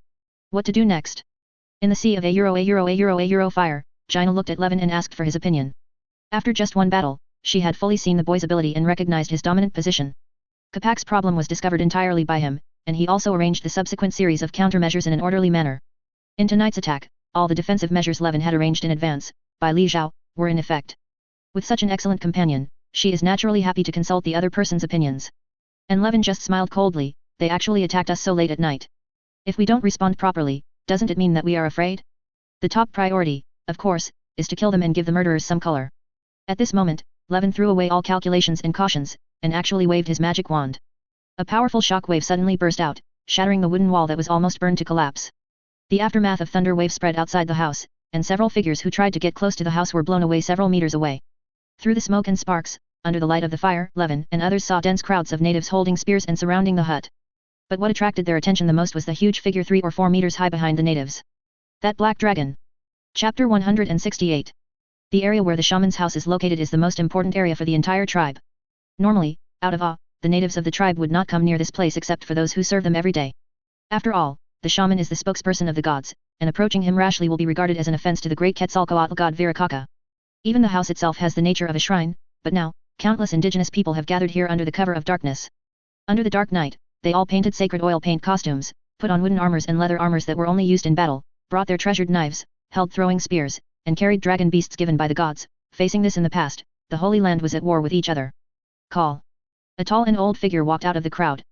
What to do next? In the sea of a fire, Gina looked at Levin and asked for his opinion. After just one battle, she had fully seen the boy's ability and recognized his dominant position. Capac's problem was discovered entirely by him, and he also arranged the subsequent series of countermeasures in an orderly manner. In tonight's attack, all the defensive measures Levin had arranged in advance, by Li Zhao, were in effect. With such an excellent companion, she is naturally happy to consult the other person's opinions. And Levin just smiled coldly. They actually attacked us so late at night. If we don't respond properly, doesn't it mean that we are afraid? The top priority, of course, is to kill them and give the murderers some color. At this moment, Levin threw away all calculations and cautions, and actually waved his magic wand. A powerful shock wave suddenly burst out, shattering the wooden wall that was almost burned to collapse. The aftermath of thunder wave spread outside the house, and several figures who tried to get close to the house were blown away several meters away. Through the smoke and sparks, under the light of the fire, Levin and others saw dense crowds of natives holding spears and surrounding the hut. But what attracted their attention the most was the huge figure 3 or 4 meters high behind the natives. That black dragon. Chapter 168. The area where the shaman's house is located is the most important area for the entire tribe. Normally, out of awe, the natives of the tribe would not come near this place except for those who serve them every day. After all, the shaman is the spokesperson of the gods, and approaching him rashly will be regarded as an offense to the great Quetzalcoatl god Viracaka. Even the house itself has the nature of a shrine, but now, countless indigenous people have gathered here under the cover of darkness. Under the dark night, they all painted sacred oil paint costumes, put on wooden armors and leather armors that were only used in battle, brought their treasured knives, held throwing spears, and carried dragon beasts given by the gods. Facing this in the past, the Holy Land was at war with each other. Call. A tall and old figure walked out of the crowd.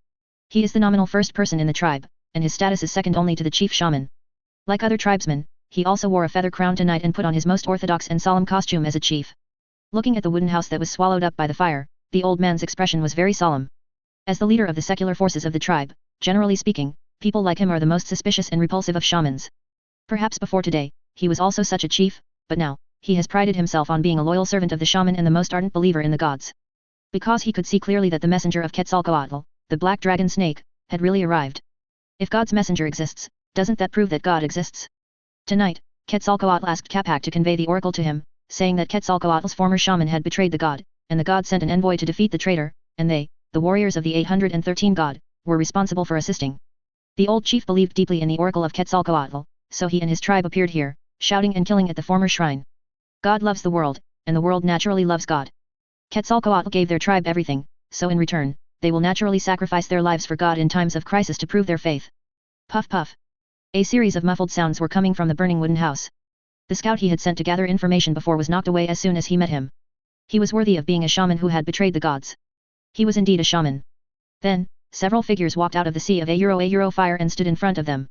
He is the nominal first person in the tribe, and his status is second only to the chief shaman. Like other tribesmen, he also wore a feather crown tonight and put on his most orthodox and solemn costume as a chief. Looking at the wooden house that was swallowed up by the fire, the old man's expression was very solemn. As the leader of the secular forces of the tribe, generally speaking, people like him are the most suspicious and repulsive of shamans. Perhaps before today, he was also such a chief, but now, he has prided himself on being a loyal servant of the shaman and the most ardent believer in the gods. Because he could see clearly that the messenger of Quetzalcoatl, the black dragon snake, had really arrived. If God's messenger exists, doesn't that prove that God exists? Tonight, Quetzalcoatl asked Capac to convey the oracle to him, saying that Quetzalcoatl's former shaman had betrayed the god, and the god sent an envoy to defeat the traitor, and they, the warriors of the 813 god, were responsible for assisting. The old chief believed deeply in the oracle of Quetzalcoatl, so he and his tribe appeared here, shouting and killing at the former shrine. God loves the world, and the world naturally loves God. Quetzalcoatl gave their tribe everything, so in return, they will naturally sacrifice their lives for God in times of crisis to prove their faith. Puff puff. A series of muffled sounds were coming from the burning wooden house. The scout he had sent to gather information before was knocked away as soon as he met him. He was worthy of being a shaman who had betrayed the gods. He was indeed a shaman. Then, several figures walked out of the sea of a fire and stood in front of them.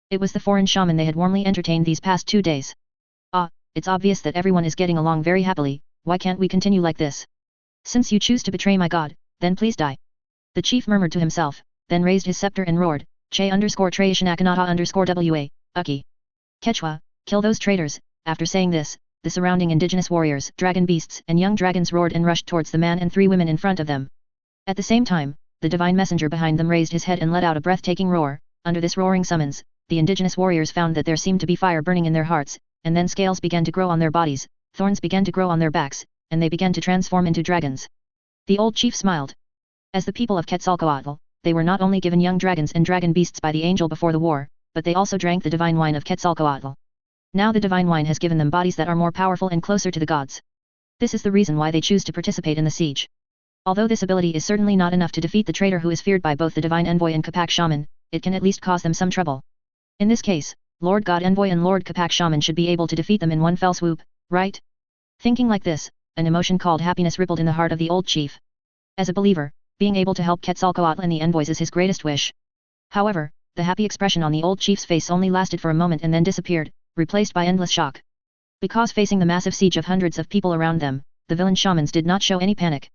It was the foreign shaman they had warmly entertained these past 2 days. Ah, it's obvious that everyone is getting along very happily. Why can't we continue like this? Since you choose to betray my god, then please die. The chief murmured to himself, then raised his scepter and roared, Che_Trayashanakanaha_WA, Uki. Quechua, kill those traitors. After saying this, the surrounding indigenous warriors, dragon beasts and young dragons roared and rushed towards the man and 3 women in front of them. At the same time, the divine messenger behind them raised his head and let out a breathtaking roar. Under this roaring summons, the indigenous warriors found that there seemed to be fire burning in their hearts, and then scales began to grow on their bodies, thorns began to grow on their backs, and they began to transform into dragons. The old chief smiled. As the people of Quetzalcoatl, they were not only given young dragons and dragon beasts by the angel before the war, but they also drank the divine wine of Quetzalcoatl. Now the divine wine has given them bodies that are more powerful and closer to the gods. This is the reason why they choose to participate in the siege. Although this ability is certainly not enough to defeat the traitor who is feared by both the divine envoy and Capac shaman, it can at least cause them some trouble. In this case, Lord God Envoy and Lord Capac shaman should be able to defeat them in one fell swoop, right? Thinking like this, an emotion called happiness rippled in the heart of the old chief. As a believer, being able to help Quetzalcoatl and the envoys is his greatest wish. However, the happy expression on the old chief's face only lasted for a moment and then disappeared, replaced by endless shock. Because facing the massive siege of hundreds of people around them, the villain shamans did not show any panic.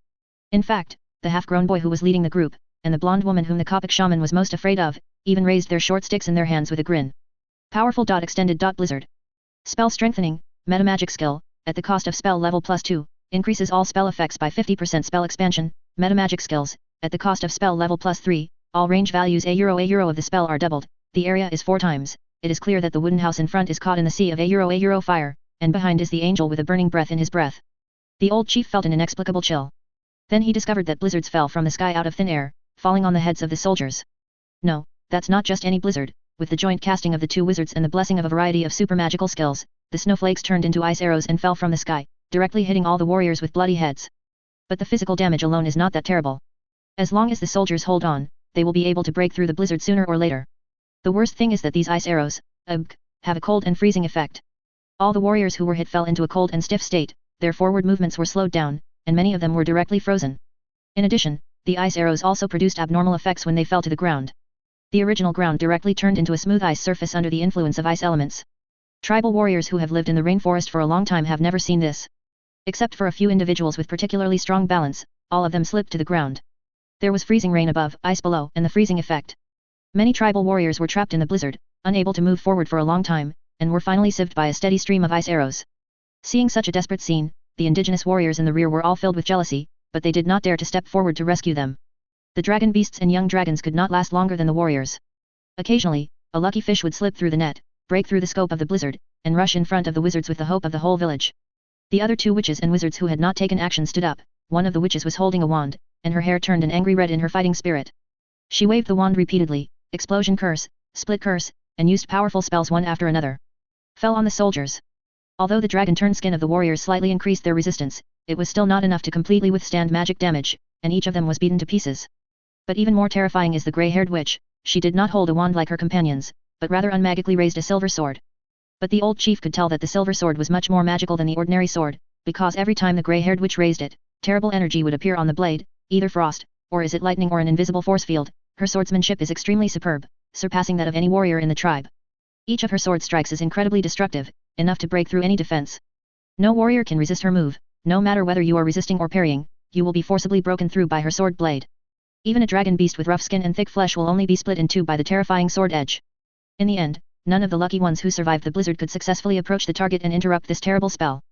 In fact, the half-grown boy who was leading the group, and the blonde woman whom the Capac shaman was most afraid of, even raised their short sticks in their hands with a grin. Powerful. Extended. Blizzard. Spell strengthening, metamagic skill, at the cost of spell level +2, increases all spell effects by 50%. Spell expansion, metamagic skills, at the cost of spell level +3, all range values A euro of the spell are doubled, the area is 4 times. It is clear that the wooden house in front is caught in the sea of A euro fire, and behind is the angel with a burning breath in his breath. The old chief felt an inexplicable chill. Then he discovered that blizzards fell from the sky out of thin air, falling on the heads of the soldiers. No, that's not just any blizzard. With the joint casting of the 2 wizards and the blessing of a variety of super magical skills, the snowflakes turned into ice arrows and fell from the sky, directly hitting all the warriors with bloody heads. But the physical damage alone is not that terrible. As long as the soldiers hold on, they will be able to break through the blizzard sooner or later. The worst thing is that these ice arrows, have a cold and freezing effect. All the warriors who were hit fell into a cold and stiff state, their forward movements were slowed down, and many of them were directly frozen. In addition, the ice arrows also produced abnormal effects when they fell to the ground. The original ground directly turned into a smooth ice surface under the influence of ice elements. Tribal warriors who have lived in the rainforest for a long time have never seen this. Except for a few individuals with particularly strong balance, all of them slipped to the ground. There was freezing rain above, ice below, and the freezing effect. Many tribal warriors were trapped in the blizzard, unable to move forward for a long time, and were finally sieved by a steady stream of ice arrows. Seeing such a desperate scene, the indigenous warriors in the rear were all filled with jealousy, but they did not dare to step forward to rescue them. The dragon beasts and young dragons could not last longer than the warriors. Occasionally, a lucky fish would slip through the net, break through the scope of the blizzard, and rush in front of the wizards with the hope of the whole village. The other 2 witches and wizards who had not taken action stood up. One of the witches was holding a wand, and her hair turned an angry red in her fighting spirit. She waved the wand repeatedly, explosion curse, split curse, and used powerful spells one after another. Fell on the soldiers. Although the dragon-turned skin of the warriors slightly increased their resistance, it was still not enough to completely withstand magic damage, and each of them was beaten to pieces. But even more terrifying is the grey-haired witch. She did not hold a wand like her companions, but rather unmagically raised a silver sword. But the old chief could tell that the silver sword was much more magical than the ordinary sword, because every time the grey-haired witch raised it, terrible energy would appear on the blade, either frost, or is it lightning or an invisible force field. Her swordsmanship is extremely superb, surpassing that of any warrior in the tribe. Each of her sword strikes is incredibly destructive, enough to break through any defense. No warrior can resist her move, no matter whether you are resisting or parrying, you will be forcibly broken through by her sword blade. Even a dragon beast with rough skin and thick flesh will only be split in 2 by the terrifying sword edge. In the end, none of the lucky ones who survived the blizzard could successfully approach the target and interrupt this terrible spell.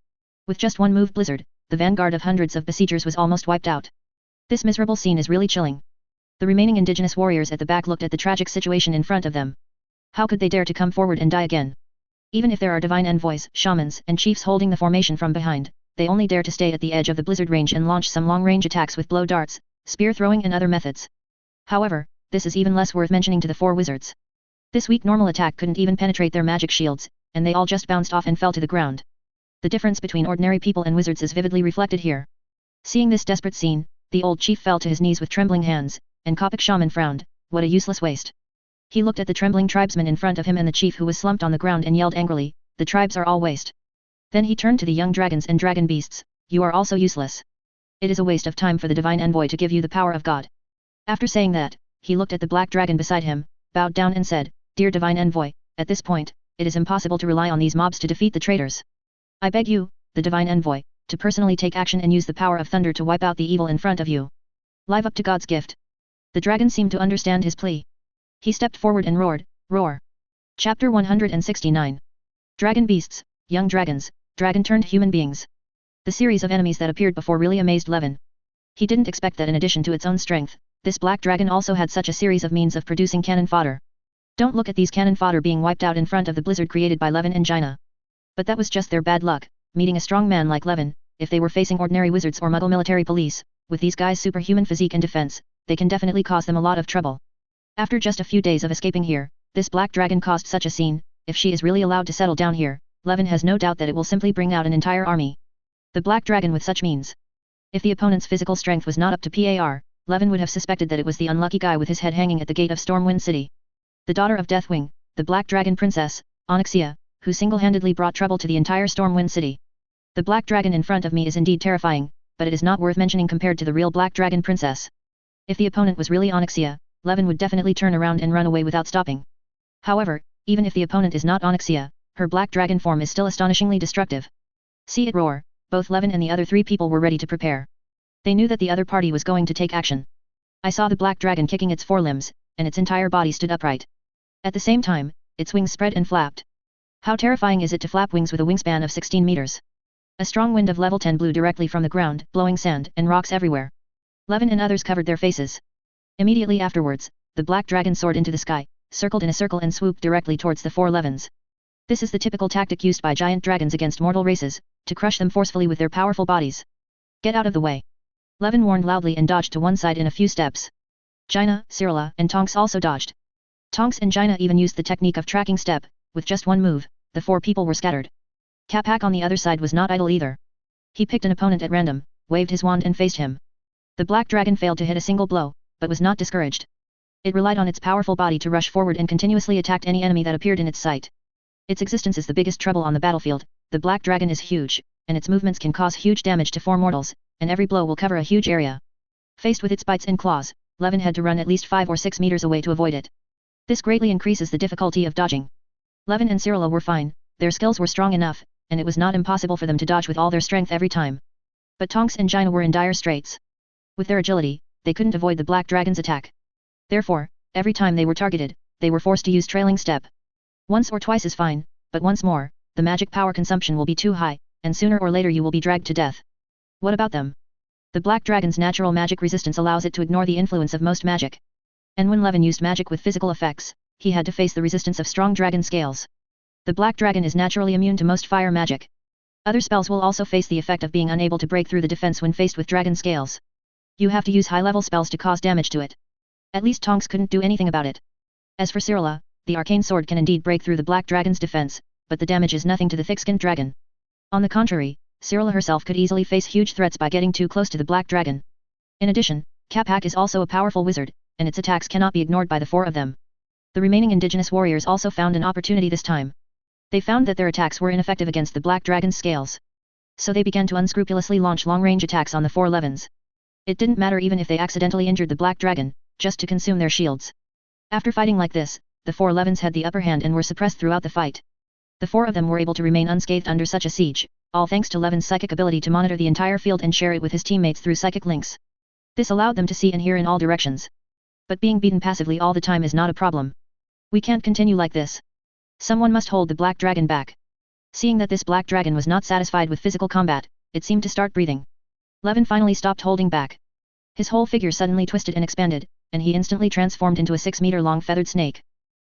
With just one move blizzard, the vanguard of hundreds of besiegers was almost wiped out. This miserable scene is really chilling. The remaining indigenous warriors at the back looked at the tragic situation in front of them. How could they dare to come forward and die again? Even if there are divine envoys, shamans, and chiefs holding the formation from behind, they only dare to stay at the edge of the blizzard range and launch some long-range attacks with blow darts, spear throwing and other methods. However, this is even less worth mentioning to the 4 wizards. This weak normal attack couldn't even penetrate their magic shields, and they all just bounced off and fell to the ground. The difference between ordinary people and wizards is vividly reflected here. Seeing this desperate scene, the old chief fell to his knees with trembling hands, and Capac shaman frowned. What a useless waste. He looked at the trembling tribesmen in front of him and the chief who was slumped on the ground and yelled angrily, the tribes are all waste. Then he turned to the young dragons and dragon beasts, you are also useless. It is a waste of time for the divine envoy to give you the power of God. After saying that, he looked at the black dragon beside him, bowed down and said, Dear divine envoy, at this point, it is impossible to rely on these mobs to defeat the traitors. I beg you, the divine envoy, to personally take action and use the power of thunder to wipe out the evil in front of you. Live up to God's gift. The dragon seemed to understand his plea. He stepped forward and roared, "Roar!" Chapter 169. Dragon Beasts, Young Dragons, Dragon-turned-human beings. The series of enemies that appeared before really amazed Levin. He didn't expect that in addition to its own strength, this black dragon also had such a series of means of producing cannon fodder. Don't look at these cannon fodder being wiped out in front of the blizzard created by Levin and Jaina. But that was just their bad luck, meeting a strong man like Levin. If they were facing ordinary wizards or Muggle military police, with these guys' superhuman physique and defense, they can definitely cause them a lot of trouble. After just a few days of escaping here, this black dragon caused such a scene. If she is really allowed to settle down here, Levin has no doubt that it will simply bring out an entire army. The black dragon with such means. If the opponent's physical strength was not up to par, Levin would have suspected that it was the unlucky guy with his head hanging at the gate of Stormwind City. The daughter of Deathwing, the black dragon princess, Onyxia, who single-handedly brought trouble to the entire Stormwind City. The black dragon in front of me is indeed terrifying, but it is not worth mentioning compared to the real black dragon princess. If the opponent was really Onyxia, Levin would definitely turn around and run away without stopping. However, even if the opponent is not Onyxia, her black dragon form is still astonishingly destructive. See it roar. Both Levin and the other three people were ready to prepare. They knew that the other party was going to take action. I saw the black dragon kicking its forelimbs, and its entire body stood upright. At the same time, its wings spread and flapped. How terrifying is it to flap wings with a wingspan of 16 meters? A strong wind of level 10 blew directly from the ground, blowing sand and rocks everywhere. Levin and others covered their faces. Immediately afterwards, the black dragon soared into the sky, circled in a circle and swooped directly towards the four Levins. This is the typical tactic used by giant dragons against mortal races, to crush them forcefully with their powerful bodies. Get out of the way. Levin warned loudly and dodged to one side in a few steps. Jaina, Cyrilla, and Tonks also dodged. Tonks and Jaina even used the technique of tracking step. With just one move, the four people were scattered. Capac on the other side was not idle either. He picked an opponent at random, waved his wand and faced him. The black dragon failed to hit a single blow, but was not discouraged. It relied on its powerful body to rush forward and continuously attacked any enemy that appeared in its sight. Its existence is the biggest trouble on the battlefield. The black dragon is huge, and its movements can cause huge damage to four mortals, and every blow will cover a huge area. Faced with its bites and claws, Levin had to run at least 5 or 6 meters away to avoid it. This greatly increases the difficulty of dodging. Levin and Cyrilla were fine, their skills were strong enough, and it was not impossible for them to dodge with all their strength every time. But Tonks and Jaina were in dire straits. With their agility, they couldn't avoid the black dragon's attack. Therefore, every time they were targeted, they were forced to use trailing step. Once or twice is fine, but once more, the magic power consumption will be too high, and sooner or later you will be dragged to death. What about them? The black dragon's natural magic resistance allows it to ignore the influence of most magic. And when Levin used magic with physical effects, he had to face the resistance of strong dragon scales. The black dragon is naturally immune to most fire magic. Other spells will also face the effect of being unable to break through the defense when faced with dragon scales. You have to use high-level spells to cause damage to it. At least Tonks couldn't do anything about it. As for Cyrilla, the arcane sword can indeed break through the black dragon's defense, but the damage is nothing to the thick-skinned dragon. On the contrary, Cyrilla herself could easily face huge threats by getting too close to the black dragon. In addition, Capac is also a powerful wizard, and its attacks cannot be ignored by the four of them. The remaining indigenous warriors also found an opportunity this time. They found that their attacks were ineffective against the black dragon's scales. So they began to unscrupulously launch long-range attacks on the four Levins. It didn't matter even if they accidentally injured the black dragon, just to consume their shields. After fighting like this, the four Levins had the upper hand and were suppressed throughout the fight. The four of them were able to remain unscathed under such a siege, all thanks to Levin's psychic ability to monitor the entire field and share it with his teammates through psychic links. This allowed them to see and hear in all directions. But being beaten passively all the time is not a problem. We can't continue like this. Someone must hold the black dragon back. Seeing that this black dragon was not satisfied with physical combat, it seemed to start breathing. Levin finally stopped holding back. His whole figure suddenly twisted and expanded, and he instantly transformed into a 6-meter-long feathered snake.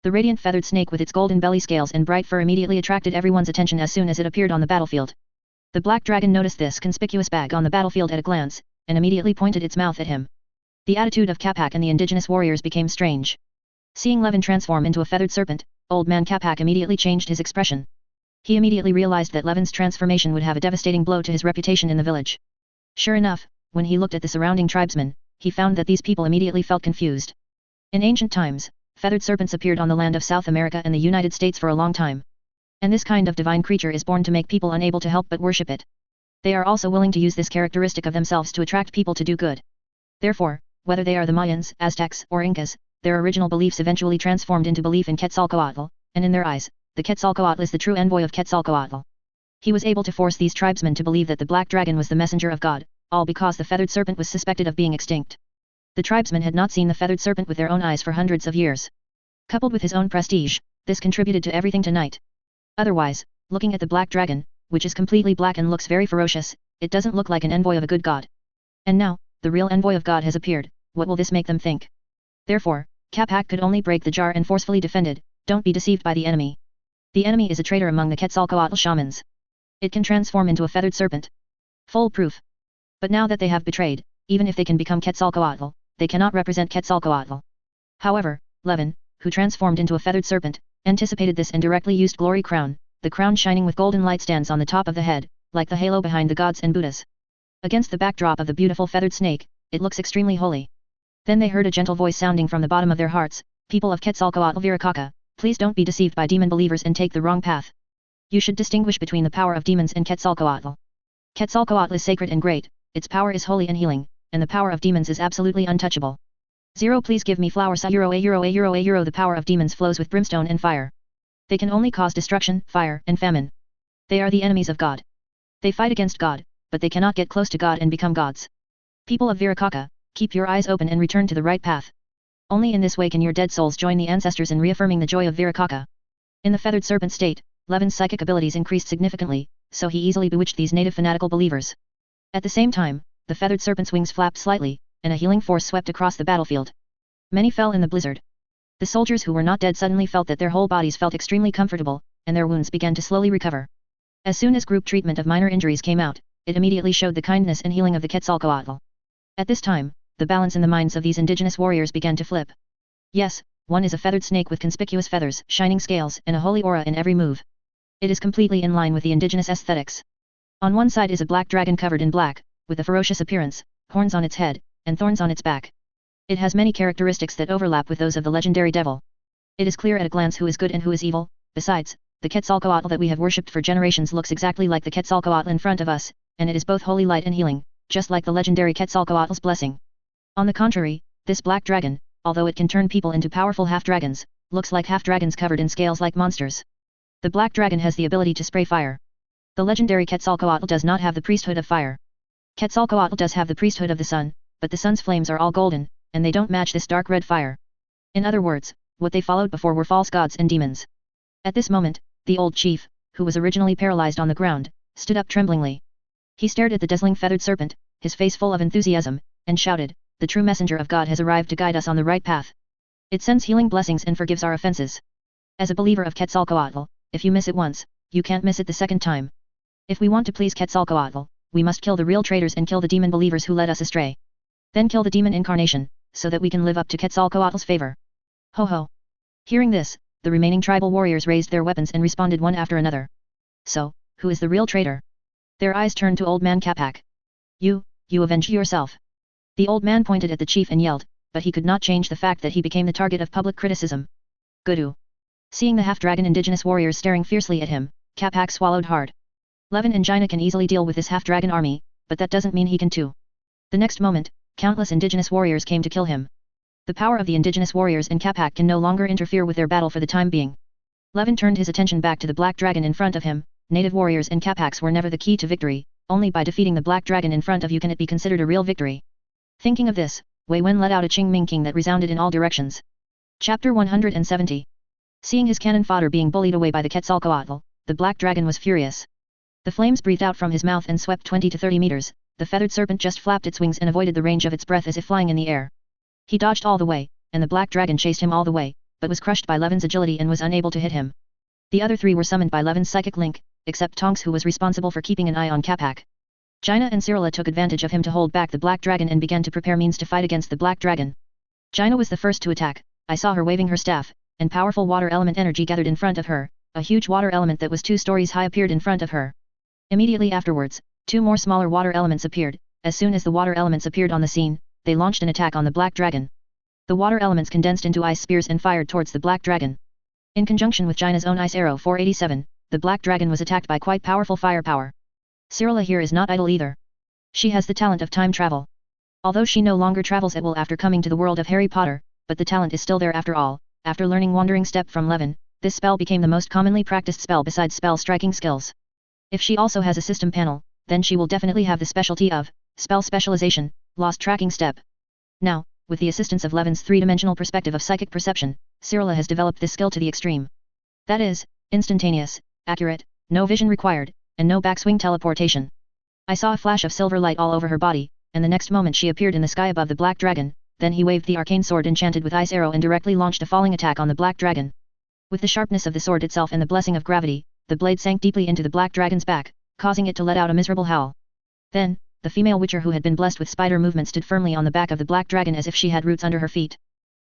The radiant feathered snake with its golden belly scales and bright fur immediately attracted everyone's attention as soon as it appeared on the battlefield. The black dragon noticed this conspicuous bag on the battlefield at a glance, and immediately pointed its mouth at him. The attitude of Capac and the indigenous warriors became strange. Seeing Levin transform into a feathered serpent, Old Man Capac immediately changed his expression. He immediately realized that Levin's transformation would have a devastating blow to his reputation in the village. Sure enough, when he looked at the surrounding tribesmen, he found that these people immediately felt confused. In ancient times, feathered serpents appeared on the land of South America and the United States for a long time. And this kind of divine creature is born to make people unable to help but worship it. They are also willing to use this characteristic of themselves to attract people to do good. Therefore, whether they are the Mayans, Aztecs, or Incas, their original beliefs eventually transformed into belief in Quetzalcoatl, and in their eyes, the Quetzalcoatl is the true envoy of Quetzalcoatl. He was able to force these tribesmen to believe that the black dragon was the messenger of God, all because the feathered serpent was suspected of being extinct. The tribesmen had not seen the feathered serpent with their own eyes for hundreds of years. Coupled with his own prestige, this contributed to everything tonight. Otherwise, looking at the black dragon, which is completely black and looks very ferocious, it doesn't look like an envoy of a good god. And now, the real envoy of God has appeared, what will this make them think? Therefore, Capac could only break the jar and forcefully defended, don't be deceived by the enemy. The enemy is a traitor among the Quetzalcoatl shamans. It can transform into a feathered serpent. Full proof. But now that they have betrayed, even if they can become Quetzalcoatl, they cannot represent Quetzalcoatl. However, Levin, who transformed into a feathered serpent, anticipated this and directly used Glory Crown, the crown shining with golden light stands on the top of the head, like the halo behind the gods and Buddhas. Against the backdrop of the beautiful feathered snake, it looks extremely holy. Then they heard a gentle voice sounding from the bottom of their hearts, people of Quetzalcoatl Viracocha, please don't be deceived by demon believers and take the wrong path. You should distinguish between the power of demons and Quetzalcoatl. Quetzalcoatl is sacred and great, its power is holy and healing, and the power of demons is absolutely untouchable. 0 Please give me flowers. Euro. The power of demons flows with brimstone and fire. They can only cause destruction, fire, and famine. They are the enemies of God. They fight against God, but they cannot get close to God and become gods. People of Viracocha, keep your eyes open and return to the right path. Only in this way can your dead souls join the ancestors in reaffirming the joy of Viracocha. In the feathered serpent state, Levin's psychic abilities increased significantly, so he easily bewitched these native fanatical believers. At the same time, the feathered serpent's wings flapped slightly, and a healing force swept across the battlefield. Many fell in the blizzard. The soldiers who were not dead suddenly felt that their whole bodies felt extremely comfortable, and their wounds began to slowly recover. As soon as group treatment of minor injuries came out, it immediately showed the kindness and healing of the Quetzalcoatl. At this time, the balance in the minds of these indigenous warriors began to flip. Yes, one is a feathered snake with conspicuous feathers, shining scales, and a holy aura in every move. It is completely in line with the indigenous aesthetics. On one side is a black dragon covered in black, with a ferocious appearance, horns on its head, and thorns on its back. It has many characteristics that overlap with those of the legendary devil. It is clear at a glance who is good and who is evil. Besides, the Quetzalcoatl that we have worshipped for generations looks exactly like the Quetzalcoatl in front of us, and it is both holy light and healing, just like the legendary Quetzalcoatl's blessing. On the contrary, this black dragon, although it can turn people into powerful half-dragons, looks like half-dragons covered in scales like monsters. The black dragon has the ability to spray fire. The legendary Quetzalcoatl does not have the priesthood of fire. Quetzalcoatl does have the priesthood of the sun, but the sun's flames are all golden, and they don't match this dark red fire. In other words, what they followed before were false gods and demons. At this moment, the old chief, who was originally paralyzed on the ground, stood up tremblingly. He stared at the dazzling feathered serpent, his face full of enthusiasm, and shouted, "The true messenger of God has arrived to guide us on the right path. It sends healing blessings and forgives our offenses. As a believer of Quetzalcoatl, if you miss it once, you can't miss it the second time. If we want to please Quetzalcoatl, we must kill the real traitors and kill the demon believers who led us astray. Then kill the demon incarnation, so that we can live up to Quetzalcoatl's favor." Ho ho! Hearing this, the remaining tribal warriors raised their weapons and responded one after another. So, who is the real traitor? Their eyes turned to old man Capac. You avenged yourself. The old man pointed at the chief and yelled, but he could not change the fact that he became the target of public criticism. Gudu. Seeing the half-dragon indigenous warriors staring fiercely at him, Capac swallowed hard. Levin and Jaina can easily deal with this half-dragon army, but that doesn't mean he can too. The next moment, countless indigenous warriors came to kill him. The power of the indigenous warriors and Capac can no longer interfere with their battle for the time being. Levin turned his attention back to the black dragon in front of him. Native warriors and Capacs were never the key to victory, only by defeating the black dragon in front of you can it be considered a real victory. Thinking of this, Wei Wen let out a Qing Ming King that resounded in all directions. Chapter 170. Seeing his cannon fodder being bullied away by the Quetzalcoatl, the black dragon was furious. The flames breathed out from his mouth and swept 20 to 30 meters. The feathered serpent just flapped its wings and avoided the range of its breath as if flying in the air. He dodged all the way, and the black dragon chased him all the way, but was crushed by Levin's agility and was unable to hit him. The other three were summoned by Levin's psychic link, except Tonks who was responsible for keeping an eye on Capac. Jaina and Cyrilla took advantage of him to hold back the black dragon and began to prepare means to fight against the black dragon. Jaina was the first to attack. I saw her waving her staff, and powerful water element energy gathered in front of her. A huge water element that was 2 stories high appeared in front of her. Immediately afterwards, 2 more smaller water elements appeared. As soon as the water elements appeared on the scene, they launched an attack on the black dragon. The water elements condensed into ice spears and fired towards the black dragon. In conjunction with Jaina's own ice arrow 487, the black dragon was attacked by quite powerful firepower. Cyrilla here is not idle either. She has the talent of time travel. Although she no longer travels at will after coming to the world of Harry Potter, but the talent is still there after all. After learning Wandering Step from Levin, this spell became the most commonly practiced spell besides spell striking skills. If she also has a system panel, then she will definitely have the specialty of spell specialization, lost tracking step. Now, with the assistance of Levin's 3-dimensional perspective of psychic perception, Cyrilla has developed this skill to the extreme. That is, instantaneous, accurate, no vision required, and no backswing teleportation. I saw a flash of silver light all over her body, and the next moment she appeared in the sky above the black dragon, then he waved the arcane sword enchanted with ice arrow and directly launched a falling attack on the black dragon. With the sharpness of the sword itself and the blessing of gravity, the blade sank deeply into the black dragon's back, causing it to let out a miserable howl. Then, the female witcher who had been blessed with spider movement stood firmly on the back of the black dragon as if she had roots under her feet.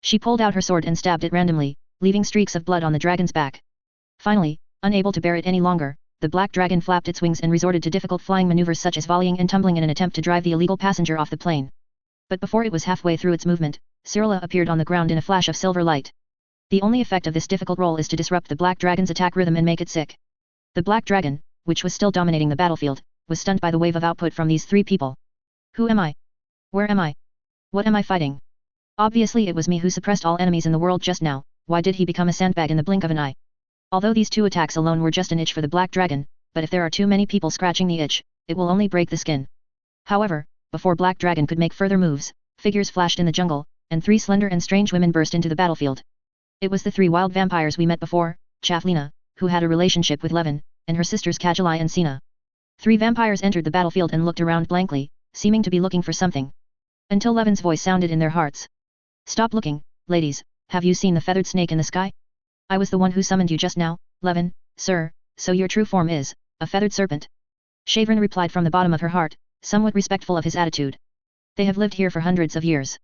She pulled out her sword and stabbed it randomly, leaving streaks of blood on the dragon's back. Finally, unable to bear it any longer, the black dragon flapped its wings and resorted to difficult flying maneuvers such as volleying and tumbling in an attempt to drive the illegal passenger off the plane. But before it was halfway through its movement, Cyrilla appeared on the ground in a flash of silver light. The only effect of this difficult role is to disrupt the black dragon's attack rhythm and make it sick. The black dragon, which was still dominating the battlefield, was stunned by the wave of output from these three people. Who am I? Where am I? What am I fighting? Obviously it was me who suppressed all enemies in the world just now, why did he become a sandbag in the blink of an eye? Although these two attacks alone were just an itch for the black dragon, but if there are too many people scratching the itch, it will only break the skin. However, before Black Dragon could make further moves, figures flashed in the jungle, and three slender and strange women burst into the battlefield. It was the three wild vampires we met before, Chaflina, who had a relationship with Levin, and her sisters Kajali and Sina. Three vampires entered the battlefield and looked around blankly, seeming to be looking for something. Until Levin's voice sounded in their hearts. Stop looking, ladies, have you seen the feathered snake in the sky? I was the one who summoned you just now, Levin, sir, so your true form is a feathered serpent. Shavrin replied from the bottom of her heart, somewhat respectful of his attitude. They have lived here for hundreds of years.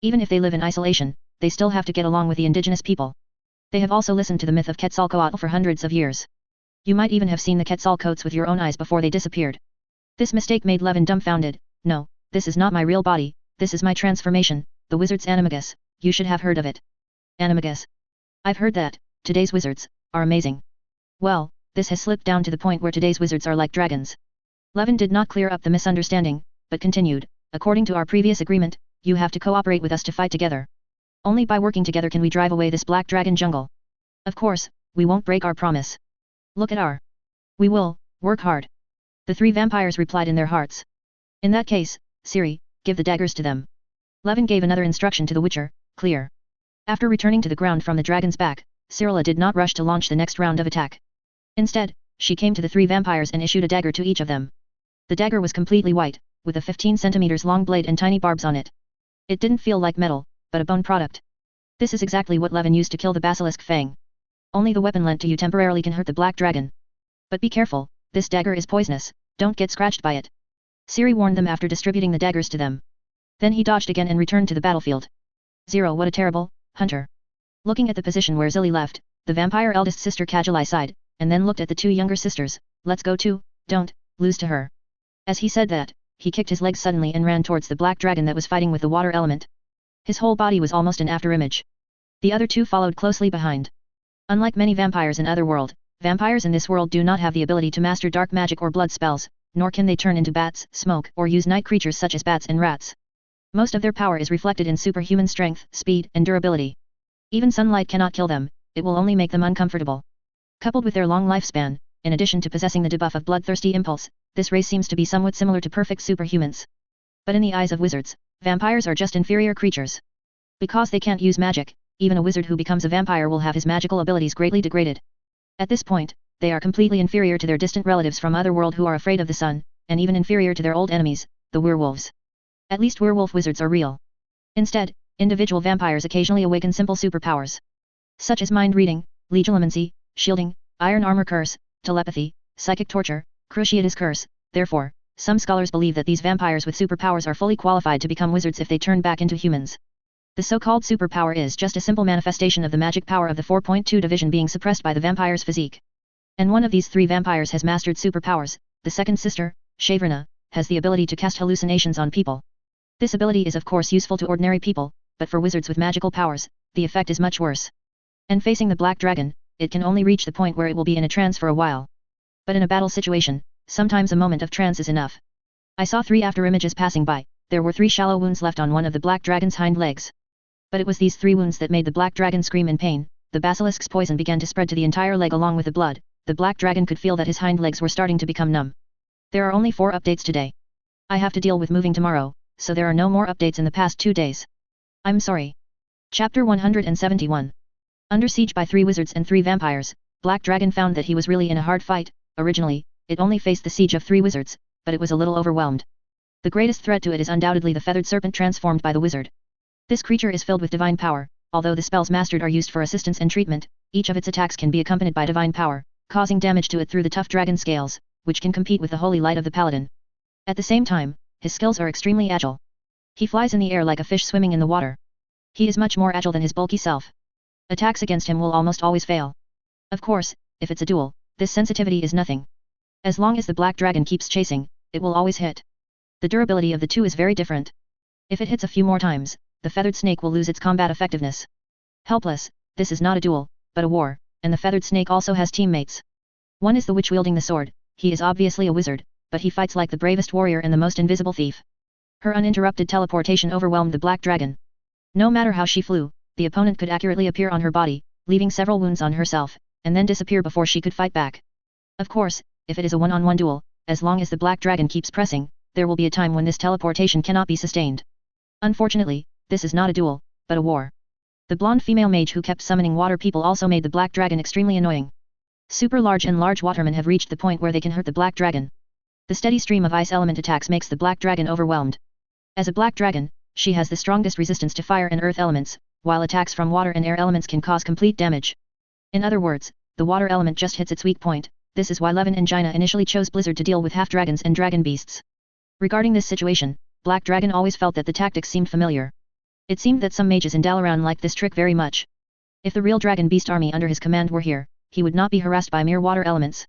Even if they live in isolation, they still have to get along with the indigenous people. They have also listened to the myth of Quetzalcoatl for hundreds of years. You might even have seen the Quetzalcoatl's with your own eyes before they disappeared. This mistake made Levin dumbfounded. No, this is not my real body, this is my transformation, the wizard's animagus, you should have heard of it. Animagus. I've heard that, today's wizards, are amazing. Well, this has slipped down to the point where today's wizards are like dragons. Levin did not clear up the misunderstanding, but continued, according to our previous agreement, you have to cooperate with us to fight together. Only by working together can we drive away this black dragon jungle. Of course, we won't break our promise. Look at our. We will, work hard. The three vampires replied in their hearts. In that case, Ciri, give the daggers to them. Levin gave another instruction to the Witcher, clear. After returning to the ground from the dragon's back, Cyrilla did not rush to launch the next round of attack. Instead, she came to the three vampires and issued a dagger to each of them. The dagger was completely white, with a 15 centimeters long blade and tiny barbs on it. It didn't feel like metal, but a bone product. This is exactly what Levin used to kill the basilisk Fang. Only the weapon lent to you temporarily can hurt the black dragon. But be careful, this dagger is poisonous, don't get scratched by it. Ciri warned them after distributing the daggers to them. Then he dodged again and returned to the battlefield. Zero, what a terrible hunter. Looking at the position where Zilly left, the vampire eldest sister Kajali sighed, and then looked at the two younger sisters. Let's go too, don't lose to her. As he said that, he kicked his legs suddenly and ran towards the black dragon that was fighting with the water element. His whole body was almost an afterimage. The other two followed closely behind. Unlike many vampires in Otherworld, vampires in this world do not have the ability to master dark magic or blood spells, nor can they turn into bats, smoke, or use night creatures such as bats and rats. Most of their power is reflected in superhuman strength, speed, and durability. Even sunlight cannot kill them, it will only make them uncomfortable. Coupled with their long lifespan, in addition to possessing the debuff of bloodthirsty impulse, this race seems to be somewhat similar to perfect superhumans. But in the eyes of wizards, vampires are just inferior creatures. Because they can't use magic, even a wizard who becomes a vampire will have his magical abilities greatly degraded. At this point, they are completely inferior to their distant relatives from Otherworld who are afraid of the sun, and even inferior to their old enemies, the werewolves. At least werewolf wizards are real. Instead, individual vampires occasionally awaken simple superpowers, such as mind reading, legilimency, shielding, iron armor curse, telepathy, psychic torture, cruciatus curse. Therefore, some scholars believe that these vampires with superpowers are fully qualified to become wizards if they turn back into humans. The so-called superpower is just a simple manifestation of the magic power of the 4.2 division being suppressed by the vampire's physique. And one of these three vampires has mastered superpowers. The second sister, Shavrina, has the ability to cast hallucinations on people. This ability is of course useful to ordinary people, but for wizards with magical powers, the effect is much worse. And facing the black dragon, it can only reach the point where it will be in a trance for a while. But in a battle situation, sometimes a moment of trance is enough. I saw 3 afterimages passing by. There were 3 shallow wounds left on one of the black dragon's hind legs. But it was these 3 wounds that made the black dragon scream in pain. The basilisk's poison began to spread to the entire leg along with the blood. The black dragon could feel that his hind legs were starting to become numb. There are only 4 updates today. I have to deal with moving tomorrow, so there are no more updates in the past 2 days. I'm sorry. Chapter 171. Under siege by 3 wizards and 3 vampires, Black Dragon found that he was really in a hard fight. Originally, it only faced the siege of 3 wizards, but it was a little overwhelmed. The greatest threat to it is undoubtedly the feathered serpent transformed by the wizard. This creature is filled with divine power. Although the spells mastered are used for assistance and treatment, each of its attacks can be accompanied by divine power, causing damage to it through the tough dragon scales, which can compete with the holy light of the paladin. At the same time, his skills are extremely agile. He flies in the air like a fish swimming in the water. He is much more agile than his bulky self. Attacks against him will almost always fail. Of course, if it's a duel, this sensitivity is nothing. As long as the black dragon keeps chasing, it will always hit. The durability of the two is very different. If it hits a few more times, the feathered snake will lose its combat effectiveness. Helpless, this is not a duel, but a war, and the feathered snake also has teammates. One is the witch wielding the sword. He is obviously a wizard, but he fights like the bravest warrior and the most invisible thief. Her uninterrupted teleportation overwhelmed the black dragon. No matter how she flew, the opponent could accurately appear on her body, leaving several wounds on herself, and then disappear before she could fight back. Of course, if it is a one-on-one duel, as long as the black dragon keeps pressing, there will be a time when this teleportation cannot be sustained. Unfortunately, this is not a duel, but a war. The blonde female mage who kept summoning water people also made the black dragon extremely annoying. Super large and large watermen have reached the point where they can hurt the black dragon. The steady stream of ice element attacks makes the black dragon overwhelmed. As a black dragon, she has the strongest resistance to fire and earth elements, while attacks from water and air elements can cause complete damage. In other words, the water element just hits its weak point. This is why Levin and Jaina initially chose Blizzard to deal with half-dragons and dragon beasts. Regarding this situation, Black Dragon always felt that the tactics seemed familiar. It seemed that some mages in Dalaran liked this trick very much. If the real dragon beast army under his command were here, he would not be harassed by mere water elements.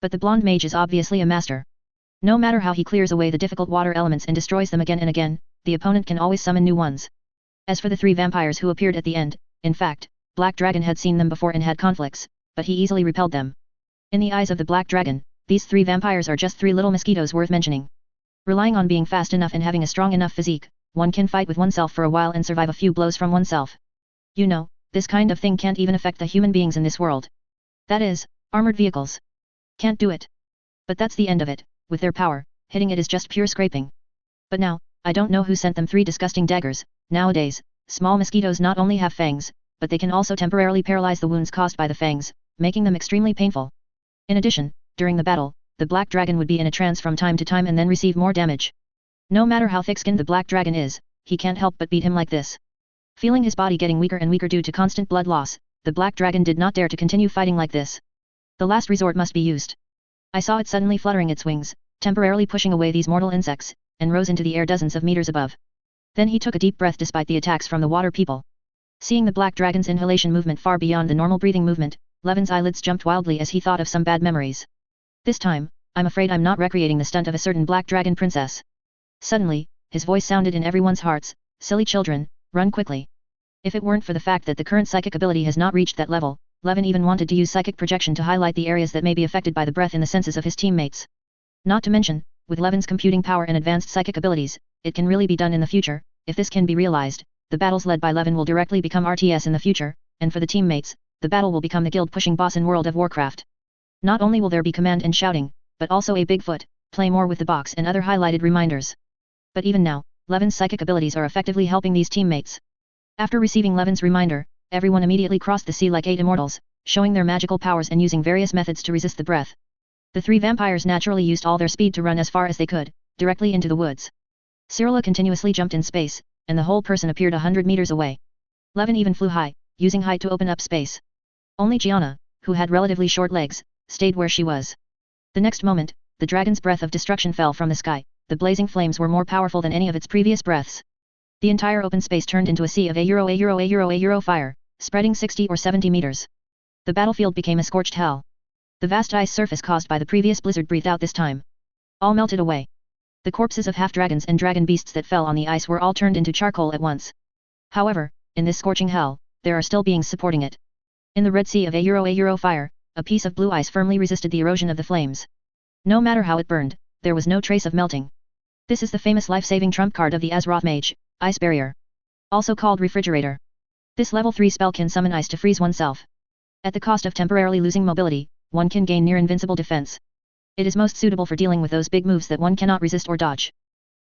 But the blonde mage is obviously a master. No matter how he clears away the difficult water elements and destroys them again and again, the opponent can always summon new ones. As for the 3 vampires who appeared at the end, in fact, Black Dragon had seen them before and had conflicts, but he easily repelled them. In the eyes of the Black Dragon, these 3 vampires are just 3 little mosquitoes worth mentioning. Relying on being fast enough and having a strong enough physique, one can fight with oneself for a while and survive a few blows from oneself. You know, this kind of thing can't even affect the human beings in this world. That is, armored vehicles. Can't do it. But that's the end of it. With their power, hitting it is just pure scraping. But now, I don't know who sent them 3 disgusting daggers. Nowadays, small mosquitoes not only have fangs, but they can also temporarily paralyze the wounds caused by the fangs, making them extremely painful. In addition, during the battle, the black dragon would be in a trance from time to time and then receive more damage. No matter how thick-skinned the black dragon is, he can't help but beat him like this. Feeling his body getting weaker and weaker due to constant blood loss, the black dragon did not dare to continue fighting like this. The last resort must be used. I saw it suddenly fluttering its wings, temporarily pushing away these mortal insects, and rose into the air dozens of meters above. Then he took a deep breath despite the attacks from the water people. Seeing the black dragon's inhalation movement far beyond the normal breathing movement, Levin's eyelids jumped wildly as he thought of some bad memories. This time, I'm afraid I'm not recreating the stunt of a certain black dragon princess. Suddenly, his voice sounded in everyone's hearts, silly children, run quickly. If it weren't for the fact that the current psychic ability has not reached that level, Levin even wanted to use psychic projection to highlight the areas that may be affected by the breath in the senses of his teammates. Not to mention, with Levin's computing power and advanced psychic abilities, it can really be done in the future. If this can be realized, the battles led by Levin will directly become RTS in the future, and for the teammates, the battle will become the guild-pushing boss in World of Warcraft. Not only will there be command and shouting, but also a Bigfoot, play more with the box and other highlighted reminders. But even now, Levin's psychic abilities are effectively helping these teammates. After receiving Levin's reminder, everyone immediately crossed the sea like 8 immortals, showing their magical powers and using various methods to resist the breath. The 3 vampires naturally used all their speed to run as far as they could, directly into the woods. Cyrilla continuously jumped in space, and the whole person appeared 100 meters away. Levin even flew high, using height to open up space. Only Gianna, who had relatively short legs, stayed where she was. The next moment, the dragon's breath of destruction fell from the sky. The blazing flames were more powerful than any of its previous breaths. The entire open space turned into a sea of a fire, spreading 60 or 70 meters. The battlefield became a scorched hell. The vast ice surface caused by the previous blizzard breathed out this time. All melted away. The corpses of half-dragons and dragon beasts that fell on the ice were all turned into charcoal at once. However, in this scorching hell, there are still beings supporting it. In the red sea of a fire, a piece of blue ice firmly resisted the erosion of the flames. No matter how it burned, there was no trace of melting. This is the famous life-saving trump card of the Azeroth Mage, Ice Barrier. Also called Refrigerator. This level 3 spell can summon ice to freeze oneself. At the cost of temporarily losing mobility, one can gain near invincible defense. It is most suitable for dealing with those big moves that one cannot resist or dodge.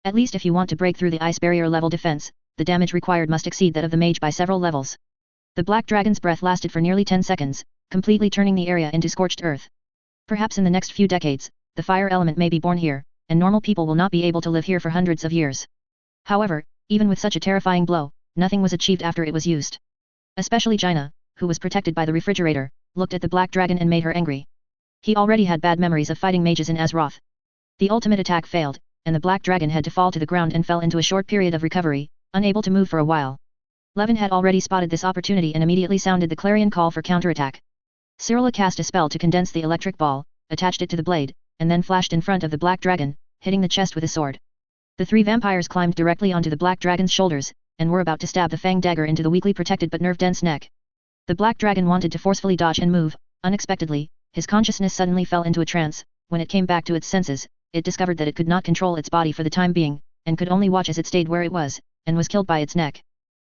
At least if you want to break through the Ice Barrier level defense, the damage required must exceed that of the mage by several levels. The black dragon's breath lasted for nearly 10 seconds, completely turning the area into scorched earth. Perhaps in the next few decades, the fire element may be born here, and normal people will not be able to live here for hundreds of years. However, even with such a terrifying blow, nothing was achieved after it was used. Especially Jaina, who was protected by the refrigerator, looked at the black dragon and made her angry. He already had bad memories of fighting mages in Azeroth. The ultimate attack failed, and the black dragon had to fall to the ground and fell into a short period of recovery, unable to move for a while. Levin had already spotted this opportunity and immediately sounded the clarion call for counterattack. Cyrilla cast a spell to condense the electric ball, attached it to the blade, and then flashed in front of the black dragon, hitting the chest with a sword. The three vampires climbed directly onto the black dragon's shoulders, and were about to stab the fang dagger into the weakly protected but nerve-dense neck. The black dragon wanted to forcefully dodge and move. Unexpectedly, his consciousness suddenly fell into a trance. When it came back to its senses, it discovered that it could not control its body for the time being, and could only watch as it stayed where it was, and was killed by its neck.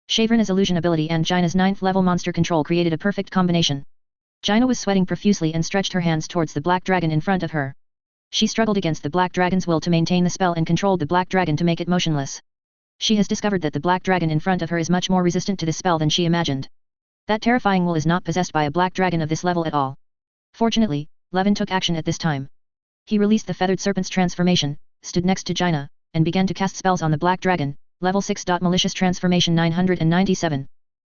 Shavrana's illusion ability and Jaina's 9th level monster control created a perfect combination. Jaina was sweating profusely and stretched her hands towards the black dragon in front of her. She struggled against the black dragon's will to maintain the spell and controlled the black dragon to make it motionless. She has discovered that the black dragon in front of her is much more resistant to this spell than she imagined. That terrifying will is not possessed by a black dragon of this level at all. Fortunately, Levin took action at this time. He released the feathered serpent's transformation, stood next to Jaina, and began to cast spells on the black dragon. Level 6. Malicious Transformation 997.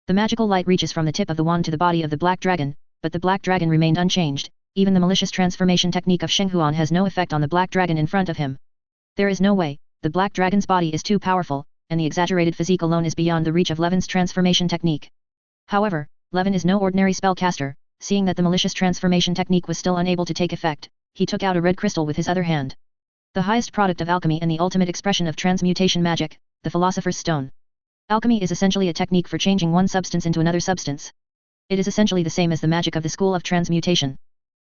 The magical light reaches from the tip of the wand to the body of the black dragon, but the black dragon remained unchanged. Even the malicious transformation technique of Shenghuan has no effect on the black dragon in front of him. There is no way, the black dragon's body is too powerful, and the exaggerated physique alone is beyond the reach of Levin's transformation technique. However, Levin is no ordinary spellcaster. Seeing that the malicious transformation technique was still unable to take effect, he took out a red crystal with his other hand. The highest product of alchemy and the ultimate expression of transmutation magic, the Philosopher's Stone. Alchemy is essentially a technique for changing one substance into another substance. It is essentially the same as the magic of the school of transmutation.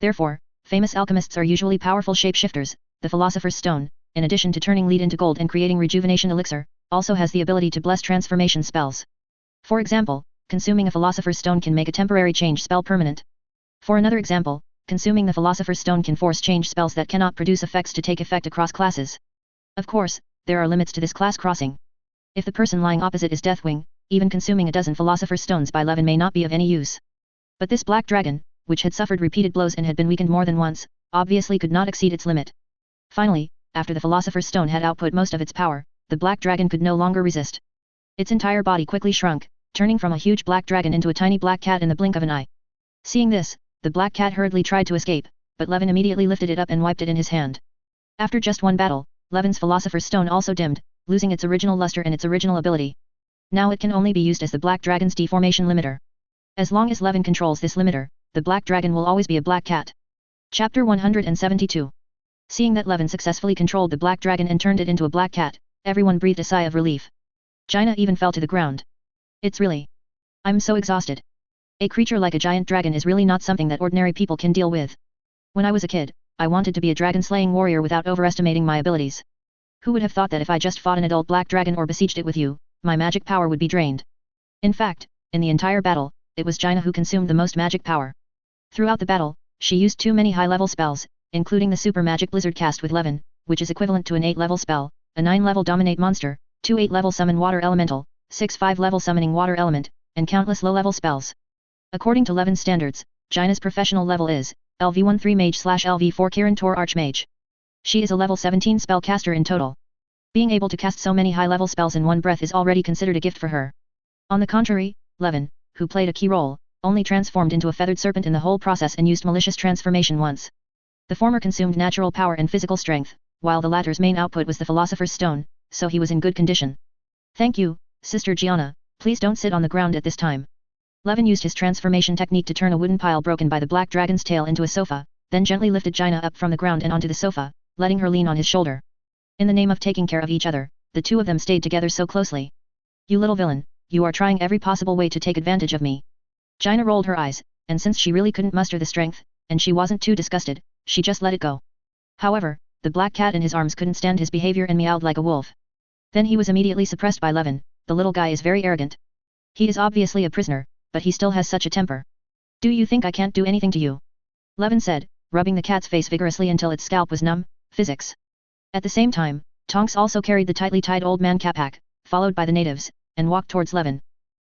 Therefore, famous alchemists are usually powerful shapeshifters. The Philosopher's Stone, in addition to turning lead into gold and creating rejuvenation elixir, also has the ability to bless transformation spells. For example, consuming a Philosopher's Stone can make a temporary change spell permanent. For another example, consuming the Philosopher's Stone can force change spells that cannot produce effects to take effect across classes. Of course, there are limits to this class crossing. If the person lying opposite is Deathwing, even consuming a dozen Philosopher's Stones by Levin may not be of any use. But this black dragon, which had suffered repeated blows and had been weakened more than once, obviously could not exceed its limit. Finally, after the Philosopher's Stone had output most of its power, the black dragon could no longer resist. Its entire body quickly shrunk, turning from a huge black dragon into a tiny black cat in the blink of an eye. Seeing this, the black cat hurriedly tried to escape, but Levin immediately lifted it up and wiped it in his hand. After just one battle, Levin's Philosopher's Stone also dimmed, losing its original luster and its original ability. Now it can only be used as the black dragon's deformation limiter. As long as Levin controls this limiter, the black dragon will always be a black cat. Chapter 172. Seeing that Levin successfully controlled the black dragon and turned it into a black cat, everyone breathed a sigh of relief. Jaina even fell to the ground. I'm so exhausted. A creature like a giant dragon is really not something that ordinary people can deal with. When I was a kid, I wanted to be a dragon-slaying warrior without overestimating my abilities. Who would have thought that if I just fought an adult black dragon or besieged it with you, my magic power would be drained? In fact, in the entire battle, it was Jaina who consumed the most magic power. Throughout the battle, she used too many high-level spells, including the super magic blizzard cast with Levin, which is equivalent to an 8-level spell, a 9-level dominate monster, 2 8-level summon water elemental, 6 5-level summoning water element, and countless low-level spells. According to Levin's standards, Jaina's professional level is LV13 Mage/LV4 Kiran Tor Archmage. She is a level 17 spellcaster in total. Being able to cast so many high-level spells in one breath is already considered a gift for her. On the contrary, Levin, who played a key role, only transformed into a feathered serpent in the whole process and used malicious transformation once. The former consumed natural power and physical strength, while the latter's main output was the Philosopher's Stone, so he was in good condition. Thank you, Sister Gianna, please don't sit on the ground at this time. Levin used his transformation technique to turn a wooden pile broken by the black dragon's tail into a sofa, then gently lifted Jaina up from the ground and onto the sofa, letting her lean on his shoulder. In the name of taking care of each other, the two of them stayed together so closely. You little villain, you are trying every possible way to take advantage of me. Jaina rolled her eyes, and since she really couldn't muster the strength, and she wasn't too disgusted, she just let it go. However, the black cat in his arms couldn't stand his behavior and meowed like a wolf. Then he was immediately suppressed by Levin. The little guy is very arrogant. He is obviously a prisoner, but he still has such a temper. Do you think I can't do anything to you? Levin said, rubbing the cat's face vigorously until its scalp was numb. Physics. At the same time, Tonks also carried the tightly tied old man Capac, followed by the natives, and walked towards Levin.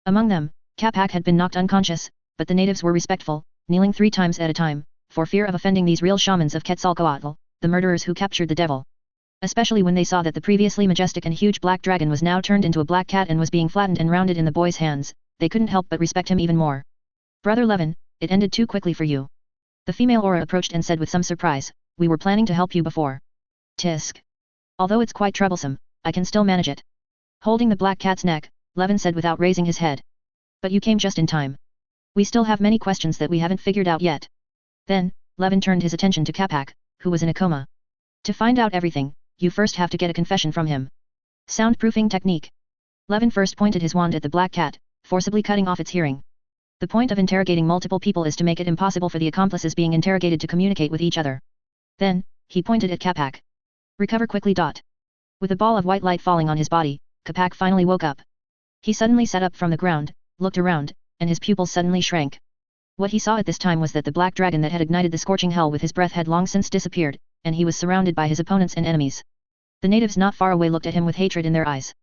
Among them, Capac had been knocked unconscious, but the natives were respectful, kneeling 3 times at a time, for fear of offending these real shamans of Quetzalcoatl, the murderers who captured the devil. Especially when they saw that the previously majestic and huge black dragon was now turned into a black cat and was being flattened and rounded in the boy's hands, they couldn't help but respect him even more. Brother Levin, it ended too quickly for you. The female aura approached and said with some surprise, we were planning to help you before. Tisk. Although it's quite troublesome, I can still manage it. Holding the black cat's neck, Levin said without raising his head. But you came just in time. We still have many questions that we haven't figured out yet. Then, Levin turned his attention to Capac, who was in a coma. To find out everything, you first have to get a confession from him. Soundproofing technique. Levin first pointed his wand at the black cat, forcibly cutting off its hearing. The point of interrogating multiple people is to make it impossible for the accomplices being interrogated to communicate with each other. Then, he pointed at Capac. Recover quickly. With a ball of white light falling on his body, Capac finally woke up. He suddenly sat up from the ground, looked around, and his pupils suddenly shrank. What he saw at this time was that the black dragon that had ignited the scorching hell with his breath had long since disappeared, and he was surrounded by his opponents and enemies. The natives not far away looked at him with hatred in their eyes.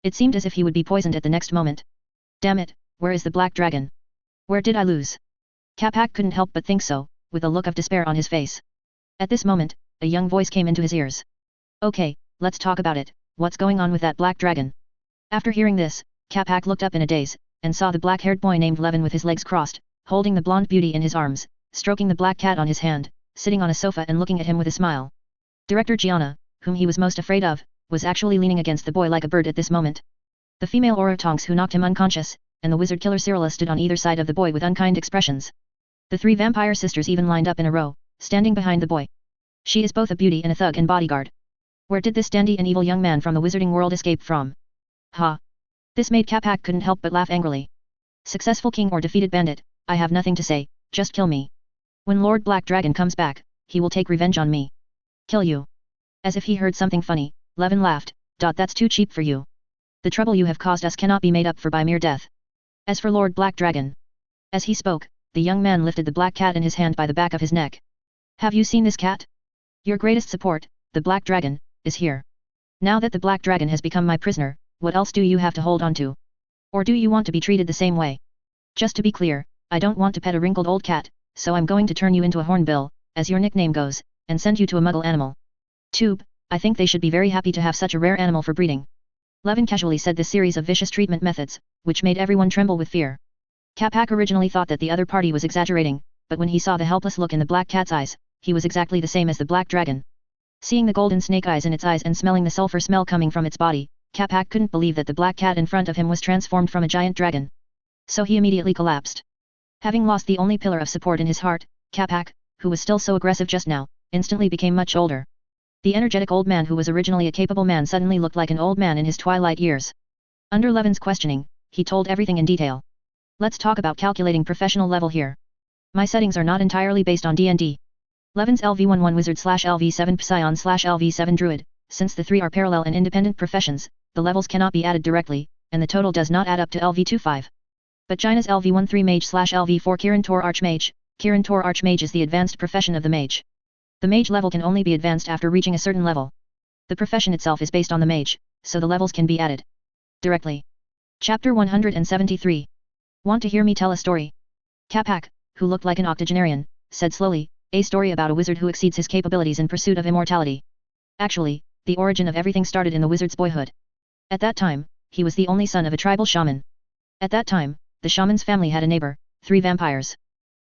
It seemed as if he would be poisoned at the next moment. Damn it, where is the black dragon? Where did I lose? Capac couldn't help but think so, with a look of despair on his face. At this moment, a young voice came into his ears. Okay, let's talk about it, what's going on with that black dragon? After hearing this, Capac looked up in a daze, and saw the black-haired boy named Levin with his legs crossed, holding the blonde beauty in his arms, stroking the black cat on his hand, sitting on a sofa and looking at him with a smile. Director Gianna, whom he was most afraid of, was actually leaning against the boy like a bird at this moment. The female Aura Tonks who knocked him unconscious, and the wizard killer Cyrilla stood on either side of the boy with unkind expressions. The 3 vampire sisters even lined up in a row, standing behind the boy. She is both a beauty and a thug and bodyguard. Where did this dandy and evil young man from the wizarding world escape from? Ha! This made Capac couldn't help but laugh angrily. Successful king or defeated bandit, I have nothing to say, just kill me. When Lord Black Dragon comes back, he will take revenge on me. Kill you. As if he heard something funny, Levin laughed, that's too cheap for you. The trouble you have caused us cannot be made up for by mere death. As for Lord Black Dragon. As he spoke, the young man lifted the black cat in his hand by the back of his neck. Have you seen this cat? Your greatest support, the Black Dragon, is here. Now that the Black Dragon has become my prisoner, what else do you have to hold on to? Or do you want to be treated the same way? Just to be clear, I don't want to pet a wrinkled old cat, so I'm going to turn you into a hornbill, as your nickname goes, and send you to a muggle animal. Tube, I think they should be very happy to have such a rare animal for breeding. Levin casually said this series of vicious treatment methods, which made everyone tremble with fear. Capac originally thought that the other party was exaggerating, but when he saw the helpless look in the black cat's eyes, he was exactly the same as the black dragon. Seeing the golden snake eyes in its eyes and smelling the sulfur smell coming from its body, Capac couldn't believe that the black cat in front of him was transformed from a giant dragon. So he immediately collapsed. Having lost the only pillar of support in his heart, Capac, who was still so aggressive just now, instantly became much older. The energetic old man who was originally a capable man suddenly looked like an old man in his twilight years. Under Levin's questioning, he told everything in detail. Let's talk about calculating professional level here. My settings are not entirely based on D&D. Levin's LV11 wizard /LV7 psion /LV7 druid, since the 3 are parallel and independent professions, the levels cannot be added directly, and the total does not add up to LV25. But Gina's LV13 mage /LV4 Kirin Tor Archmage. Kirin Tor Archmage is the advanced profession of the mage. The mage level can only be advanced after reaching a certain level. The profession itself is based on the mage, so the levels can be added directly. Chapter 173. Want to hear me tell a story? Capac, who looked like an octogenarian, said slowly, a story about a wizard who exceeds his capabilities in pursuit of immortality. Actually, the origin of everything started in the wizard's boyhood. At that time, he was the only son of a tribal shaman. At that time, the shaman's family had a neighbor, 3 vampires.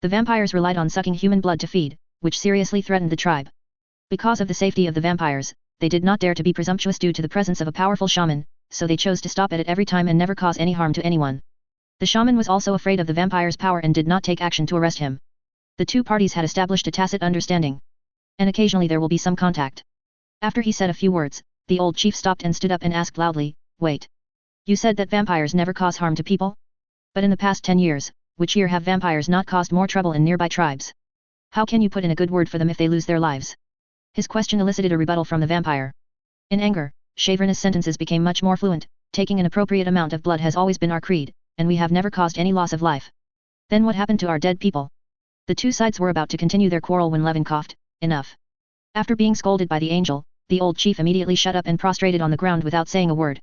The vampires relied on sucking human blood to feed, which seriously threatened the tribe. Because of the safety of the vampires, they did not dare to be presumptuous due to the presence of a powerful shaman, so they chose to stop at it every time and never cause any harm to anyone. The shaman was also afraid of the vampire's power and did not take action to arrest him. The 2 parties had established a tacit understanding. And occasionally there will be some contact. After he said a few words, the old chief stopped and stood up and asked loudly, wait. You said that vampires never cause harm to people? But in the past 10 years, which year have vampires not caused more trouble in nearby tribes? How can you put in a good word for them if they lose their lives? His question elicited a rebuttal from the vampire. In anger, Shavrin's sentences became much more fluent, taking an appropriate amount of blood has always been our creed, and we have never caused any loss of life. Then what happened to our dead people? The 2 sides were about to continue their quarrel when Levin coughed, enough. After being scolded by the angel, the old chief immediately shut up and prostrated on the ground without saying a word.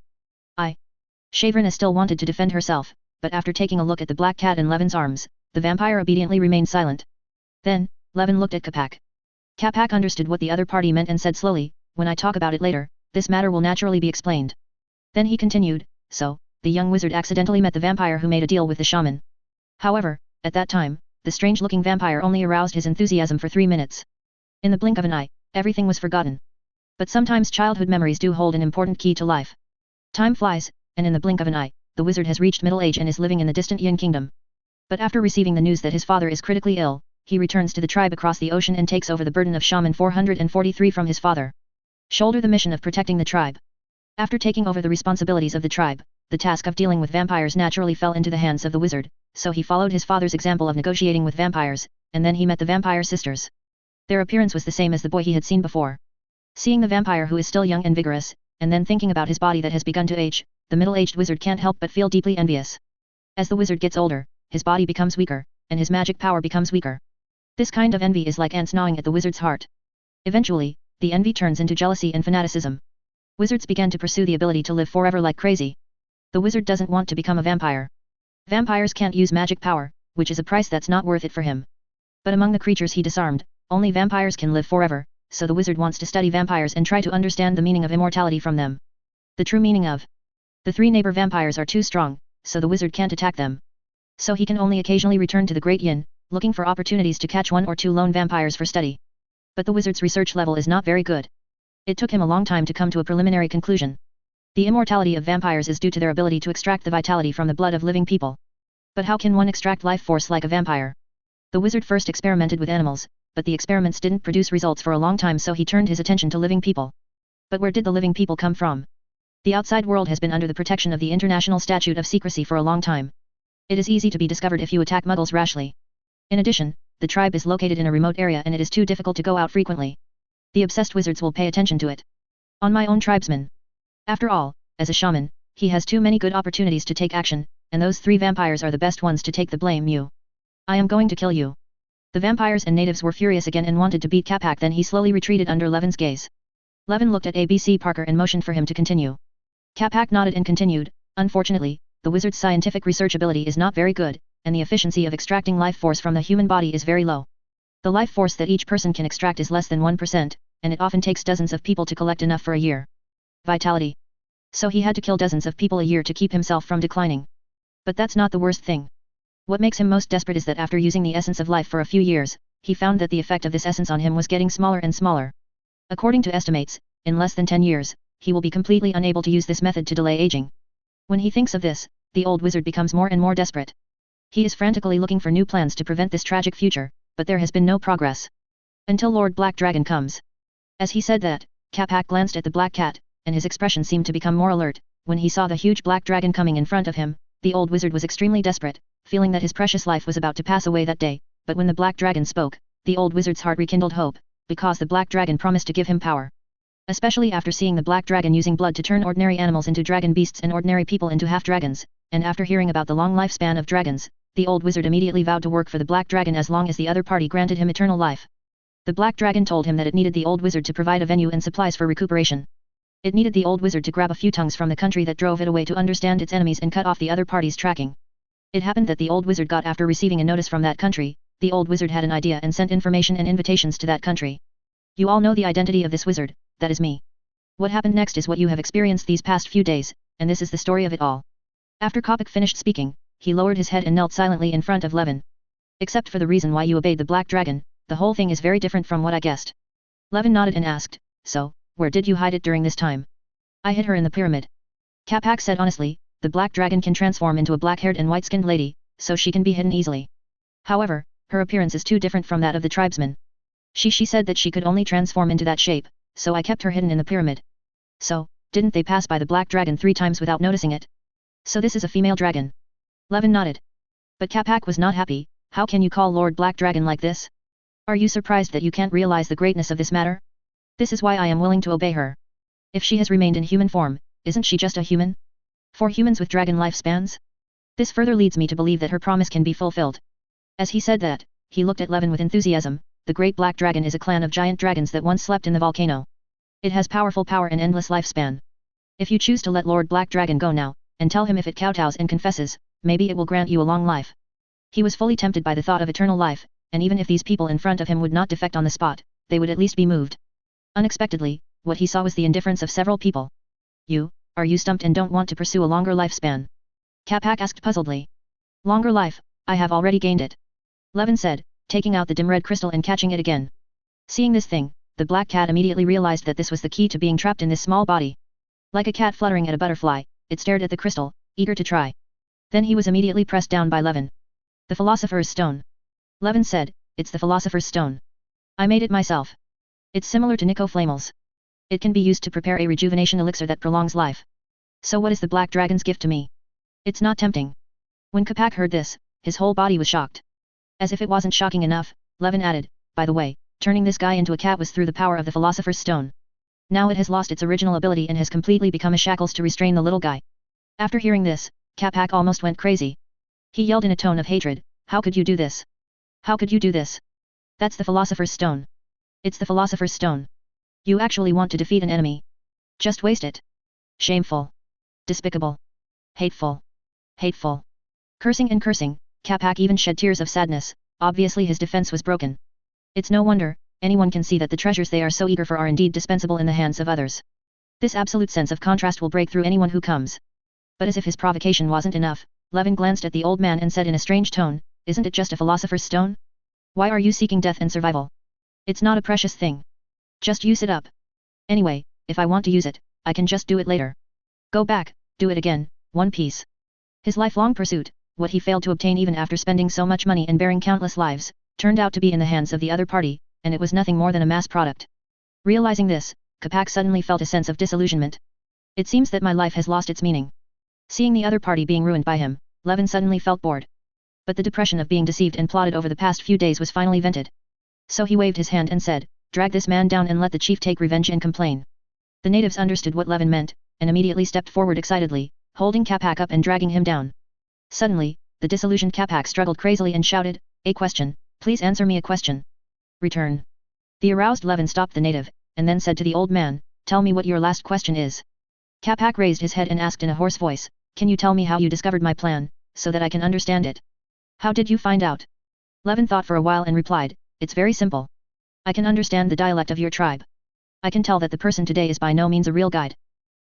Shavrin still wanted to defend herself, but after taking a look at the black cat in Levin's arms, the vampire obediently remained silent. Then, Levin looked at Capac. Capac understood what the other party meant and said slowly, "When I talk about it later, this matter will naturally be explained." Then he continued, "So, the young wizard accidentally met the vampire who made a deal with the shaman. However, at that time, the strange-looking vampire only aroused his enthusiasm for 3 minutes. In the blink of an eye, everything was forgotten. But sometimes childhood memories do hold an important key to life. Time flies, and in the blink of an eye, the wizard has reached middle age and is living in the distant Yin kingdom. But after receiving the news that his father is critically ill, he returns to the tribe across the ocean and takes over the burden of Shaman 443 from his father. Shoulder the mission of protecting the tribe. After taking over the responsibilities of the tribe, the task of dealing with vampires naturally fell into the hands of the wizard, so he followed his father's example of negotiating with vampires, and then he met the vampire sisters. Their appearance was the same as the boy he had seen before. Seeing the vampire who is still young and vigorous, and then thinking about his body that has begun to age, the middle-aged wizard can't help but feel deeply envious. As the wizard gets older, his body becomes weaker, and his magic power becomes weaker. This kind of envy is like ants gnawing at the wizard's heart. Eventually, the envy turns into jealousy and fanaticism. Wizards began to pursue the ability to live forever like crazy. The wizard doesn't want to become a vampire. Vampires can't use magic power, which is a price that's not worth it for him. But among the creatures he disarmed, only vampires can live forever, so the wizard wants to study vampires and try to understand the meaning of immortality from them. The true meaning of the 3 neighbor vampires are too strong, so the wizard can't attack them. So he can only occasionally return to the Great Yin, looking for opportunities to catch 1 or 2 lone vampires for study. But the wizard's research level is not very good. It took him a long time to come to a preliminary conclusion. The immortality of vampires is due to their ability to extract the vitality from the blood of living people. But how can one extract life force like a vampire? The wizard first experimented with animals, but the experiments didn't produce results for a long time, so he turned his attention to living people. But where did the living people come from? The outside world has been under the protection of the International Statute of Secrecy for a long time. It is easy to be discovered if you attack muggles rashly. In addition, the tribe is located in a remote area and it is too difficult to go out frequently. The obsessed wizards will pay attention to it. On my own tribesman. After all, as a shaman, he has too many good opportunities to take action, and those 3 vampires are the best ones to take the blame. You. I am going to kill you. The vampires and natives were furious again and wanted to beat Capac, then he slowly retreated under Levin's gaze. Levin looked at ABC Parker and motioned for him to continue. Capac nodded and continued, "Unfortunately, the wizard's scientific research ability is not very good, and the efficiency of extracting life force from the human body is very low. The life force that each person can extract is less than 1%, and it often takes dozens of people to collect enough for a year. Vitality. So he had to kill dozens of people a year to keep himself from declining. But that's not the worst thing. What makes him most desperate is that after using the essence of life for a few years, he found that the effect of this essence on him was getting smaller and smaller. According to estimates, in less than 10 years, he will be completely unable to use this method to delay aging. When he thinks of this, the old wizard becomes more and more desperate. He is frantically looking for new plans to prevent this tragic future, but there has been no progress. Until Lord Black Dragon comes. As he said that, Capac glanced at the black cat, and his expression seemed to become more alert. When he saw the huge black dragon coming in front of him, the old wizard was extremely desperate, feeling that his precious life was about to pass away that day. But when the black dragon spoke, the old wizard's heart rekindled hope, because the black dragon promised to give him power. Especially after seeing the black dragon using blood to turn ordinary animals into dragon beasts and ordinary people into half-dragons, and after hearing about the long lifespan of dragons, the old wizard immediately vowed to work for the black dragon as long as the other party granted him eternal life. The black dragon told him that it needed the old wizard to provide a venue and supplies for recuperation. It needed the old wizard to grab a few tongues from the country that drove it away to understand its enemies and cut off the other party's tracking. It happened that the old wizard got after receiving a notice from that country. The old wizard had an idea and sent information and invitations to that country. You all know the identity of this wizard, that is me. What happened next is what you have experienced these past few days, and this is the story of it all. After Capac finished speaking, he lowered his head and knelt silently in front of Levin. Except for the reason why you obeyed the black dragon, the whole thing is very different from what I guessed. Levin nodded and asked, so, where did you hide it during this time? I hid her in the pyramid. Capac said honestly, the black dragon can transform into a black-haired and white-skinned lady, so she can be hidden easily. However, her appearance is too different from that of the tribesman. She said that she could only transform into that shape, so I kept her hidden in the pyramid. So, didn't they pass by the black dragon 3 times without noticing it? So this is a female dragon. Levin nodded. But Capac was not happy. How can you call Lord Black Dragon like this? Are you surprised that you can't realize the greatness of this matter? This is why I am willing to obey her. If she has remained in human form, isn't she just a human? For humans with dragon lifespans? This further leads me to believe that her promise can be fulfilled. As he said that, he looked at Levin with enthusiasm. The Great Black Dragon is a clan of giant dragons that once slept in the volcano. It has powerful power and endless lifespan. If you choose to let Lord Black Dragon go now, and tell him if it kowtows and confesses, maybe it will grant you a long life. He was fully tempted by the thought of eternal life, and even if these people in front of him would not defect on the spot, they would at least be moved. Unexpectedly, what he saw was the indifference of several people. Are you stumped and don't want to pursue a longer lifespan? Capac asked puzzledly. Longer life, I have already gained it. Levin said, taking out the dim red crystal and catching it again. Seeing this thing, the black cat immediately realized that this was the key to being trapped in this small body. Like a cat fluttering at a butterfly, it stared at the crystal, eager to try. Then he was immediately pressed down by Levin. The Philosopher's Stone. Levin said, it's the Philosopher's Stone. I made it myself. It's similar to Nico Flamel's. It can be used to prepare a rejuvenation elixir that prolongs life. So what is the Black Dragon's gift to me? It's not tempting. When Capac heard this, his whole body was shocked. As if it wasn't shocking enough, Levin added, by the way, turning this guy into a cat was through the power of the Philosopher's Stone. Now it has lost its original ability and has completely become a shackles to restrain the little guy. After hearing this, Capac almost went crazy. He yelled in a tone of hatred, how could you do this? How could you do this? That's the Philosopher's Stone. It's the Philosopher's Stone. You actually want to defeat an enemy. Just waste it. Shameful. Despicable. Hateful. Hateful. Cursing and cursing, Capac even shed tears of sadness, obviously his defense was broken. It's no wonder, anyone can see that the treasures they are so eager for are indeed dispensable in the hands of others. This absolute sense of contrast will break through anyone who comes. But as if his provocation wasn't enough, Levin glanced at the old man and said in a strange tone, isn't it just a Philosopher's Stone? Why are you seeking death and survival? It's not a precious thing. Just use it up. Anyway, if I want to use it, I can just do it later. Go back, do it again, one piece. His lifelong pursuit, what he failed to obtain even after spending so much money and bearing countless lives, turned out to be in the hands of the other party, and it was nothing more than a mass product. Realizing this, Capac suddenly felt a sense of disillusionment. It seems that my life has lost its meaning. Seeing the other party being ruined by him, Levin suddenly felt bored. But the depression of being deceived and plotted over the past few days was finally vented. So he waved his hand and said, drag this man down and let the chief take revenge and complain. The natives understood what Levin meant, and immediately stepped forward excitedly, holding Capac up and dragging him down. Suddenly, the disillusioned Capac struggled crazily and shouted, a question, please answer me a question. Return. The aroused Levin stopped the native, and then said to the old man, tell me what your last question is. Capac raised his head and asked in a hoarse voice, can you tell me how you discovered my plan, so that I can understand it? How did you find out? Levin thought for a while and replied, it's very simple. I can understand the dialect of your tribe. I can tell that the person today is by no means a real guide.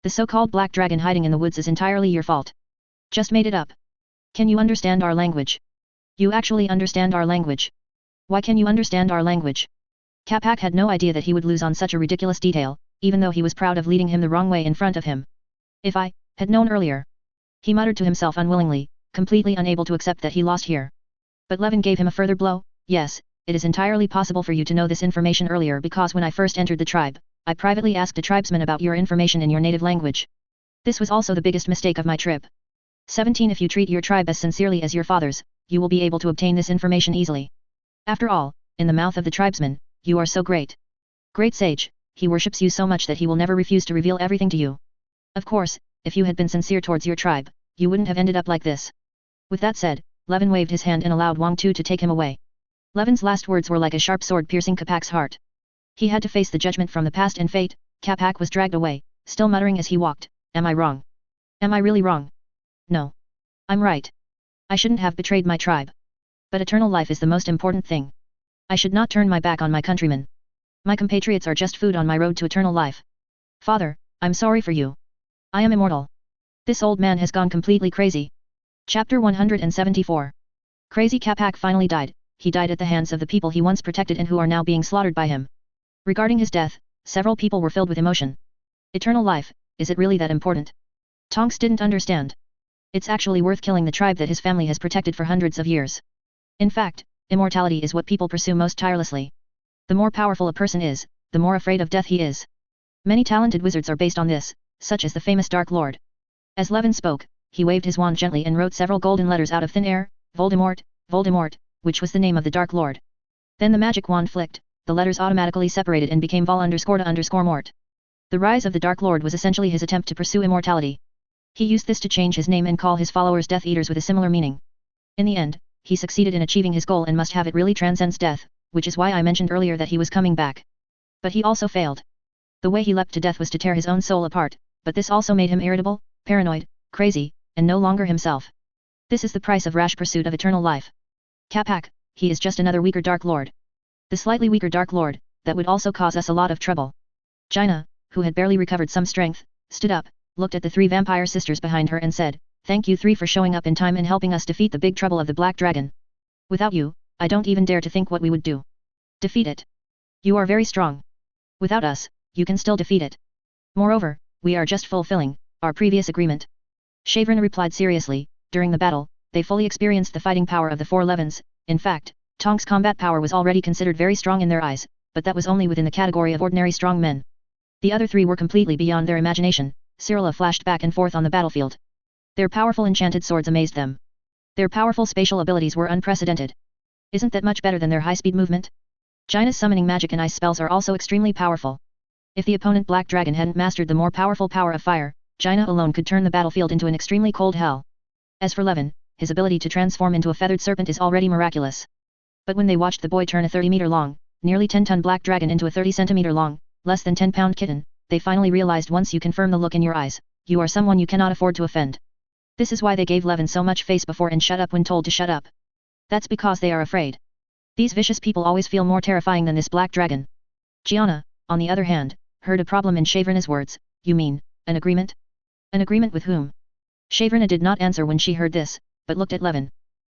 The so-called black dragon hiding in the woods is entirely your fault. Just made it up. Can you understand our language? You actually understand our language. Why can you understand our language? Capac had no idea that he would lose on such a ridiculous detail, even though he was proud of leading him the wrong way in front of him. If I had known earlier. He muttered to himself unwillingly, completely unable to accept that he lost here. But Levin gave him a further blow, yes, it is entirely possible for you to know this information earlier because when I first entered the tribe, I privately asked a tribesman about your information in your native language. This was also the biggest mistake of my trip. 17 If you treat your tribe as sincerely as your fathers, you will be able to obtain this information easily. After all, in the mouth of the tribesman, you are so great. Great sage, he worships you so much that he will never refuse to reveal everything to you. Of course, if you had been sincere towards your tribe, you wouldn't have ended up like this. With that said, Levin waved his hand and allowed Wang Tu to take him away. Levin's last words were like a sharp sword piercing Capac's heart. He had to face the judgment from the past and fate. Capac was dragged away, still muttering as he walked, am I wrong? Am I really wrong? No. I'm right. I shouldn't have betrayed my tribe. But eternal life is the most important thing. I should not turn my back on my countrymen. My compatriots are just food on my road to eternal life. Father, I'm sorry for you. I am immortal. This old man has gone completely crazy. Chapter 174. Crazy Capac finally died. He died at the hands of the people he once protected and who are now being slaughtered by him. Regarding his death, several people were filled with emotion. Eternal life, is it really that important? Tonks didn't understand. It's actually worth killing the tribe that his family has protected for hundreds of years. In fact, immortality is what people pursue most tirelessly. The more powerful a person is, the more afraid of death he is. Many talented wizards are based on this, such as the famous Dark Lord. As Levin spoke, he waved his wand gently and wrote several golden letters out of thin air, Voldemort, Voldemort, which was the name of the Dark Lord. Then the magic wand flicked, the letters automatically separated and became Vol_de_Mort. The rise of the Dark Lord was essentially his attempt to pursue immortality. He used this to change his name and call his followers Death Eaters with a similar meaning. In the end, he succeeded in achieving his goal and must have it really transcends death, which is why I mentioned earlier that he was coming back. But he also failed. The way he leapt to death was to tear his own soul apart, but this also made him irritable, paranoid, crazy, and no longer himself. This is the price of rash pursuit of eternal life. Capac, he is just another weaker Dark Lord. The slightly weaker Dark Lord, that would also cause us a lot of trouble. Jaina, who had barely recovered some strength, stood up, looked at the three vampire sisters behind her and said, "Thank you three for showing up in time and helping us defeat the big trouble of the Black Dragon. Without you, I don't even dare to think what we would do. Defeat it. You are very strong. Without us, you can still defeat it. Moreover, we are just fulfilling our previous agreement." Shavrina replied seriously, during the battle, they fully experienced the fighting power of the four Levins. In fact, Tong's combat power was already considered very strong in their eyes, but that was only within the category of ordinary strong men. The other three were completely beyond their imagination. Cyrilla flashed back and forth on the battlefield. Their powerful enchanted swords amazed them. Their powerful spatial abilities were unprecedented. Isn't that much better than their high-speed movement? Jaina's summoning magic and ice spells are also extremely powerful. If the opponent Black Dragon hadn't mastered the more powerful power of fire, Jaina alone could turn the battlefield into an extremely cold hell. As for Levin, his ability to transform into a feathered serpent is already miraculous. But when they watched the boy turn a 30-meter long, nearly 10-ton Black Dragon into a 30-centimeter long, less than 10-pound kitten, they finally realized once you confirm the look in your eyes, you are someone you cannot afford to offend. This is why they gave Levin so much face before and shut up when told to shut up. That's because they are afraid. These vicious people always feel more terrifying than this Black Dragon. Gianna, on the other hand, heard a problem in Shavrina's words. "You mean, an agreement? An agreement with whom?" Shavrina did not answer when she heard this, but looked at Levin.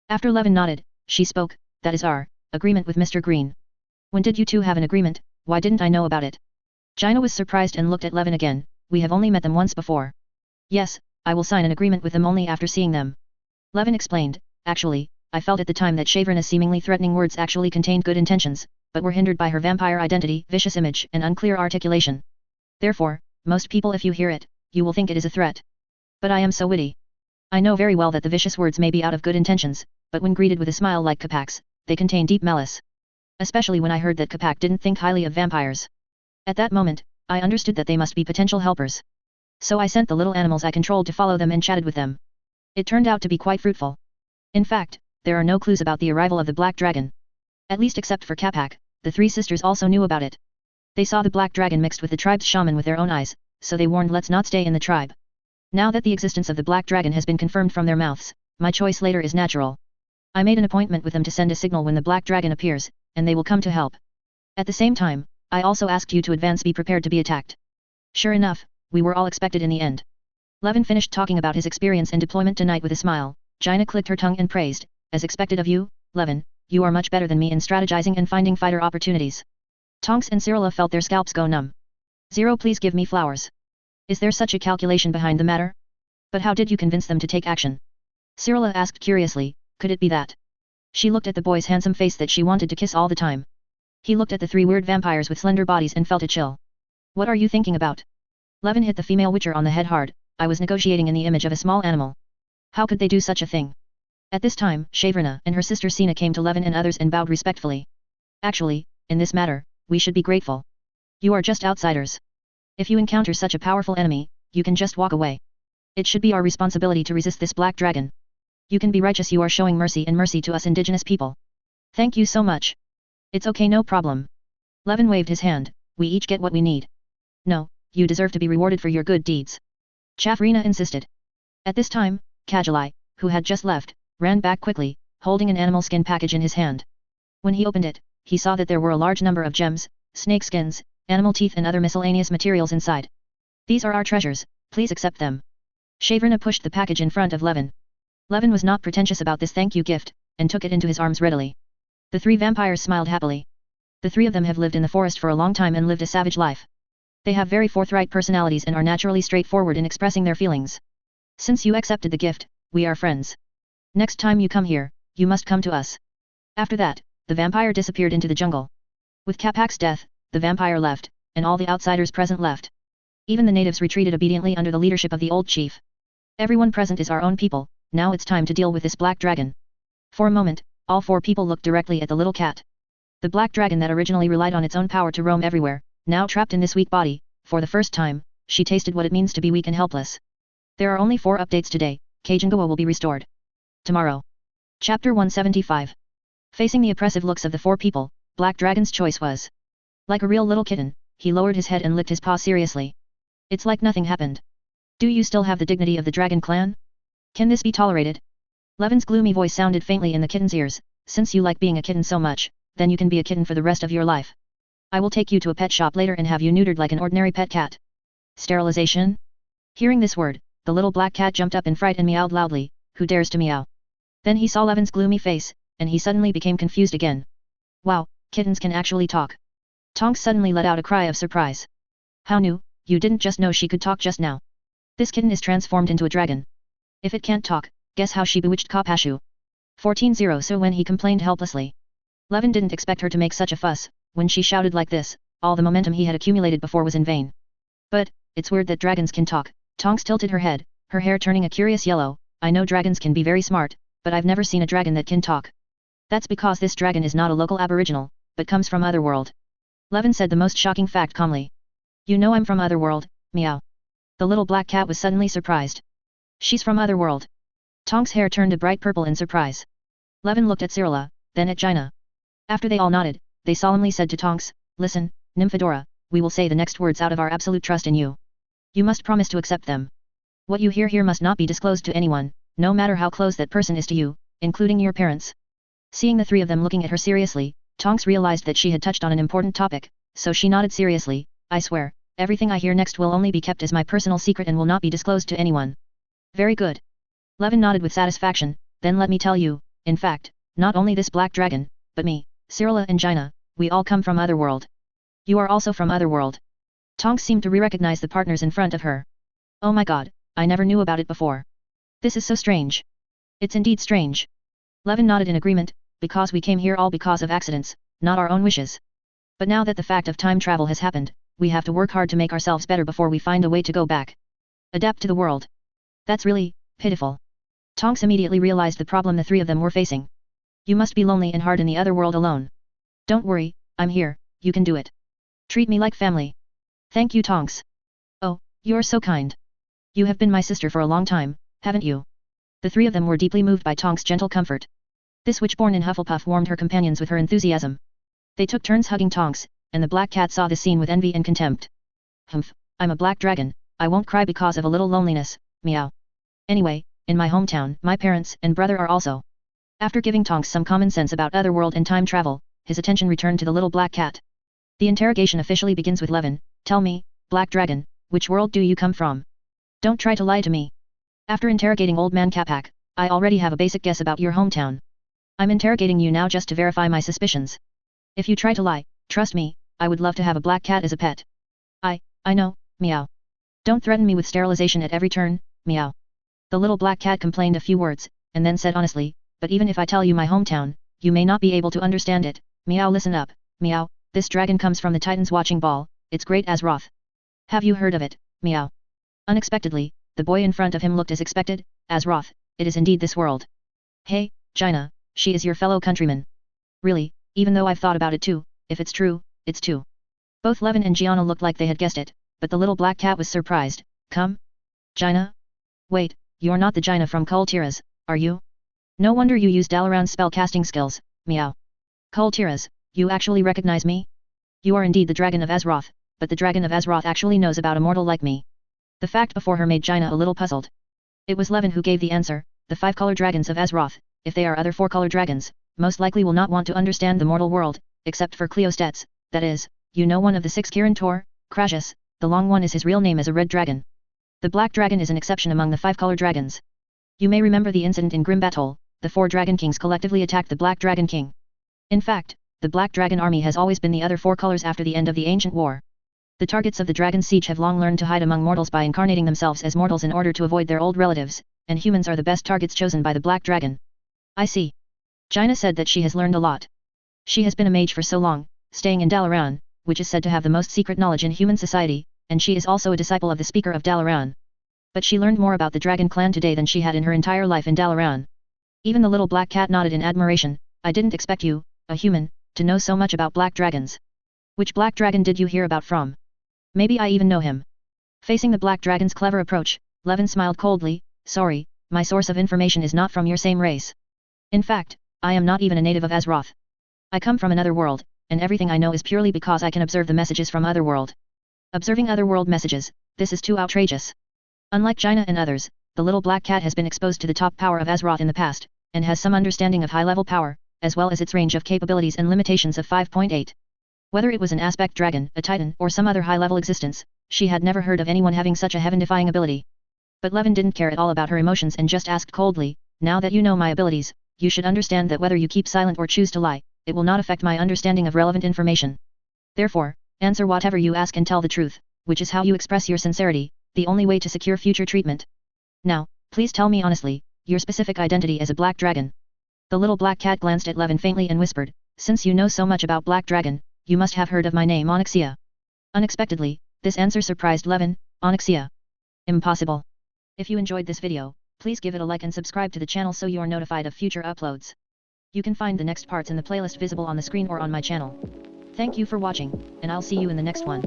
After Levin nodded, she spoke, "That is our agreement with Mr. Green." "When did you two have an agreement? Why didn't I know about it?" Jaina was surprised and looked at Levin again. "We have only met them once before." "Yes, I will sign an agreement with them only after seeing them." Levin explained, "Actually, I felt at the time that Shavrina's seemingly threatening words actually contained good intentions, but were hindered by her vampire identity, vicious image, and unclear articulation. Therefore, most people if you hear it, you will think it is a threat. But I am so witty. I know very well that the vicious words may be out of good intentions, but when greeted with a smile like Capac's, they contain deep malice. Especially when I heard that Capac didn't think highly of vampires. At that moment, I understood that they must be potential helpers. So I sent the little animals I controlled to follow them and chatted with them. It turned out to be quite fruitful. In fact, there are no clues about the arrival of the Black Dragon. At least except for Capac, the three sisters also knew about it. They saw the Black Dragon mixed with the tribe's shaman with their own eyes, so they warned let's not stay in the tribe. Now that the existence of the Black Dragon has been confirmed from their mouths, my choice later is natural. I made an appointment with them to send a signal when the Black Dragon appears, and they will come to help. At the same time, I also asked you to advance, be prepared to be attacked. Sure enough, we were all expected in the end." Levin finished talking about his experience and deployment tonight with a smile. Jaina clicked her tongue and praised, "As expected of you, Levin, you are much better than me in strategizing and finding fighter opportunities." Tonks and Cyrilla felt their scalps go numb. "Zero, please give me flowers. Is there such a calculation behind the matter? But how did you convince them to take action?" Cyrilla asked curiously, "Could it be that?" She looked at the boy's handsome face that she wanted to kiss all the time. He looked at the three weird vampires with slender bodies and felt a chill. "What are you thinking about?" Levin hit the female witcher on the head hard. "I was negotiating in the image of a small animal. How could they do such a thing?" At this time, Shavrina and her sister Sina came to Levin and others and bowed respectfully. "Actually, in this matter, we should be grateful. You are just outsiders. If you encounter such a powerful enemy, you can just walk away. It should be our responsibility to resist this Black Dragon. You can be righteous, you are showing mercy and mercy to us indigenous people. Thank you so much. It's okay, no problem." Levin waved his hand, "We each get what we need." "No, you deserve to be rewarded for your good deeds." Chavrina insisted. At this time, Kajali, who had just left, ran back quickly, holding an animal skin package in his hand. When he opened it, he saw that there were a large number of gems, snake skins, animal teeth and other miscellaneous materials inside. "These are our treasures, please accept them." Shavrina pushed the package in front of Levin. Levin was not pretentious about this thank you gift, and took it into his arms readily. The three vampires smiled happily. The three of them have lived in the forest for a long time and lived a savage life. They have very forthright personalities and are naturally straightforward in expressing their feelings. "Since you accepted the gift, we are friends. Next time you come here, you must come to us." After that, the vampire disappeared into the jungle. With Capac's death, the vampire left, and all the outsiders present left. Even the natives retreated obediently under the leadership of the old chief. "Everyone present is our own people, now it's time to deal with this Black Dragon." For a moment, all four people looked directly at the little cat. The Black Dragon that originally relied on its own power to roam everywhere, now trapped in this weak body, for the first time, she tasted what it means to be weak and helpless. There are only 4 updates today. Kajangawa will be restored tomorrow. Chapter 175. Facing the oppressive looks of the 4 people, Black Dragon's choice was. Like a real little kitten, he lowered his head and licked his paw seriously. "It's like nothing happened. Do you still have the dignity of the Dragon Clan? Can this be tolerated?" Levin's gloomy voice sounded faintly in the kitten's ears. Since you like being a kitten so much, then you can be a kitten for the rest of your life. I will take you to a pet shop later and have you neutered like an ordinary pet cat. Sterilization? Hearing this word, the little black cat jumped up in fright and meowed loudly. Who dares to meow? Then he saw Levin's gloomy face, and he suddenly became confused again. Wow, kittens can actually talk. Tonks suddenly let out a cry of surprise. How new? You didn't just know she could talk just now. This kitten is transformed into a dragon. If it can't talk, guess how she bewitched Kapashu. 14-0. So when he complained helplessly. Levin didn't expect her to make such a fuss. When she shouted like this, all the momentum he had accumulated before was in vain. But, it's weird that dragons can talk. Tonks tilted her head, her hair turning a curious yellow. I know dragons can be very smart, but I've never seen a dragon that can talk. That's because this dragon is not a local aboriginal, but comes from Otherworld. Levin said the most shocking fact calmly. You know I'm from Otherworld, meow. The little black cat was suddenly surprised. She's from Otherworld. Tonks' hair turned a bright purple in surprise. Levin looked at Cyrilla, then at Jaina. After they all nodded, they solemnly said to Tonks, Listen, Nymphadora, we will say the next words out of our absolute trust in you. You must promise to accept them. What you hear here must not be disclosed to anyone, no matter how close that person is to you, including your parents. Seeing the three of them looking at her seriously, Tonks realized that she had touched on an important topic, so she nodded seriously. I swear, everything I hear next will only be kept as my personal secret and will not be disclosed to anyone. Very good. Levin nodded with satisfaction. Then let me tell you, in fact, not only this black dragon, but me, Cyrilla and Jaina, we all come from Otherworld. You are also from Otherworld. Tonks seemed to re-recognize the partners in front of her. Oh my god, I never knew about it before. This is so strange. It's indeed strange. Levin nodded in agreement, because we came here all because of accidents, not our own wishes. But now that the fact of time travel has happened, we have to work hard to make ourselves better before we find a way to go back. Adapt to the world. That's really pitiful. Tonks immediately realized the problem the three of them were facing. You must be lonely and hard in the other world alone. Don't worry, I'm here, you can do it. Treat me like family. Thank you, Tonks. Oh, you're so kind. You have been my sister for a long time, haven't you? The three of them were deeply moved by Tonks' gentle comfort. This witch-born in Hufflepuff warmed her companions with her enthusiasm. They took turns hugging Tonks, and the black cat saw the scene with envy and contempt. Humph, I'm a black dragon, I won't cry because of a little loneliness, meow. Anyway, in my hometown, my parents and brother are also. After giving Tonks some common sense about Otherworld and time travel, his attention returned to the little black cat. The interrogation officially begins with Levin. Tell me, black dragon, which world do you come from? Don't try to lie to me. After interrogating Old Man Capac, I already have a basic guess about your hometown. I'm interrogating you now just to verify my suspicions. If you try to lie, trust me, I would love to have a black cat as a pet. I know, meow. Don't threaten me with sterilization at every turn, meow. The little black cat complained a few words, and then said honestly, but even if I tell you my hometown, you may not be able to understand it, meow. Listen up, meow, this dragon comes from the Titan's watching ball, it's great Azeroth. Have you heard of it, meow? Unexpectedly, the boy in front of him looked as expected. Azeroth, it is indeed this world. Hey, Jaina, she is your fellow countryman. Really, even though I've thought about it too, if it's true, it's true. Both Levin and Gianna looked like they had guessed it, but the little black cat was surprised. Come? Jaina? Wait, you're not the Jaina from Kul Tiras, are you? No wonder you use Dalaran's spell casting skills, meow. Kul Tiras, you actually recognize me? You are indeed the dragon of Azeroth, but the dragon of Azeroth actually knows about a mortal like me. The fact before her made Jaina a little puzzled. It was Levin who gave the answer. The 5-color dragons of Azeroth, if they are other 4-color dragons, most likely will not want to understand the mortal world, except for Cleostets, that is, you know one of the 6 Kirin Tor, Crassus, the long one is his real name as a red dragon. The black dragon is an exception among the 5-color dragons. You may remember the incident in Grim Battle, the 4 dragon kings collectively attacked the black dragon king. In fact, the black dragon army has always been the other 4 colors after the end of the ancient war. The targets of the dragon siege have long learned to hide among mortals by incarnating themselves as mortals in order to avoid their old relatives, and humans are the best targets chosen by the black dragon. I see. Jaina said that she has learned a lot. She has been a mage for so long, staying in Dalaran, which is said to have the most secret knowledge in human society, and she is also a disciple of the speaker of Dalaran. But she learned more about the dragon clan today than she had in her entire life in Dalaran. Even the little black cat nodded in admiration. I didn't expect you, a human, to know so much about black dragons. Which black dragon did you hear about from? Maybe I even know him. Facing the black dragon's clever approach, Levin smiled coldly. Sorry, my source of information is not from your same race. In fact, I am not even a native of Azeroth. I come from another world, and everything I know is purely because I can observe the messages from Otherworld. Observing Otherworld messages, this is too outrageous. Unlike Jaina and others, the little black cat has been exposed to the top power of Azeroth in the past, and has some understanding of high-level power, as well as its range of capabilities and limitations of 5.8. Whether it was an aspect dragon, a titan, or some other high-level existence, she had never heard of anyone having such a heaven-defying ability. But Levin didn't care at all about her emotions and just asked coldly, "Now that you know my abilities, you should understand that whether you keep silent or choose to lie, it will not affect my understanding of relevant information. Therefore, answer whatever you ask and tell the truth, which is how you express your sincerity, the only way to secure future treatment. Now, please tell me honestly, your specific identity as a black dragon." The little black cat glanced at Levin faintly and whispered, "Since you know so much about black dragon, you must have heard of my name Onyxia." Unexpectedly, this answer surprised Levin. "Onyxia? Impossible." If you enjoyed this video, please give it a like and subscribe to the channel so you are notified of future uploads. You can find the next parts in the playlist visible on the screen or on my channel. Thank you for watching, and I'll see you in the next one.